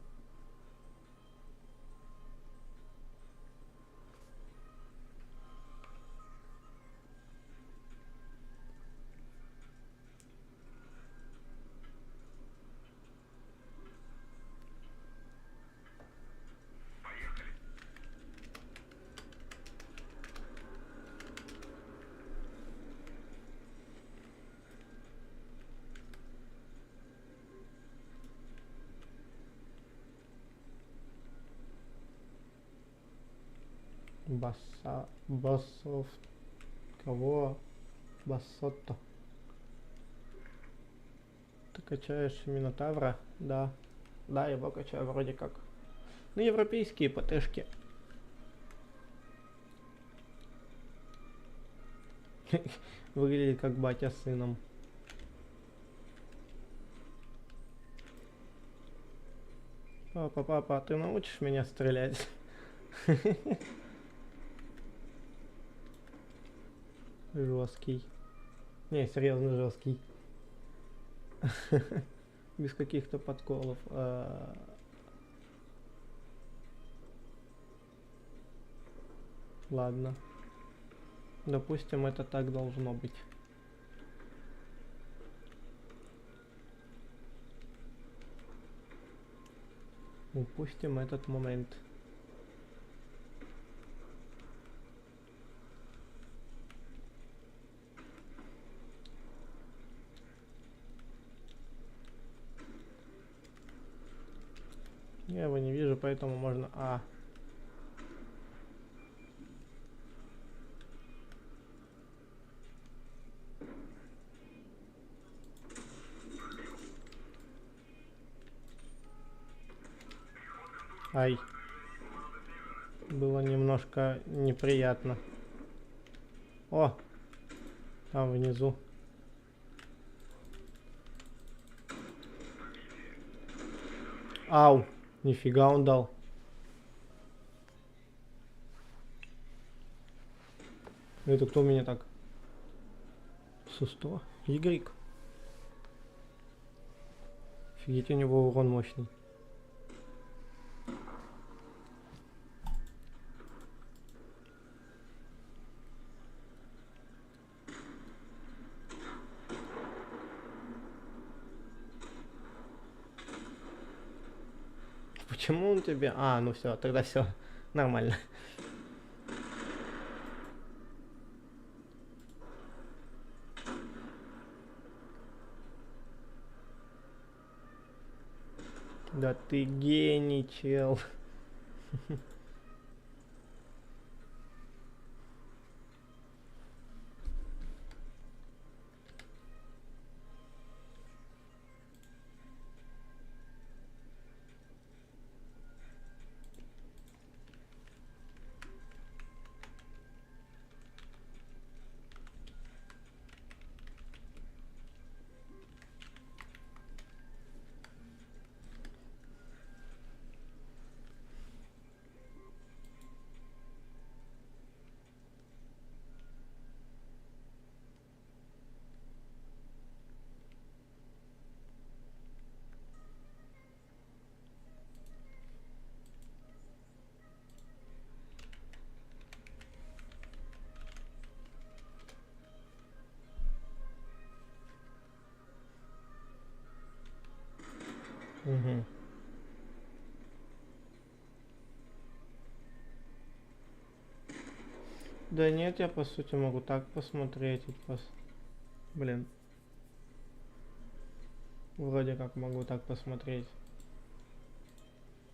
Басов... Кого? Басотто. Ты качаешь Минотавра? Да. Да, я его качаю вроде как. Ну, европейские ПТшки. Выглядит как батя с сыном. Папа, папа, ты научишь меня стрелять? Жесткий. Не, серьезно жесткий. Без каких-то подколов. Ладно. Допустим, это так должно быть. Упустим этот момент. Я его не вижу, поэтому можно... Ай. Было немножко неприятно. О! Там внизу. Ау! Нифига он дал. Это кто меня так? Су-100? Игрик. Офигеть, у него урон мощный. Почему он тебе... ну все, тогда все нормально. Да ты гений, чел. Угу. Да нет, я по сути могу так посмотреть. Блин. Вроде как могу так посмотреть.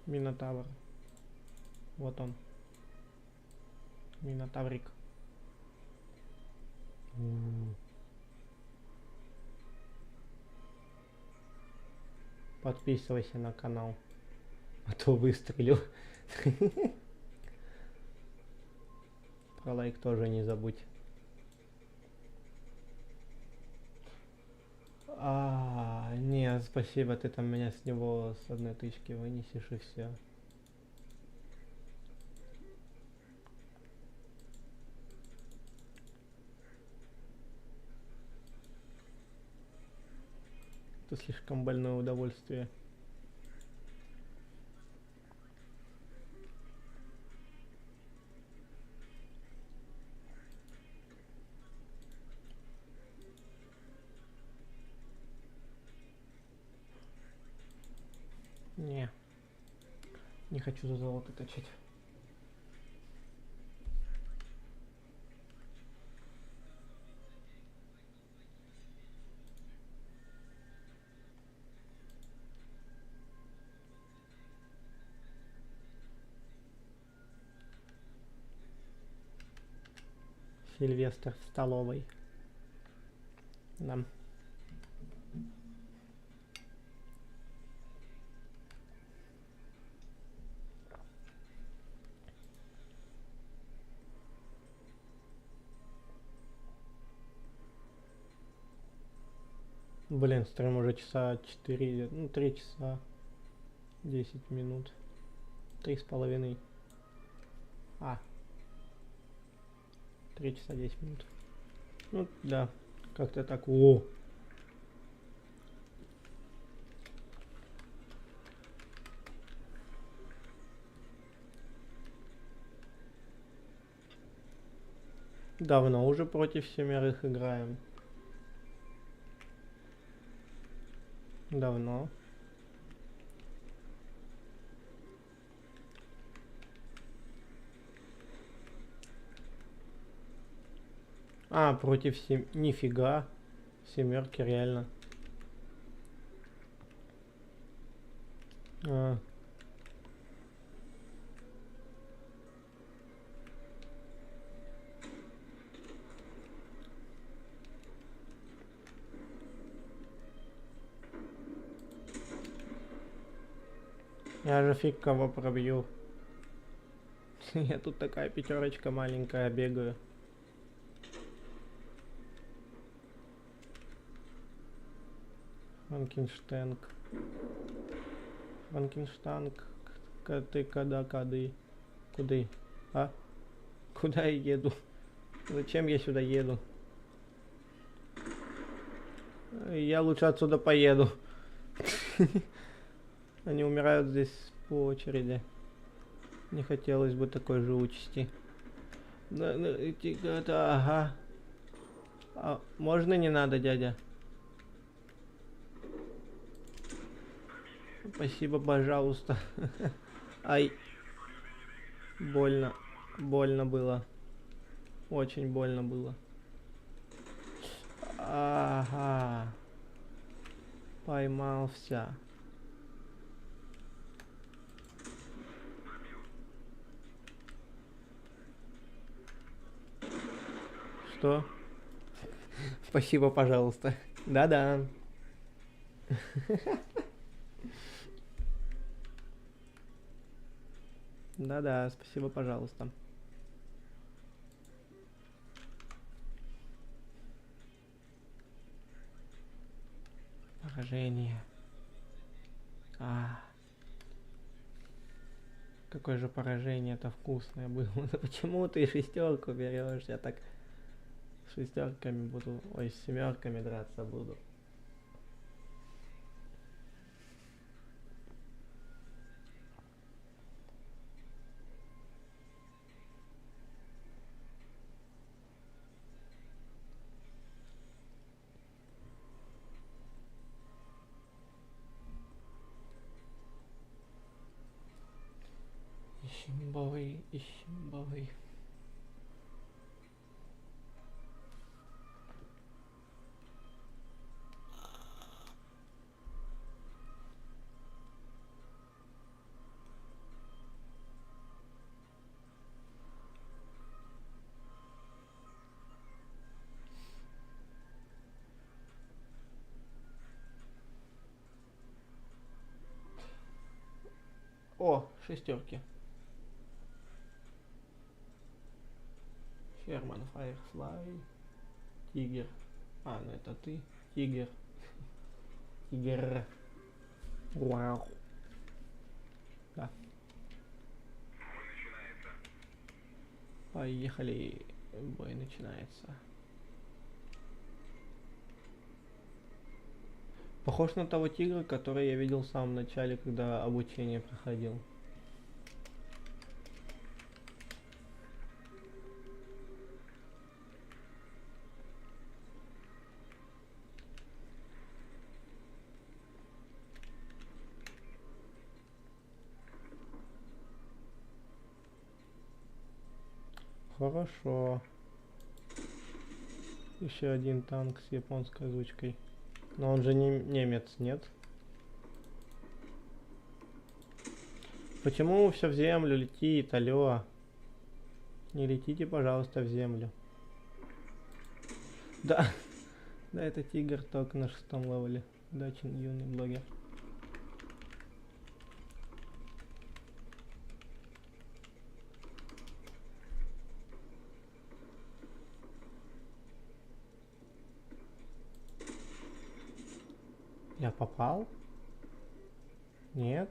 Минотавр. Вот он. Минотаврик. Подписывайся на канал. А то выстрелю. Про лайк тоже не забудь. Нет, спасибо, ты там меня с него с одной тычки вынесешь и все. Это слишком больное удовольствие. Не хочу за золото качать. Сильвестр в столовой. Да. Блин, стрим уже часа 4, ну 3 часа 10 минут. 3,5. 3 часа 10 минут. Ну да, как-то так. О! Давно уже против 7 играем. Давно. Против 7. Нифига. 7 реально. Я же фиг кого пробью. Я тут такая 5 маленькая бегаю. Франкенштейн. Франкенштанг. Ты когда кады? Куды? Куда я еду? Зачем я сюда еду? Я лучше отсюда поеду. Они умирают здесь по очереди. Не хотелось бы такой же участи. Ага. Можно не надо, дядя? Спасибо, пожалуйста. Ай. Больно. Больно было. Очень больно было. Ага. Поймался. Что? Спасибо, пожалуйста. Да-да. Да-да, спасибо, пожалуйста. Поражение. Какое же поражение-то вкусное было. Почему ты 6 берешь? Я так с 6 буду... Ой, с 7 драться буду. Ищем. О, 6. Ферман, Firefly, Тигр. Ну это ты, Тигр. Тигр. Вау. Да. Поехали. Бой начинается. Похож на того тигра, который я видел в самом начале, когда обучение проходил. Хорошо. Еще один танк с японской озвучкой. Но он же не немец, нет? Почему все в землю летит, алло? Не летите, пожалуйста, в землю. Да, да, это тигр, только на 6-м левеле. Удачи, юный блогер. Я попал? Нет.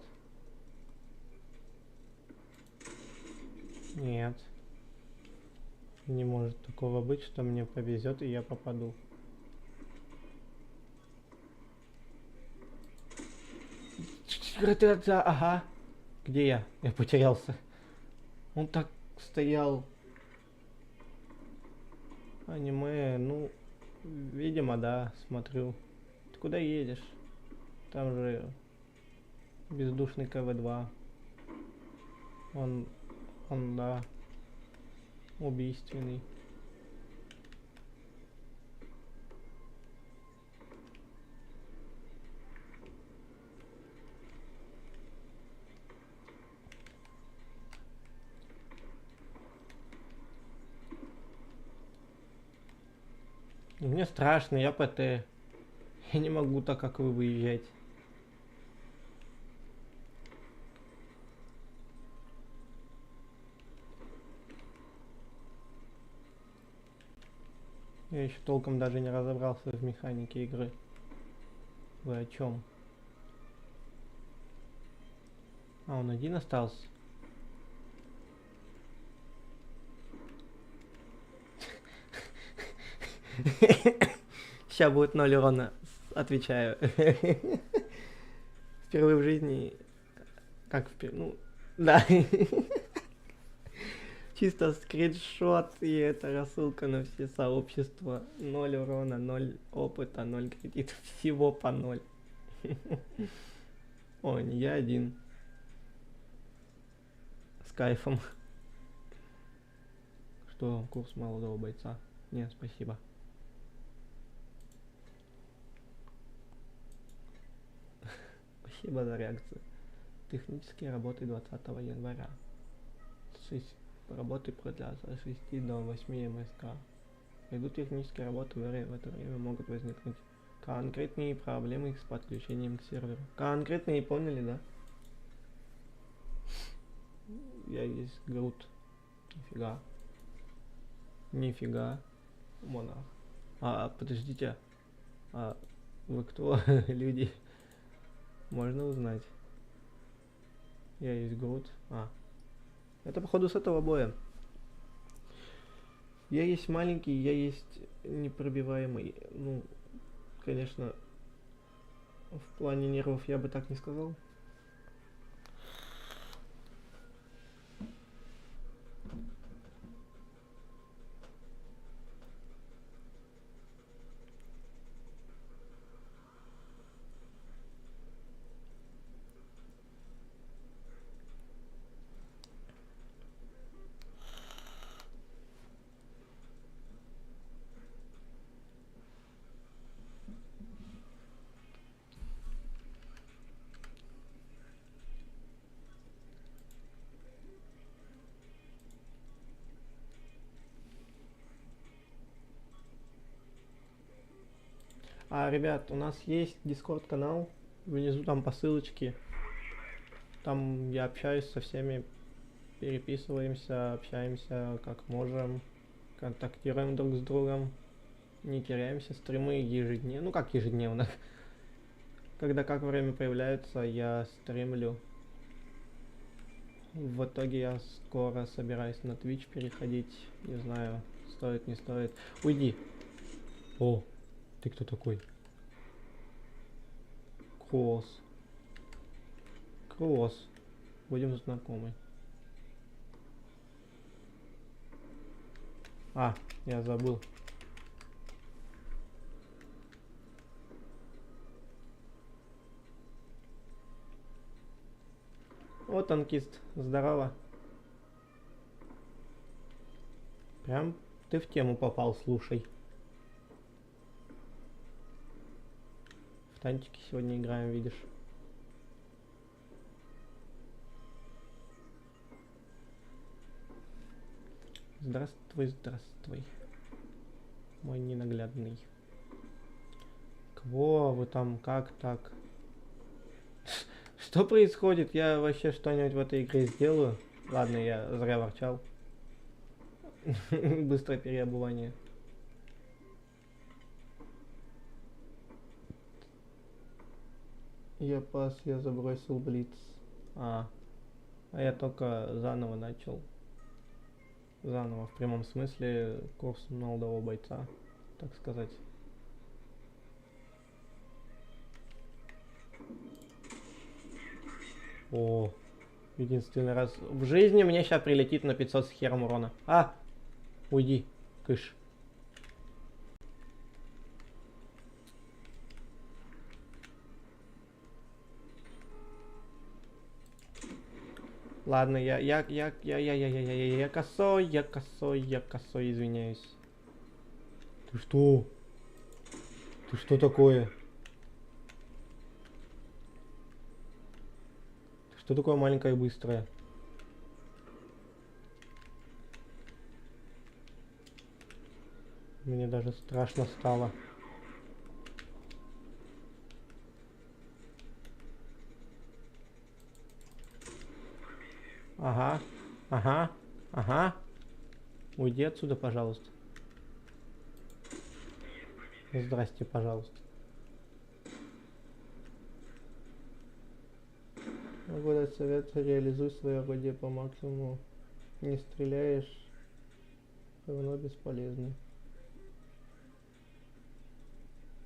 Нет. Не может такого быть, что мне повезет и я попаду. Ага. Где я? Я потерялся. Он так стоял. Аниме, ну, видимо, да, смотрю. Ты куда едешь? Там же бездушный КВ-2. Он, да, убийственный. Мне страшно, я ПТ. Я не могу так, как вы, выезжать. Я еще толком даже не разобрался в механике игры. Вы о чем? А, он один остался? Сейчас будет 0 урона, отвечаю. Впервые в жизни... Как впервые? Ну, да. Чисто скриншот, и это рассылка на все сообщества. 0 урона, 0 опыта, 0 кредитов, всего по 0. Ой, не я один. С кайфом. Что, курс молодого бойца? Нет, спасибо. Спасибо за реакцию. Технические работы 20 января. Работы продлятся с 6 до 8 МСК. Ввиду технические работы в это время могут возникнуть конкретные проблемы с подключением к серверу. Конкретные, поняли, да? Я есть Грут. Нифига. Нифига. Монах. Подождите. А вы кто? Люди. Можно узнать. Я есть Грут. Это походу с этого боя. Я есть маленький, я есть непробиваемый. Ну, конечно, в плане нервов я бы так не сказал. Ребят, у нас есть Discord канал, внизу там по ссылочке. Там я общаюсь со всеми, переписываемся, общаемся как можем, контактируем друг с другом, не теряемся, стримы ежедневно, ну как ежедневно, когда как время появляется, я стримлю. В итоге я скоро собираюсь на Twitch переходить, не знаю, стоит, не стоит. Уйди! О, ты кто такой? Кросс. Кросс. Будем знакомы. Я забыл. О, танкист, здорово. Прям ты в тему попал, слушай. В танчики сегодня играем, видишь. Здравствуй, здравствуй. Мой ненаглядный. Кого вы там, как так? Что происходит? Я вообще что-нибудь в этой игре сделаю? Ладно, я зря ворчал. Быстрое переобувание. Я пас, я забросил блиц. А я только заново начал. Заново, в прямом смысле, курс молодого бойца, так сказать. О, единственный раз в жизни мне сейчас прилетит на 500 с хером урона. А, уйди, кыш. Ладно, я косой, извиняюсь. Ты что? Ты что такое? Ты что такое маленькое и быстрое? Мне даже страшно стало. Ага, ага, ага. Уйди отсюда, пожалуйста. Здрасте, пожалуйста. Могу дать совет, реализуй свое орудие по максимуму. Не стреляешь, равно бесполезно.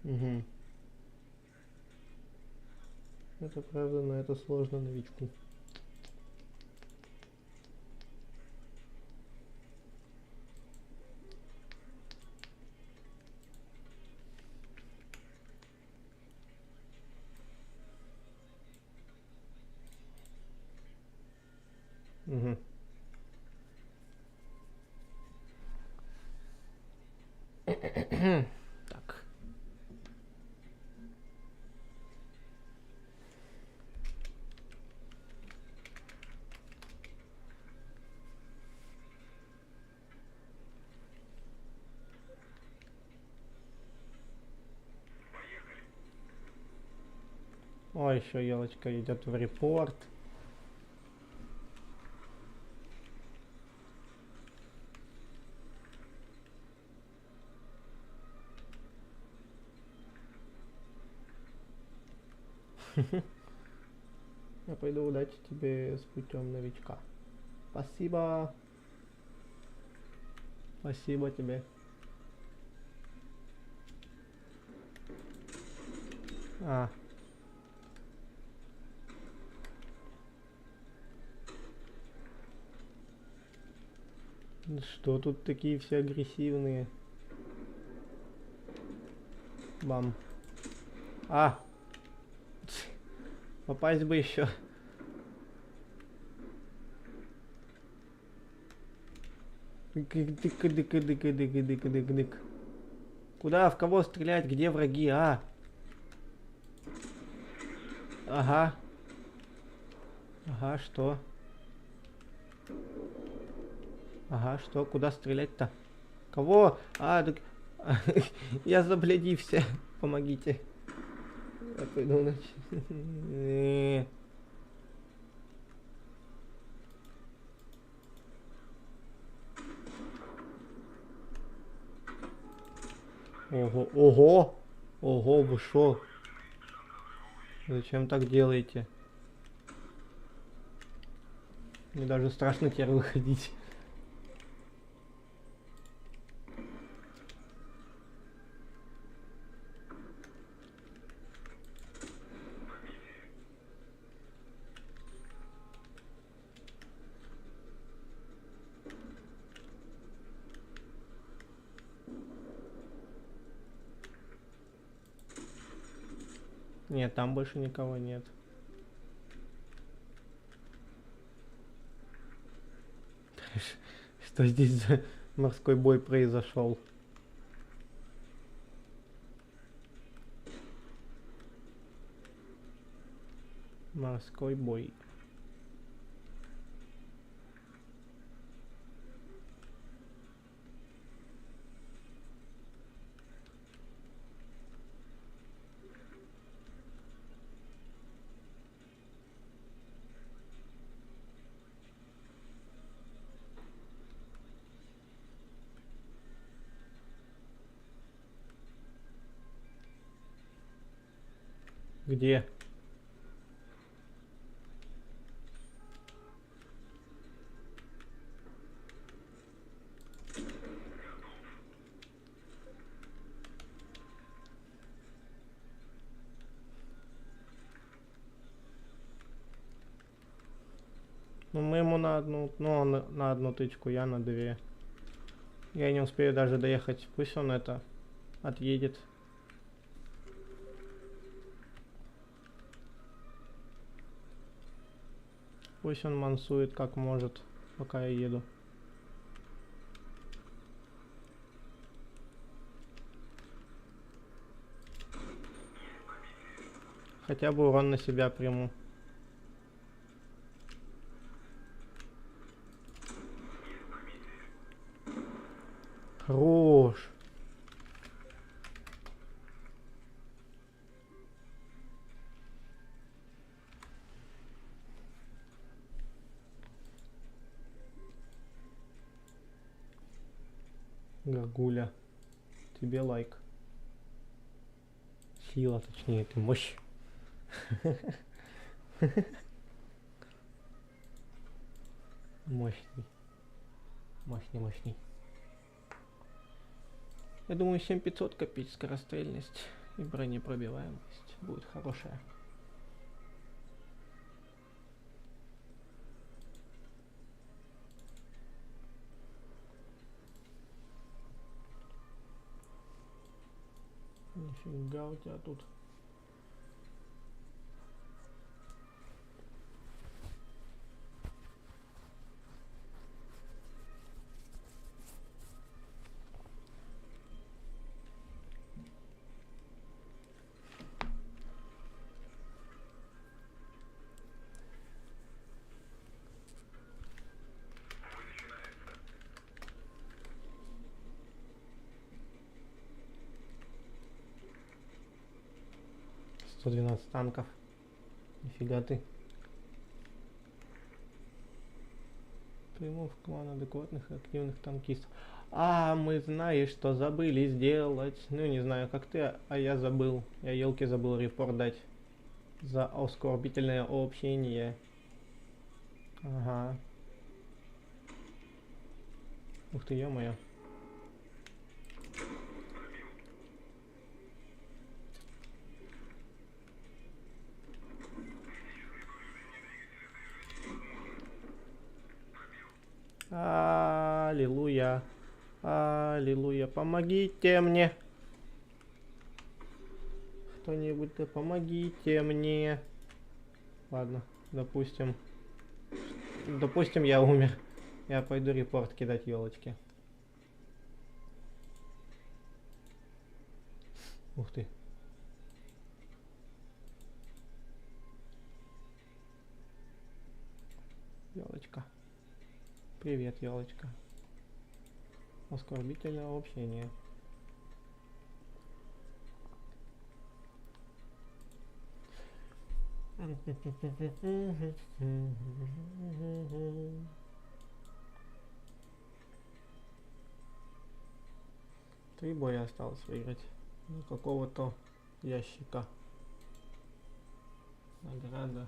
Угу. Это правда, но это сложно новичку. Угу. Так. О, еще елочка идет в репорт. Я пойду, удачи тебе с путем новичка. Спасибо. Спасибо тебе. А. Что тут такие все агрессивные? Бам. А. Попасть бы еще. Дык. Куда? В кого стрелять? Где враги? А. Ага. Ага, что? Ага, что? Куда стрелять-то? Кого? А, так... Я заблядився. Помогите. Я пойду ночь. Ого, ого, ого, вы шо? Зачем так делаете? Мне даже страшно теперь выходить. Нет, там больше никого нет. Что здесь за морской бой произошел? Морской бой. Где? Ну мы ему на одну, ну он на одну тычку, я на две. Я не успею даже доехать, пусть он это отъедет. Пусть он мансует как может, пока я еду. Хотя бы урон на себя приму. Хорош. Гагуля. Тебе лайк. Сила, точнее, ты мощь. Мощный. Мощный. Я думаю, 7500 копить скорострельность и бронепробиваемость будет хорошая. Нифига у тебя тут. — 112 танков. Нифига ты. Приму в клан адекватных и активных танкистов. А, мы знаешь, что забыли сделать. Ну, не знаю, как ты, а я забыл. Я елки забыл репорт дать. За оскорбительное общение. Ага. Ух ты, ё-моё. Аллилуйя. Аллилуйя. Помогите мне. Кто-нибудь, да помогите мне. Ладно, допустим. Допустим, я умер. Я пойду репорт кидать елочки. Ух ты. Елочка. Привет, елочка. Оскорбительное общение. Три боя осталось выиграть. Ну, какого-то ящика. Награда.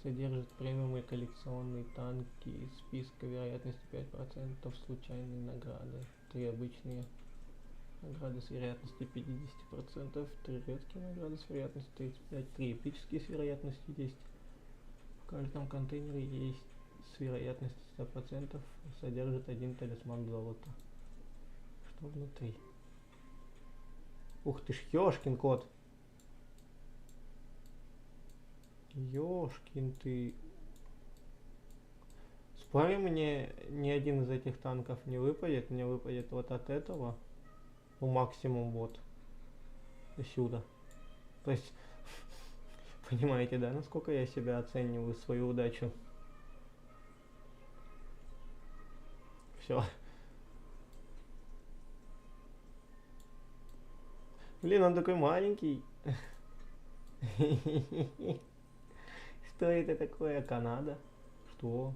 Содержит премиум и коллекционные танки из списка вероятности 5%, случайные награды. 3 обычные награды с вероятностью 50%, 3 редкие награды с вероятностью 35%, 3 эпические с вероятностью 10%. В каждом контейнере есть с вероятностью 100%, содержит один талисман золота. Что внутри? Ух ты ж, ёшкин кот! Ёшкин ты. Спорю, мне ни один из этих танков не выпадет. Мне выпадет вот от этого. Ну, максимум вот. Сюда. То есть, понимаете, да, насколько я себя оцениваю, свою удачу? Все. Блин, он такой маленький. Что это такое? Канада? Что?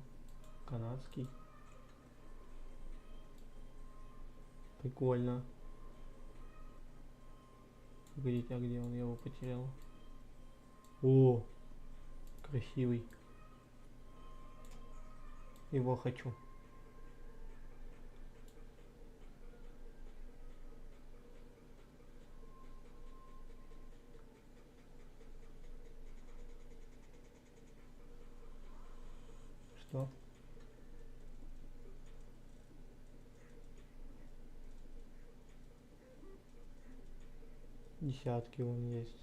Канадский? Прикольно. Погодите, а где он? Я его потерял. О, красивый. Его хочу. Что? Десятки он есть.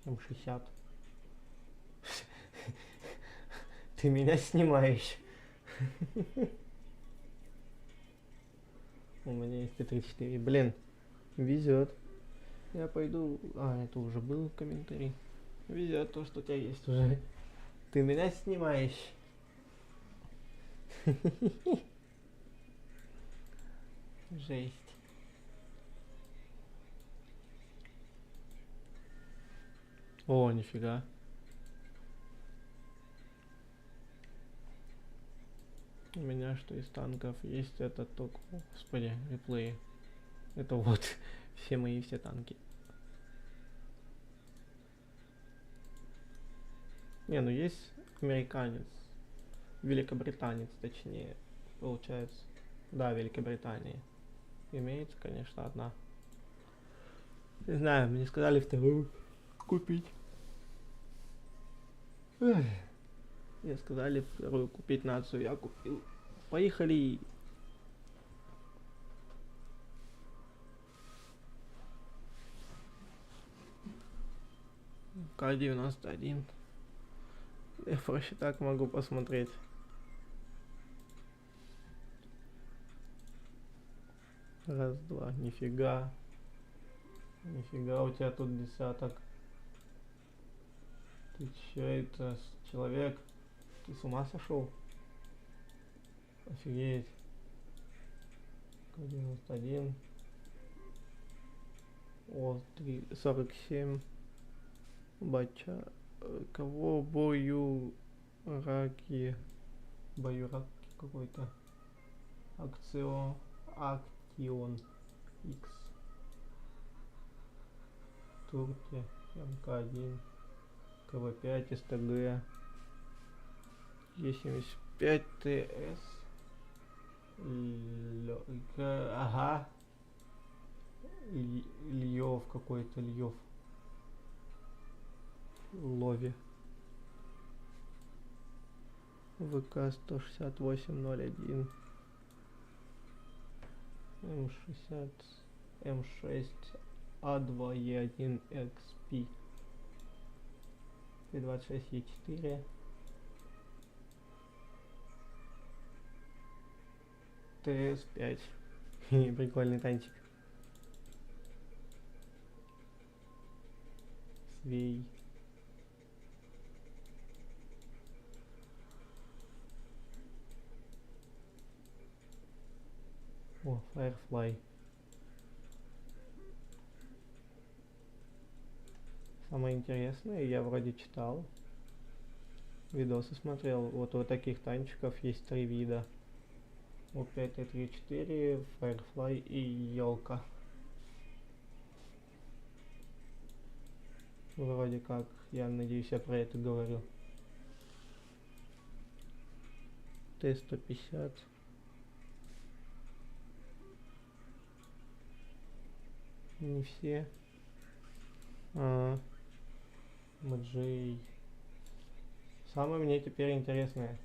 М60. Ты меня снимаешь. У меня есть Т-34. Блин, везет. Я пойду... А, это уже был комментарий. Везет то, что у тебя есть уже. Ты меня снимаешь. Жесть. О, нифига. У меня что из танков есть, это только... Господи, реплеи. Это вот все мои все танки. Не, ну есть американец. Великобританец, точнее. Получается. Да, Великобритания. Имеется, конечно, одна. Не знаю, мне сказали вторую купить. Эх. Мне сказали вторую купить нацию, я купил. Поехали! К-91. Я проще так могу посмотреть. Раз, два, нифига. Нифига у тебя тут десяток. Ты чё это, человек? Ты с ума сошел? Офигеть. К-91. О, 47. Бача. Кого бою раки? Бою раки какой-то. Актион X. Турки. МК-1. КВ-5. СТГ. Е-75 ТС. Ага. Льев какой-то, Льев. Лови. ВК 16801. М60. М6. А2Е1 XP. Т26Е4. ТС5. Прикольный танчик. Свей. О, Firefly. Самое интересное, я вроде читал, видосы смотрел, вот у таких танчиков есть 3 вида. У5 Т-34, Firefly и елка. Вроде как, я надеюсь, я про это говорю. Т-150. Не все. Маджей. Самое мне теперь интересное.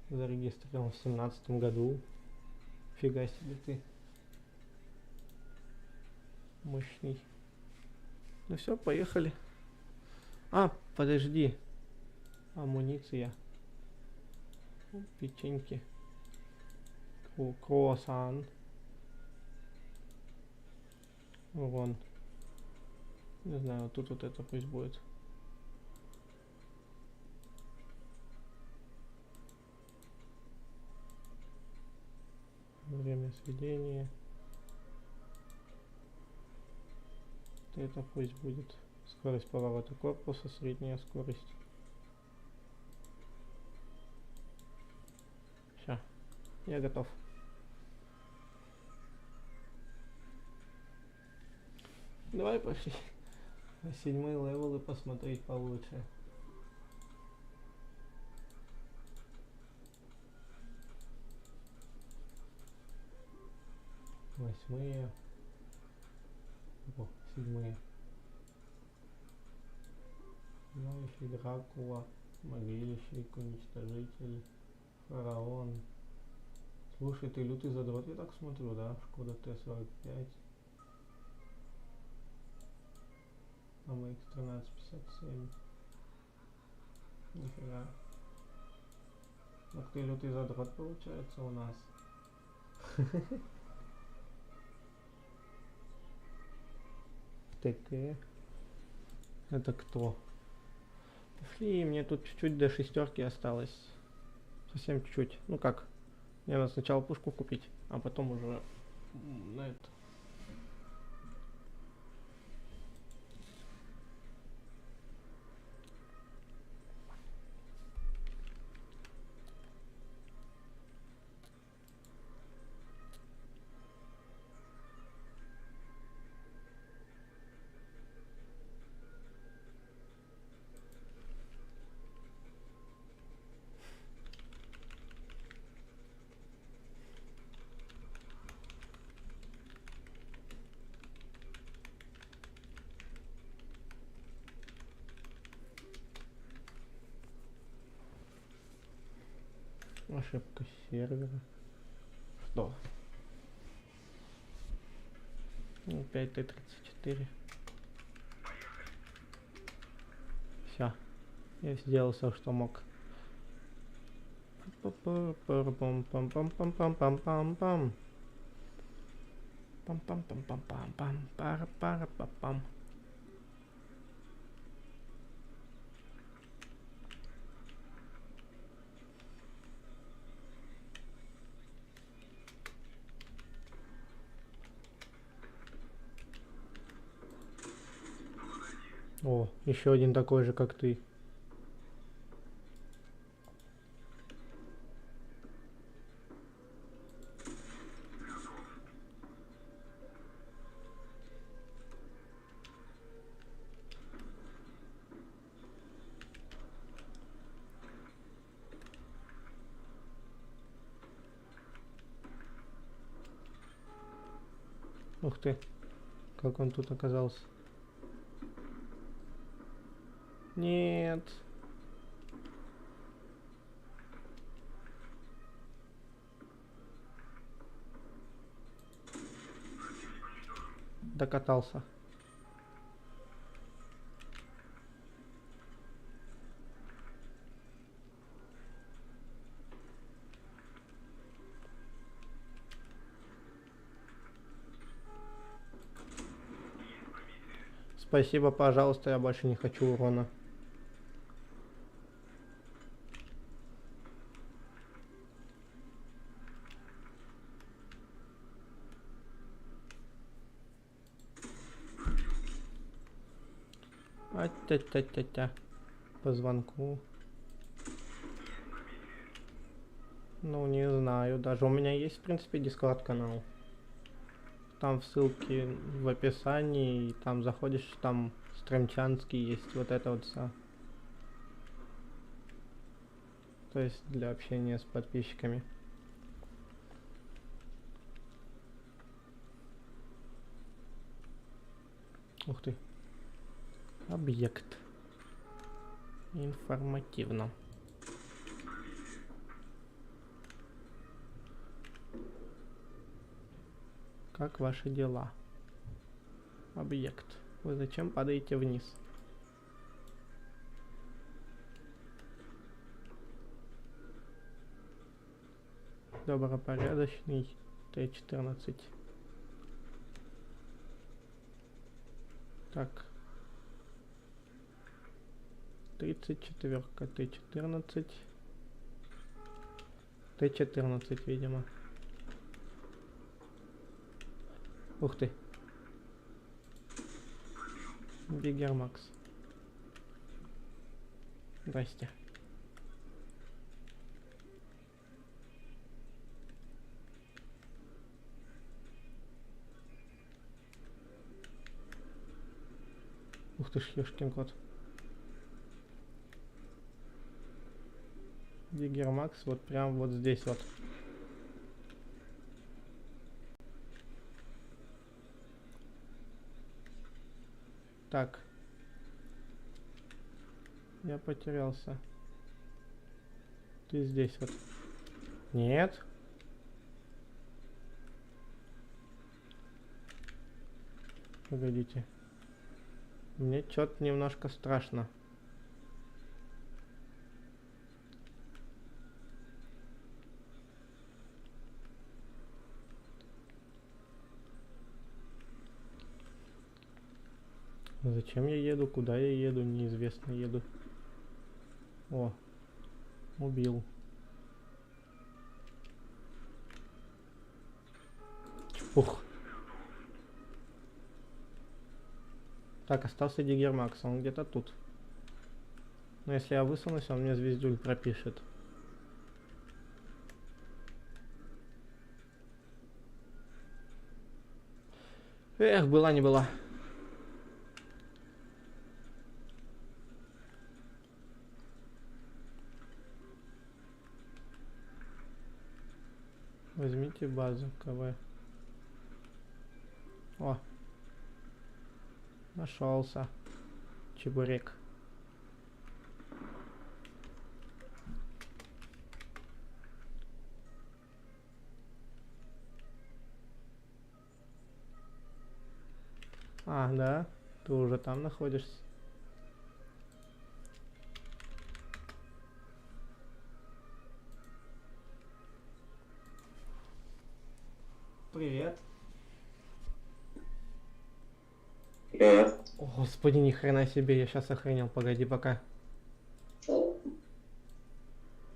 Зарегистрирован в 17 году. Фига себе ты. Мощный. Ну все, поехали. А, подожди. Амуниция. Печеньки. Круассан. Вон. Не знаю, тут вот это пусть будет. Время сведения. Это пусть будет. Скорость поворота корпуса, средняя скорость. Все, я готов. Давай пошли на 7-й левел и посмотреть получше. Восьмые. О, 7-е. Знающий Дракула, могильщик, уничтожитель, фараон. Слушай, ты лютый задрот, я так смотрю, да? Шкода Т-45. АМХ 1357. Нифига. Так ты лютый задрот получается у нас. ТК. Это кто? Пошли, мне тут чуть-чуть до 6 осталось. Совсем чуть-чуть. Ну как? Мне надо сначала пушку купить, а потом уже на это. Ошибка сервера. Что? 5 Т-34. Все. Я сделал все, что мог. Пам-пам-пам-пам-пам-пам-пам-пам. Пам-пам-пам-пам-пам-пам. Пара-пара-пам-пам. О, еще один такой же, как ты. Ух ты, как он тут оказался. Нет. Докатался. Спасибо, пожалуйста, я больше не хочу урона. А-тя-тя-тя-тя. По звонку. Ну, не знаю. Даже у меня есть, в принципе, Discord канал. Там в ссылке в описании. И там заходишь, там стримчанский есть. Вот это вот все. То есть для общения с подписчиками. Ух ты. Объект. Информативно. Как ваши дела? Объект. Вы зачем падаете вниз? Добропорядочный Т-14. Так. 34-ка Т-14. Т-14, видимо. Ух ты. Бигермакс. Здрасте. Ух ты ж, ёшкин кот. Диггермакс вот прям вот здесь вот. Так. Я потерялся. Ты здесь вот. Нет. Погодите. Мне что-то немножко страшно. Зачем я еду? Куда я еду? Неизвестно еду. О, убил. Ух. Так, остался Диггермакс, он где-то тут. Но если я высунусь, он мне звездюль пропишет. Эх, была не была. Возьмите базу КВ. О. Нашелся. Чебурек. А, да? Ты уже там находишься. Привет. Привет. О, господи, ни хрена себе, я сейчас охренел. Погоди, пока.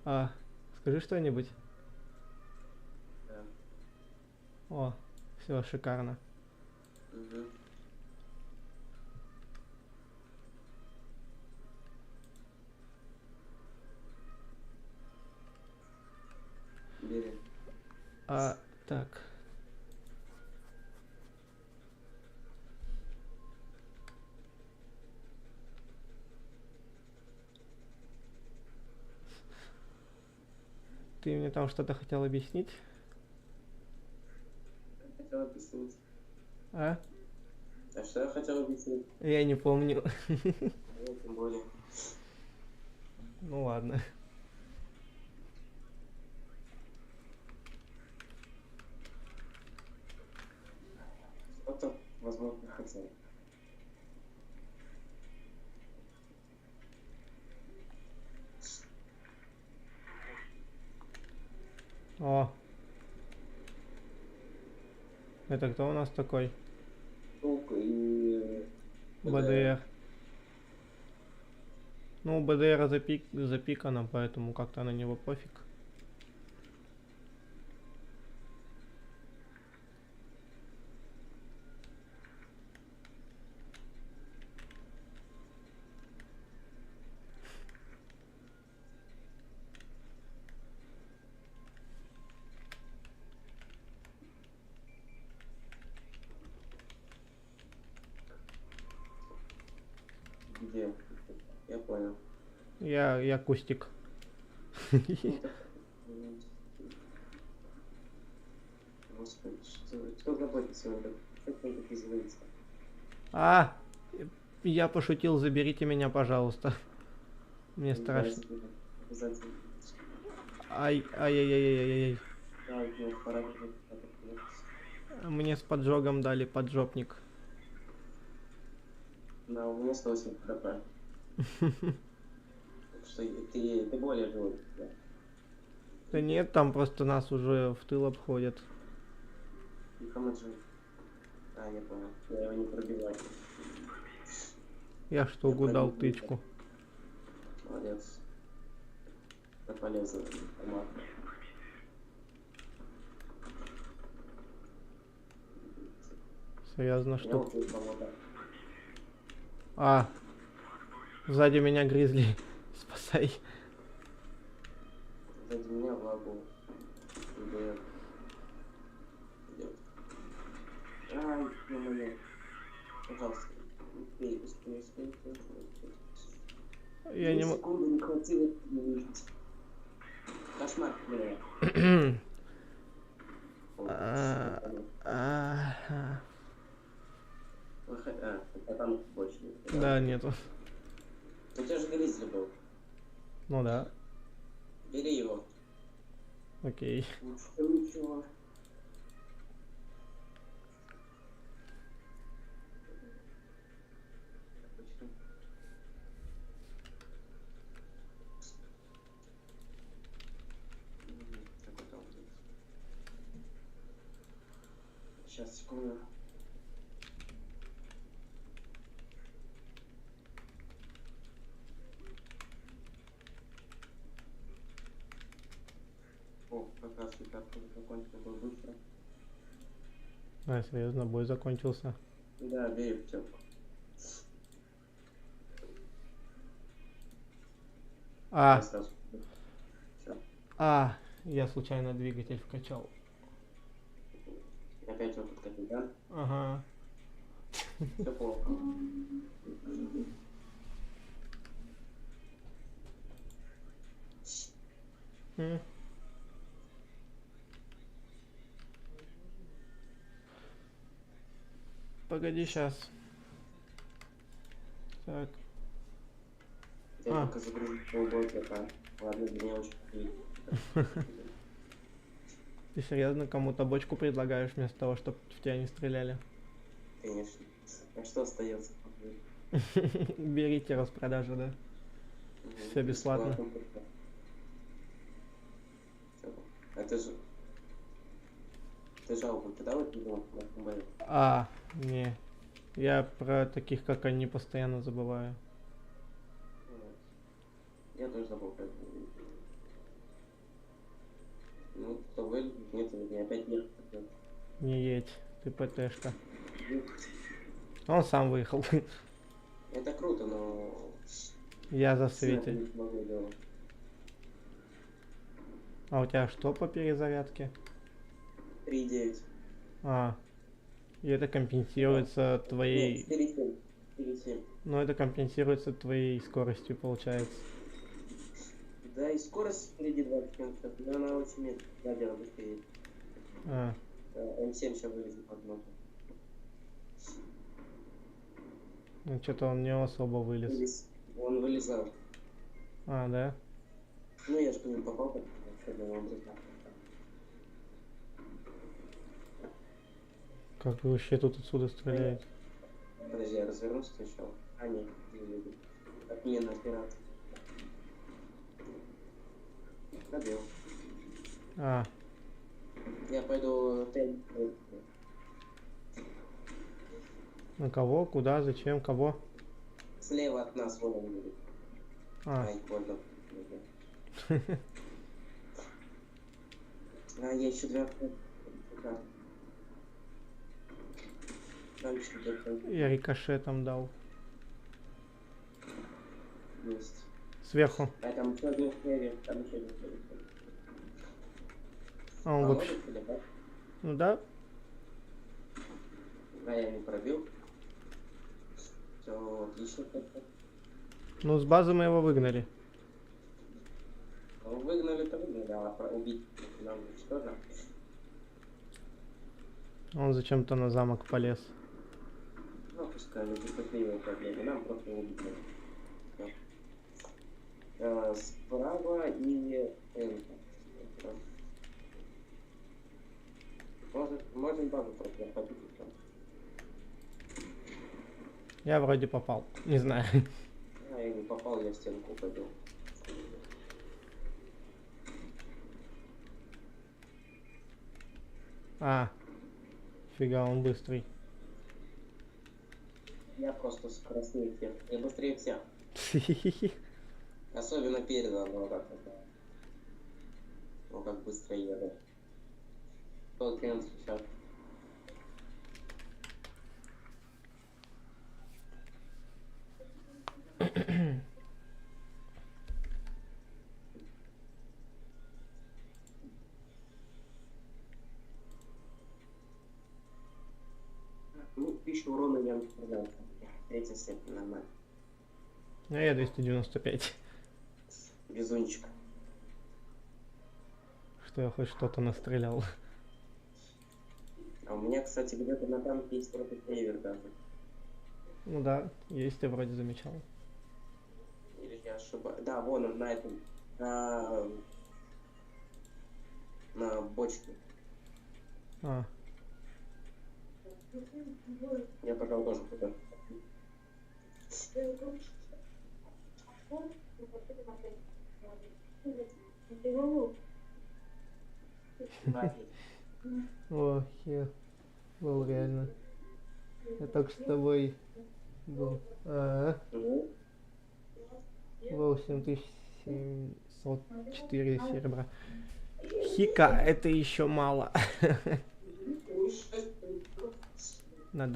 А, скажи что-нибудь. Да. О, все, шикарно. Угу. Бери. А, так. Ты мне там что-то хотел объяснить? Хотел объяснить. А? А что я хотел объяснить? Я не помню. Ну, тем более. Ну ладно. Что-то, возможно, хотел. О. Это кто у нас такой? Тук и... БДР. Ну, БДР запикано, поэтому как-то на него пофиг. Где? Я понял. Я кустик. Господи, что заботится об этом? Как он так изводится? А, я пошутил, заберите меня, пожалуйста. Мне страшно. Обязательно. Ай-яй-яй-яй-яй. Да, нет, пора уже. Мне с поджогом дали поджопник. Да, у меня 108 хп. Так что ты более живой. Да. Да нет, там просто нас уже в тыл обходят. И Камаджи. А, я понял. Я его не пробиваю. Я штуку Я дал пробил. тычку. Молодец. Это полезно. Помог. Серьезно, Я что? убил кого-то. А, сзади меня гризли. Спасай. Сзади меня влагу. ДДР. Идет. Ай, ё-моё. Пожалуйста, успей, успей, успей. Я не могу. Секунду не хватило, не выжить. Кошмар, бля. А там больше нет. Да, нету. У тебя же гризли был. Ну да, Бери его. окей. Ничего. Сейчас, секунду. О, как раз так закончил был быстро. А, серьезно, бой закончился. Да, бей в тёмку. А, Сразу. Всё. я случайно двигатель вкачал. Опять вот подкатил, да? Ага. Все плохо. М. Погоди, сейчас. Так. Я А. только загрузил полгода, ладно, для меня очень приятно. Ты серьезно кому-то бочку предлагаешь вместо того, чтобы в тебя не стреляли? Конечно. А что остается? Берите распродажи, да? Все бесплатно. А ты же... Ты жалобу кидал и думал, Не. Я про таких, как они, постоянно забываю. Я тоже забыл про это. Ну, кто вылезет, нет, не опять нет. Не едь, ты ПТшка. Он сам выехал. Это круто, но... Я за Сильно свете. не смогу делать. А у тебя что по перезарядке? 3,9. И это компенсируется твоей... Нет, 4,7. 4,7. Ну, это компенсируется твоей скоростью, получается. Да, и скорость впереди 20 км, но она очень медленно, да, дело быстрее. М7 сейчас вылезет под ноты. Ну, что-то он не особо вылез. Он вылезал. Да? Ну, я же по ним попал, как бы образом. Как вы вообще тут отсюда стреляете? Подожди, я развернусь сначала. Нет, отмена операции. Добил. Я пойду опять. На кого? Куда? Зачем? Кого? Слева от нас вон он будет. Ай, больно. Я еще два. Я рикошетом дал. Есть. Сверху. А там еще один слева, там еще один слева. Он вообще... Ну да. Да, я не пробил. Все, отлично. Ну, с базы мы его выгнали. Выгнали-то выгнали, а убить нам что же? Он зачем-то на замок полез. Ну, пускай люди такие проблемы, нам просто убить надо. Справа и... Можем базу просто обходить. Я вроде попал. Не знаю. Я не попал, я в стенку упадил. Фига, он быстрый. Я просто скоростнее всех. Я быстрее всех. Особенно перед одного так. Ну как быстро еду. 111 сейчас. Ну, 1000 урона я не справлялся. Третья степень нормально. А я 295. Везунчик. Что я хоть что-то настрелял. А у меня, кстати, где-то на танке есть против клевер даже. Ну да, есть, я вроде замечал. Или я ошибаюсь. Да, вон он на этом. На бочке. А, Я, пожалуй, тоже туда. о, я был реально. Я только с тобой был. Ну, 8704 серебра. Хика, это еще мало. На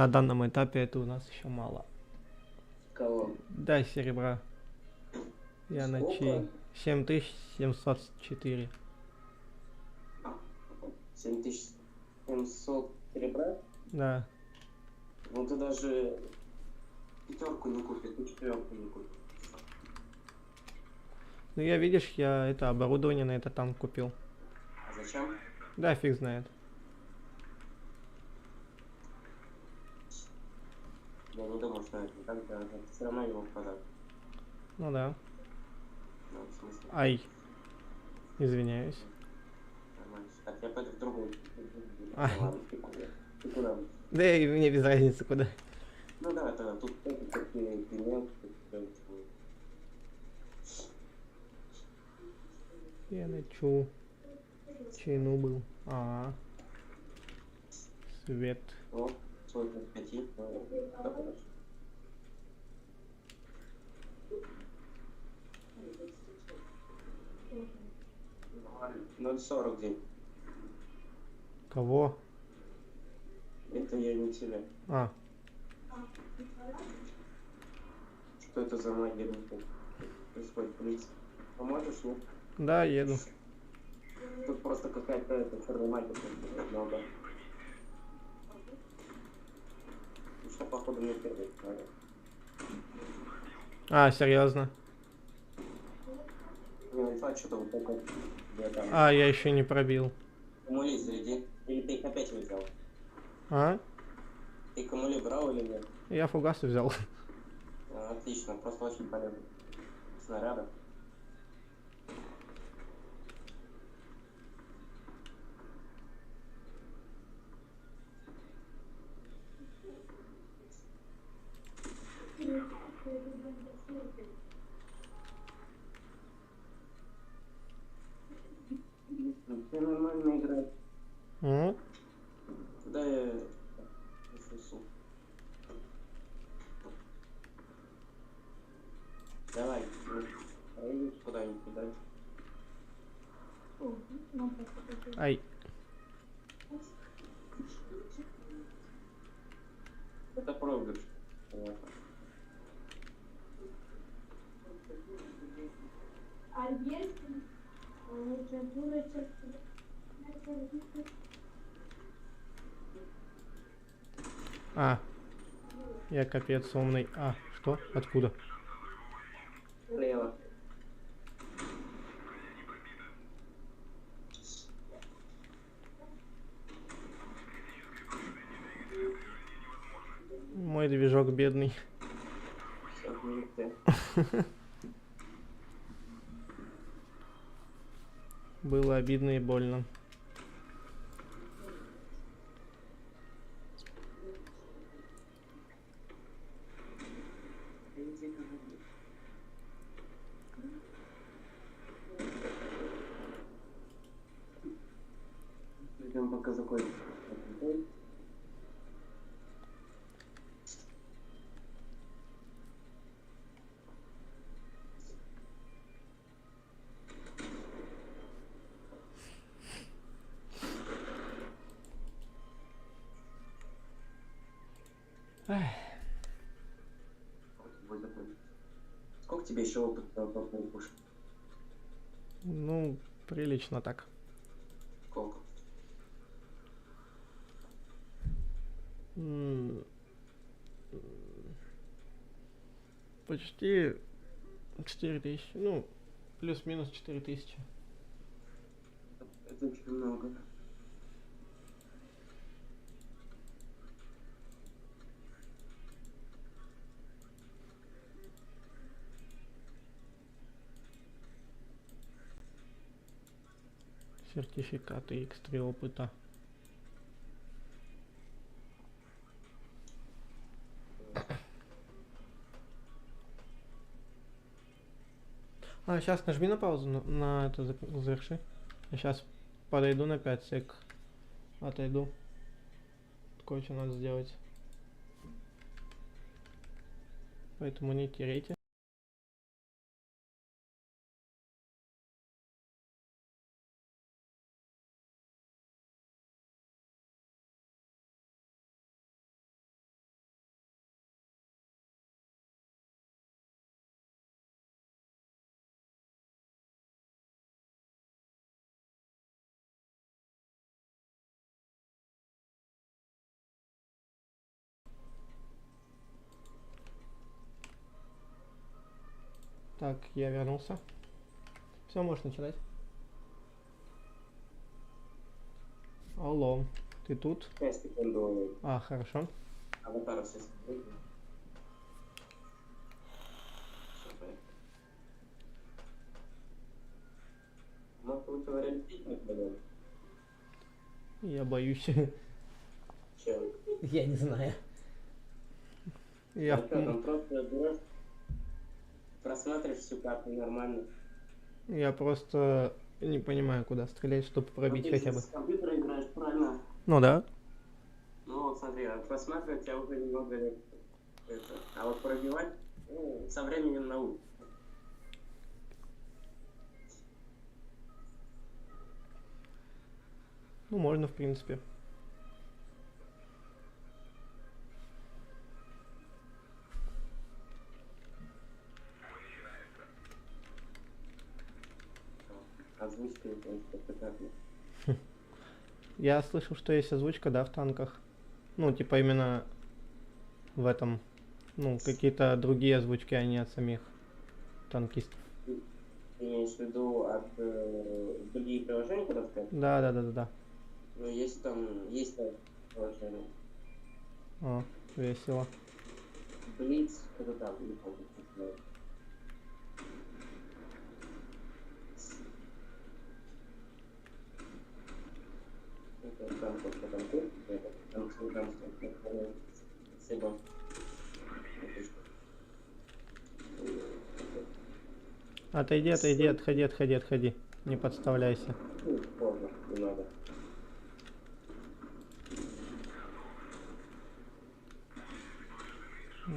данном этапе это у нас еще мало. кого? Дай серебра. Я на чьей? Сколько? 7704. 7700 серебра? Да. Ну ты даже пятерку не купишь, ты четверку не купишь. Ну я, видишь, я это оборудование на этот танк купил. А зачем? Да, фиг знает. Я не думаю, что это так, да, все равно его продать. Ну да. Ну, в смысле, Ай. Извиняюсь. нормально. Так, я пойду в другую. А. Ладно, ты куда? Ты куда? Да и мне без разницы куда. Ну давай тогда, тут такие мелкие. Я на чайну был. Свет. О, 45. Хорошо. Ну, 40 день. Кого? Это я не тебя. А, Что это за магия? Происходит, полиция. Поможешь, нет? да, еду. Тут просто какая-то черная магия много. Ну что, походу, мне первый говорят. А, серьезно? Не, альфа что-то вот такое. Я там. А, я еще не пробил. Камули заряди. Или ты их опять не взял? А? Ты камули брал или нет? Я фугасы взял. Отлично, просто очень полезно. Снаряды. Все нормально играть. М? Да, я слышу. Давай, поедешь куда-нибудь туда. Ай. Это проигрыш. А. Я капец умный. А, что? Откуда? Слева. Мой движок бедный. Всё вместе. Было обидно и больно. Ждем, пока закончится. Сколько тебе еще опыта попробуешь? Ну, прилично так. Сколько? почти 4000. Ну, плюс-минус 4000. Это очень много. Сертификаты X3 опыта. А, сейчас нажми на паузу, на это заверши. Я сейчас подойду на 5 сек. Отойду. Кое-что надо сделать. Поэтому не теряйте. Так, я вернулся. Все, можешь начинать. Алло, ты тут? 5 секунд. А, хорошо. Аватар все. Может, вы говорили, блин? Я боюсь. Чем? Я не знаю. Я... А что, там просто берешь, просматриваешь всю карту нормально. Я просто не понимаю, куда стрелять, чтобы пробить ты хотя бы. с компьютера играешь, правильно? Ну да. Ну вот смотри, просматривать тебя уже немного легче. А вот пробивать, ну, со временем научишься. Ну, можно, в принципе. Озвучка, в принципе, прекрасно. Я слышал, что есть озвучка, да, в танках. Ну, типа именно в этом. Ну, какие-то другие озвучки, а не от самих танкистов. Ты имеешь в виду от другие приложения, куда сказать? Да. Ну, есть там приложение. О, весело. Блиц, что-то там, не помню, как называется. Это там только там курс, это там спасибо. Отойди, отходи. Не подставляйся. Ну, поздно, не надо.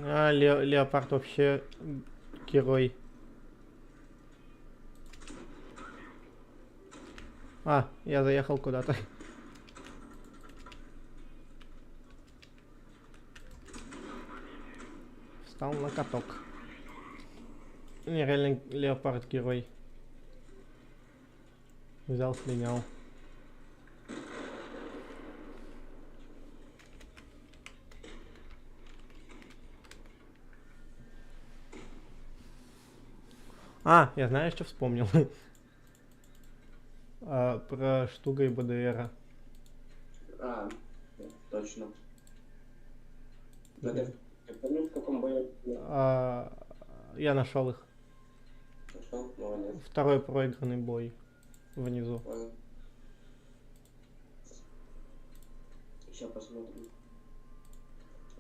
А, Леопард вообще герой. А, я заехал куда-то. Встал на каток. Нереально Леопард герой. Взял, слинял. А, я знаю, что вспомнил. Про Штуга и БДРа. А, точно. Ты помнишь, в каком бою Я нашел их. нашел? Молодец. Второй проигранный бой внизу. Ладно. Сейчас посмотрим.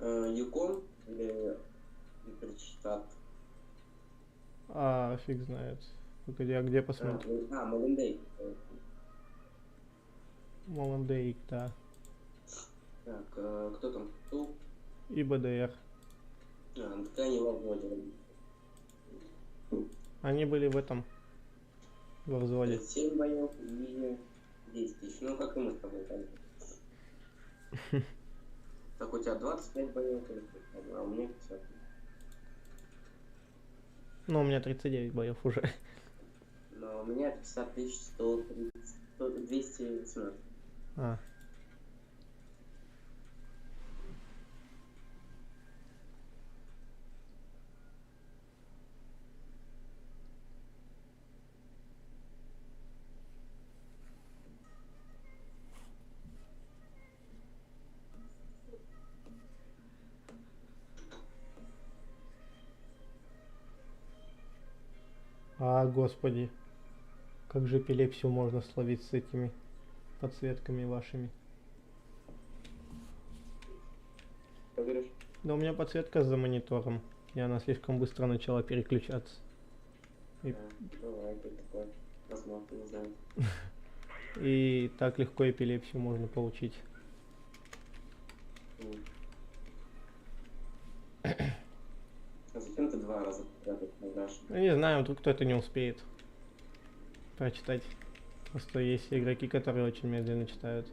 Юкон или Гиперштадт? Фиг знает. Погоди, а где посмотреть? Молодей. Молодейк, да. Так, кто там? Ту? И БДР. Так они в взводе. Они были в этом. В взводе. 7 боев и 10 тысяч. Ну, как и мы с тобой там. Так, у тебя 25 боев, а у меня 50. Ну, у меня 39 боев уже. Но у меня 50 218. А. А, господи. Как же эпилепсию можно словить с этими подсветками вашими? Что говоришь? Да у меня подсветка за монитором. И она слишком быстро начала переключаться. И, Давай, это такое. Посмотрим, не знаю. и так легко эпилепсию можно получить. А зачем ты 2 раза подряд играешь? Ну, не знаю, вдруг кто-то не успеет прочитать. Просто есть игроки, которые очень медленно читают.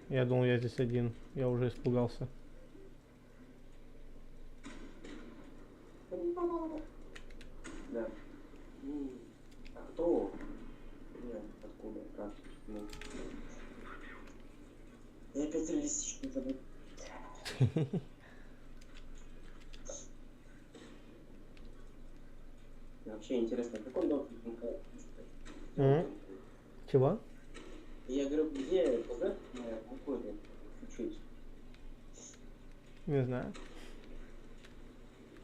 Я думал, я здесь один. Я уже испугался. Да. А кто? Нет, откуда? Как? Ну. Я опять листичку забыл. Вообще интересно, как он должен Чего? Я говорю, где позади моя уходит? Чуть-чуть. Не знаю.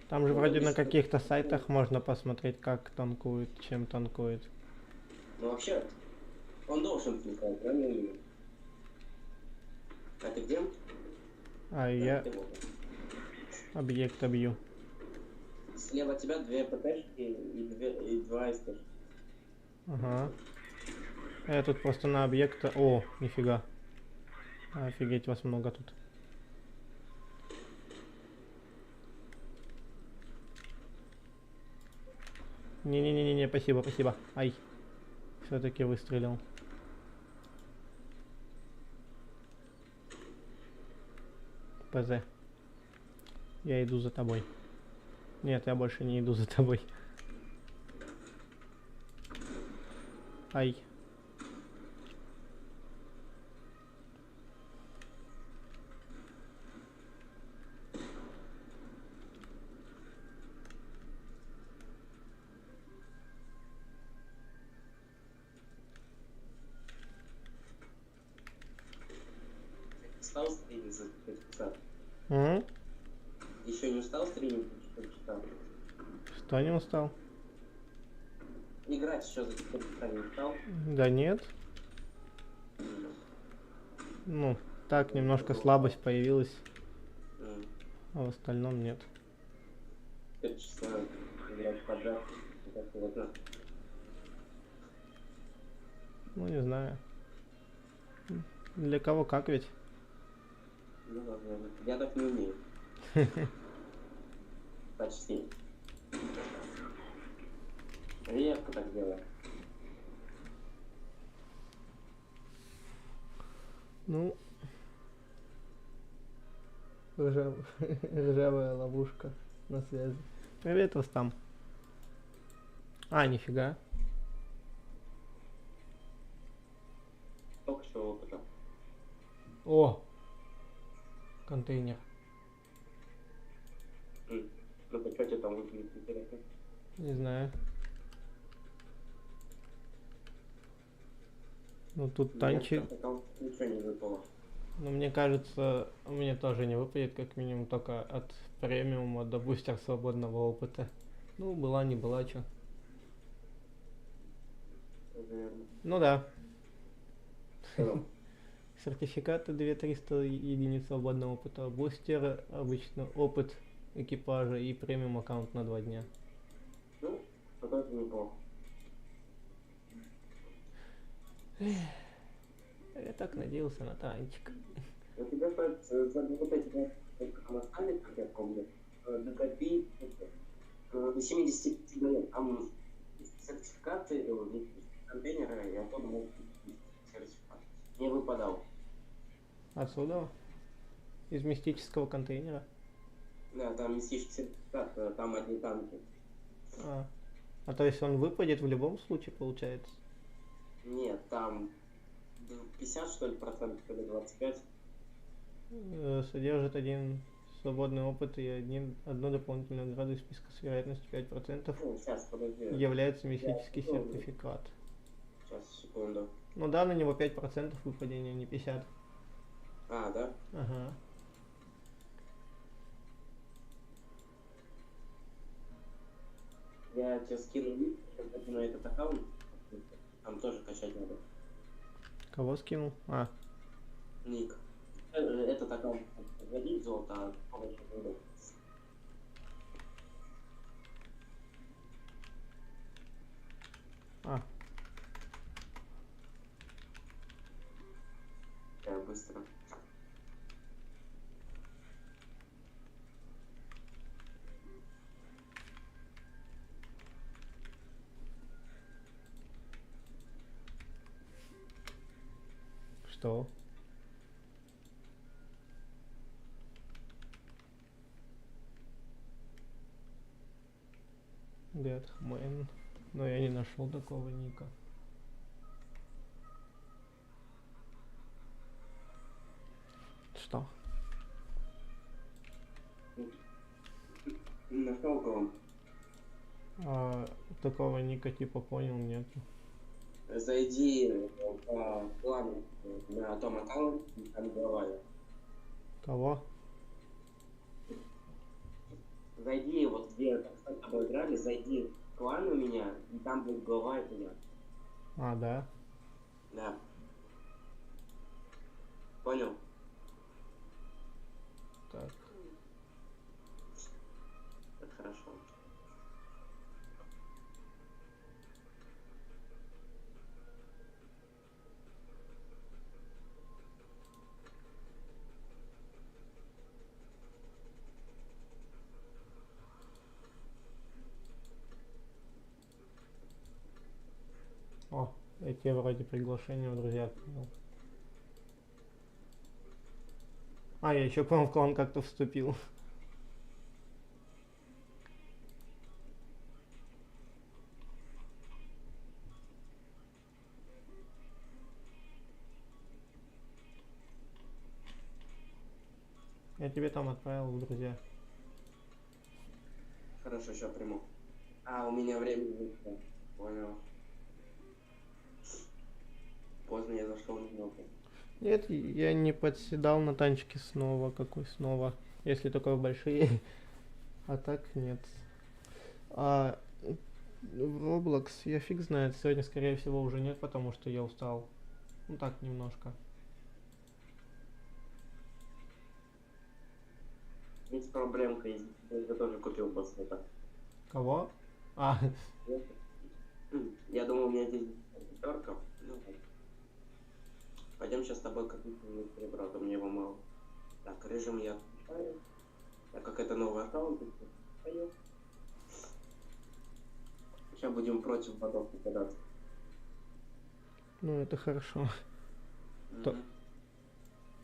Там же вроде на каких-то сайтах можно посмотреть, как танкует, чем танкует. Ну вообще, он должен танковать, правильно или нет? А ты где? А я Ты вот. объекта бью. Слева от тебя 2 ПТшки и 2 СТ. Ага. Я тут просто на объекта... О, нифига. Офигеть, вас много тут. Не-не-не-не, спасибо, спасибо. Ай. Все-таки выстрелил. ПЗ. Я иду за тобой. Нет, я больше не иду за тобой. Ай. Устал стримить за 5 часов? М? Еще не устал стримить за 5 часов? Что, не устал? Играть еще за 4 часа не устал? Да нет. Ну, так, немножко слабость появилась, а в остальном нет. 5 часов играть подряд. Как-то вот так. Ну, не знаю. Для кого как ведь? Ну, возможно. Я так не умею. Почти. Редко так делаю. Ну, ржавая ловушка на связи. Привет, Рустам. А, нифига. Только что опыта. О! Контейнер. Ну-ка, что тебе там выглядит интересно? Не знаю. Ну тут танчик. Ничего не выпало. Но мне кажется, мне тоже не выпадет, как минимум, только от премиума до бустер свободного опыта. Ну, была не была, чё. Ну да. Сертификаты 2300 единиц свободного опыта, бустер, обычно опыт экипажа и премиум аккаунт на 2 дня. Ну, пока это неплохо. Я так надеялся на танчик. У тебя, кстати, за вот эти там остались, как я помню, накопить до 75 долларов. Там сертификаты, контейнеры, я оттуда мог сертификат. Не выпадал. Отсюда? Из мистического контейнера? Да, там мистический сертификат, там одни танки. А то есть он выпадет в любом случае, получается? Нет, там 50, что ли, процентов или 25. Содержит один Свободный опыт и одно дополнительную награду из списка с вероятностью 5% Ну, сейчас, подожди. является мистический сертификат. Сейчас, секунду. Ну да, на него 5% выпадения, не 50. А, да? Ага. Я тебе скину линк, на этот аккаунт. Там тоже качать надо. Кого скинул? А, Ник. Этот аккаунт вводить золото, а помощь не. а, Я быстро. что? Бэтмен. Но я не нашел такого ника. Что? Нашел кого? А, такого ника типа понял, нет. Зайди по плану на том аккаунте, там голова. Кого? Зайди, вот где так с тобой играли, зайди в клан у меня, и там будет голова это я. А, да. Да. Понял? Так. Это хорошо. О, я тебе вроде приглашение в друзья принял. А, я еще, по-моему, в клан как-то вступил. Я тебе там отправил в друзья. Хорошо, сейчас приму. А, у меня время вышло. Понял. Поздно я зашел немного. Нет, я не подседал на танчики снова. Какой снова? Если только в большие. А так нет. А в Roblox я фиг знает. Сегодня, скорее всего, уже нет, потому что я устал. Ну так, немножко. Есть проблемка, есть. Я тоже купил босса. Кого? А, Я думал, у меня здесь пятерка. Ну, так. Пойдем сейчас с тобой копить серебро, а то мне его мало. Так, режим я отключаю. Так как это новый аккаунт, сейчас будем против ботов попадаться. ну это хорошо. То- Мгм.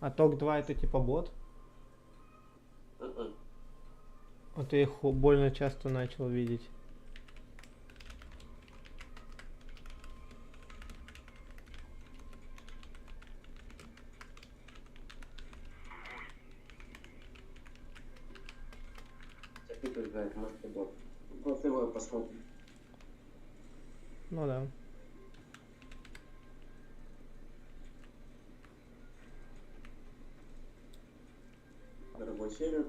А ТОК 2 это типа бот? Мгм. Вот я их больно часто начал видеть. Сейчас кто знает, может и бот. После его посмотрим. Ну да. Дорогой сервер.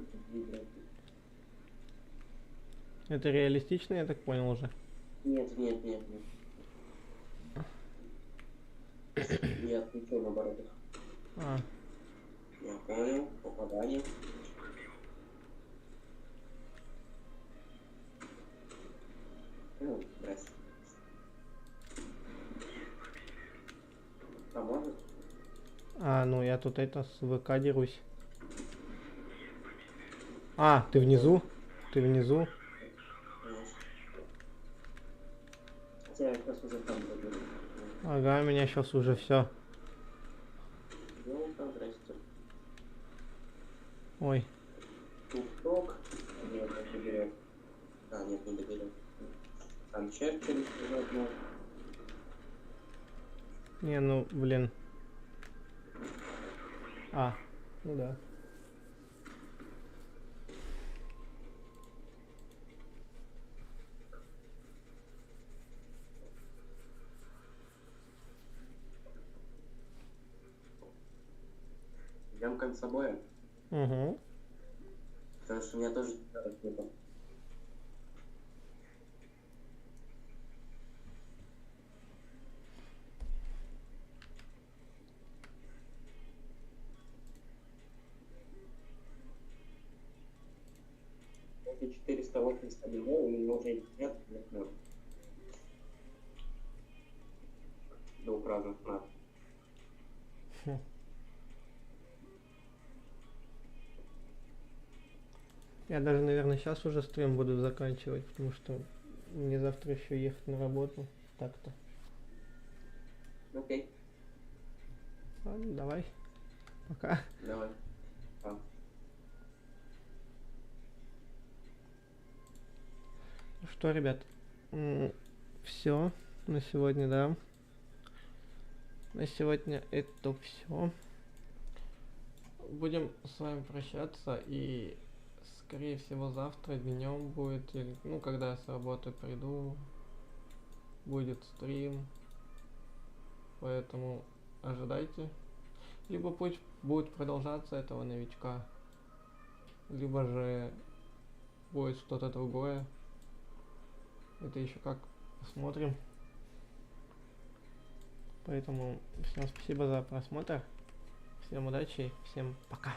Это реалистично, я так понял уже. Нет, нет, нет, нет. Я отключил наоборот их. А, Я понял. Попадание. Ну, здрасте. Поможет? ну я тут это с ВК дерусь. А, ты внизу? Ты внизу? Хотя я сейчас уже там буду. Ага, меня сейчас уже все. Ну, там, здрасте. Ой, Тук-ток. Нет, не доберет. А, нет, не доберет. Там Черчилль заодно. не, ну блин. А, ну да. прям концобоя. Угу. Потому что у меня тоже нету. Это 481, у меня уже нет, двух разных над. Я даже, наверное, сейчас уже стрим буду заканчивать, потому что мне завтра еще ехать на работу. Так-то. Окей, Ладно, давай. Пока. давай. А. Ну что, ребят, все на сегодня, да. На сегодня это все. Будем с вами прощаться, и скорее всего завтра днем будет, или, ну, когда я с работы приду, будет стрим, поэтому ожидайте. Либо пусть будет продолжаться этого новичка, либо же будет что-то другое. Это еще как посмотрим. Поэтому всем спасибо за просмотр. Всем удачи, всем пока.